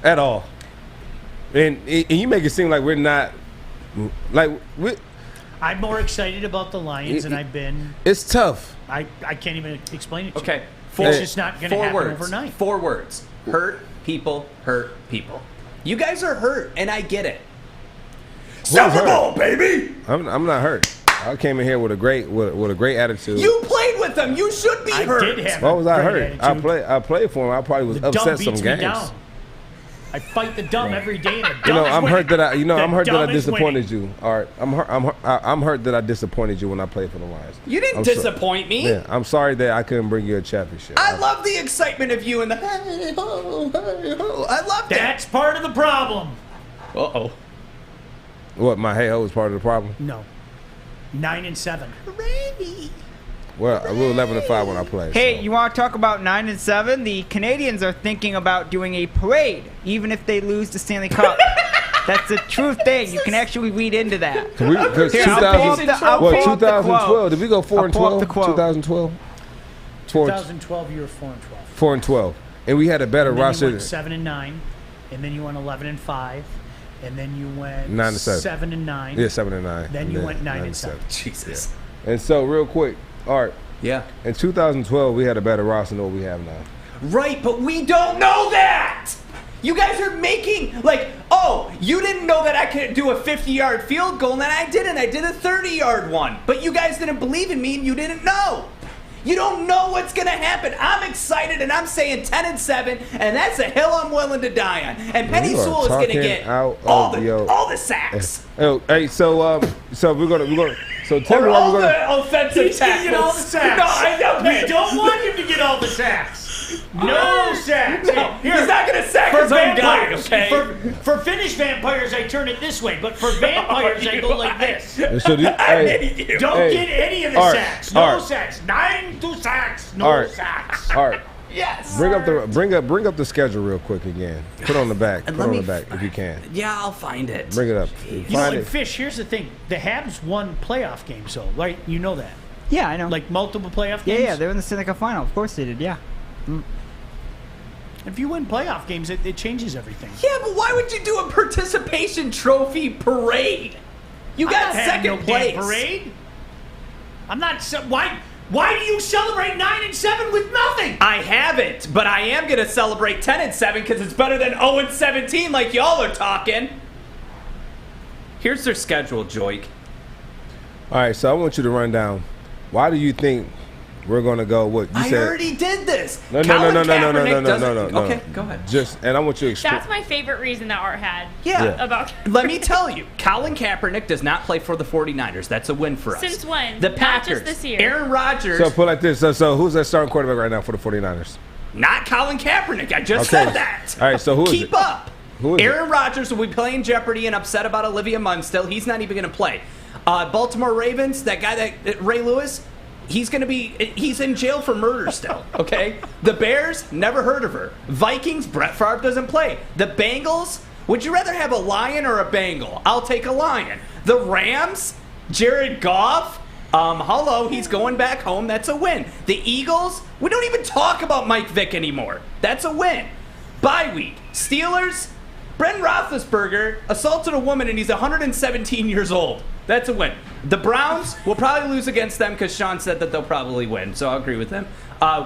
At all. And you make it seem like we're not I'm more excited about the Lions than I've been. It's tough. I can't even explain it to you. It's just not going to happen overnight. 4 words. Hurt people, hurt people. You guys are hurt, and I get it. Super Bowl, baby! I'm not hurt. I came in here with a great attitude. You played with them. You should be hurt. I did have Why was I hurt? Attitude. I played for him. I probably was upset some games. Down. I fight the dumb every day. And the dumb I'm hurt that I'm hurt that I winning. disappointed you. All right, I'm hurt that I disappointed you when I played for the Lions. You didn't disappoint me. Yeah, I'm sorry that I couldn't bring you a championship. I love the excitement of you and the hey ho, hey ho. I love that. That's part of the problem. Uh-oh. What, my hey ho is part of the problem? No. 9-7. Hooray! Well, we were 11-5 when I played. Hey, so. You want to talk about 9-7? The Canadians are thinking about doing a parade, even if they lose the Stanley Cup. That's a true thing. You can actually read into that. Because 2012, did we go 4-12? 2012? 2012, you were 4-12. 4-12. And we had a better roster. You went 7-9, and then you went 11-5, and then you went 9-7. 7-9. Yeah, 7-9. Then you went 9-7. Jesus. Yeah. And so, real quick, Art. Yeah. In 2012, we had a better roster than what we have now. Right, but we don't know that! You guys are making, like, oh, you didn't know that I could do a 50-yard field goal, and then I didn't. I did a 30-yard one. But you guys didn't believe in me, and you didn't know. You don't know what's going to happen. I'm excited, and I'm saying 10-7, and that's a hill I'm willing to die on. And Penny Sewell is going to get all the sacks. Oh, hey, so we're gonna. So tell me all why we're the gonna. offensive He's gonna get all the tackles. sacks. No, I know. We don't want him to get all the sacks. No sacks. No, he's not going to sack his own guy, okay? For finished vampires, I turn it this way, but for vampires, I go like this. So Don't get any of the sacks. No sacks. 9 sacks. No sacks. All right. Yes. Bring up the schedule real quick again. Put it on the back. Put it on the back if you can. Yeah, I'll find it. Bring it up. And Fish, here's the thing. The Habs won playoff games, though, right? You know that. Yeah, I know. Like multiple playoff games? Yeah, they were in the Stanley Cup final. Of course they did, yeah. If you win playoff games, it changes everything. Yeah, but why would you do a participation trophy parade? You got second place. Parade? I'm not. Why do you celebrate 9-7 with nothing? I haven't, but I am gonna celebrate 10-7 because it's better than 0-17 like y'all are talking. Here's their schedule, Joique. All right, so I want you to run down. Why do you think we're gonna go? What you said? I already did this. No. Okay, go ahead. And I want you to explain. That's my favorite reason that Art had. Yeah. About Let me tell you, Colin Kaepernick does not play for the 49ers. That's a win for us. Since when? The Not Packers. just this year. Aaron Rodgers. So put it like this. So who's that starting quarterback right now for the 49ers? Not Colin Kaepernick. I just said that. All right. So who is it? Keep up. Who is Aaron Rodgers will be playing Jeopardy and upset about Olivia Munn still. He's not even going to play. Baltimore Ravens, that guy, Ray Lewis, he's in jail for murder still, okay? The Bears, never heard of her. Vikings, Brett Favre doesn't play. The Bengals, would you rather have a lion or a Bengal? I'll take a lion. The Rams, Jared Goff, hello, he's going back home. That's a win. The Eagles, we don't even talk about Mike Vick anymore. That's a win. Bye week. Steelers, Brendan Roethlisberger assaulted a woman and he's 117 years old. That's a win. The Browns, we'll probably lose against them because Sean said that they'll probably win, so I'll agree with him.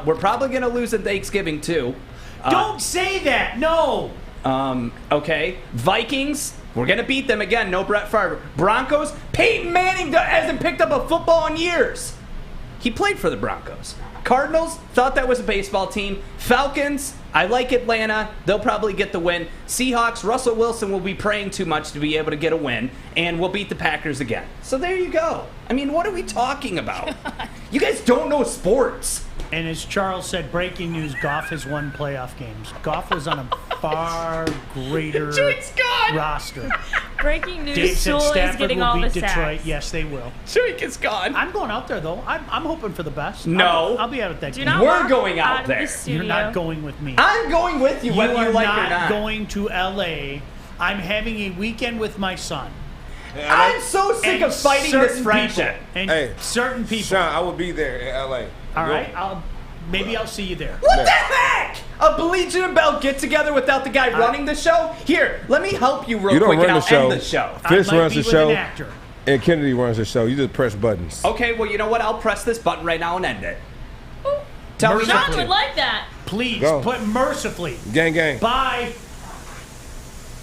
We're probably going to lose at Thanksgiving, too. Don't say that. No. Okay. Vikings, we're going to beat them again. No Brett Favre. Broncos, Peyton Manning hasn't picked up a football in years. He played for the Broncos. Cardinals, thought that was a baseball team. Falcons, I like Atlanta. They'll probably get the win. Seahawks, Russell Wilson will be praying too much to be able to get a win, and we'll beat the Packers again. So there you go. I mean, what are we talking about? You guys don't know sports. And as Charles said, breaking news, Goff has won playoff games. Goff was on a far greater roster. Breaking news, Dave said Sewell is Stafford getting will all beat the Detroit. sacks. Yes, they will. Joique is gone. I'm going out there, though. I'm hoping for the best. No. I'll be out at that game. We're going out there. You're not going with me. I'm going with you whether you like are it or not. going to L.A. I'm having a weekend with my son. I'm so sick And of fighting this certain friendship. people. And certain people. Sean, I will be there in L.A. All right. Maybe I'll see you there. What the heck? A Baligian and Bell get together without the guy running the show? Here, let me help you real quick and I'll end the show. Fish runs the show, and Kennedy runs the show. You just press buttons. Okay, well, you know what? I'll press this button right now and end it. Tell me Sean would like that. Please, Go. put mercifully. Gang, gang. Bye.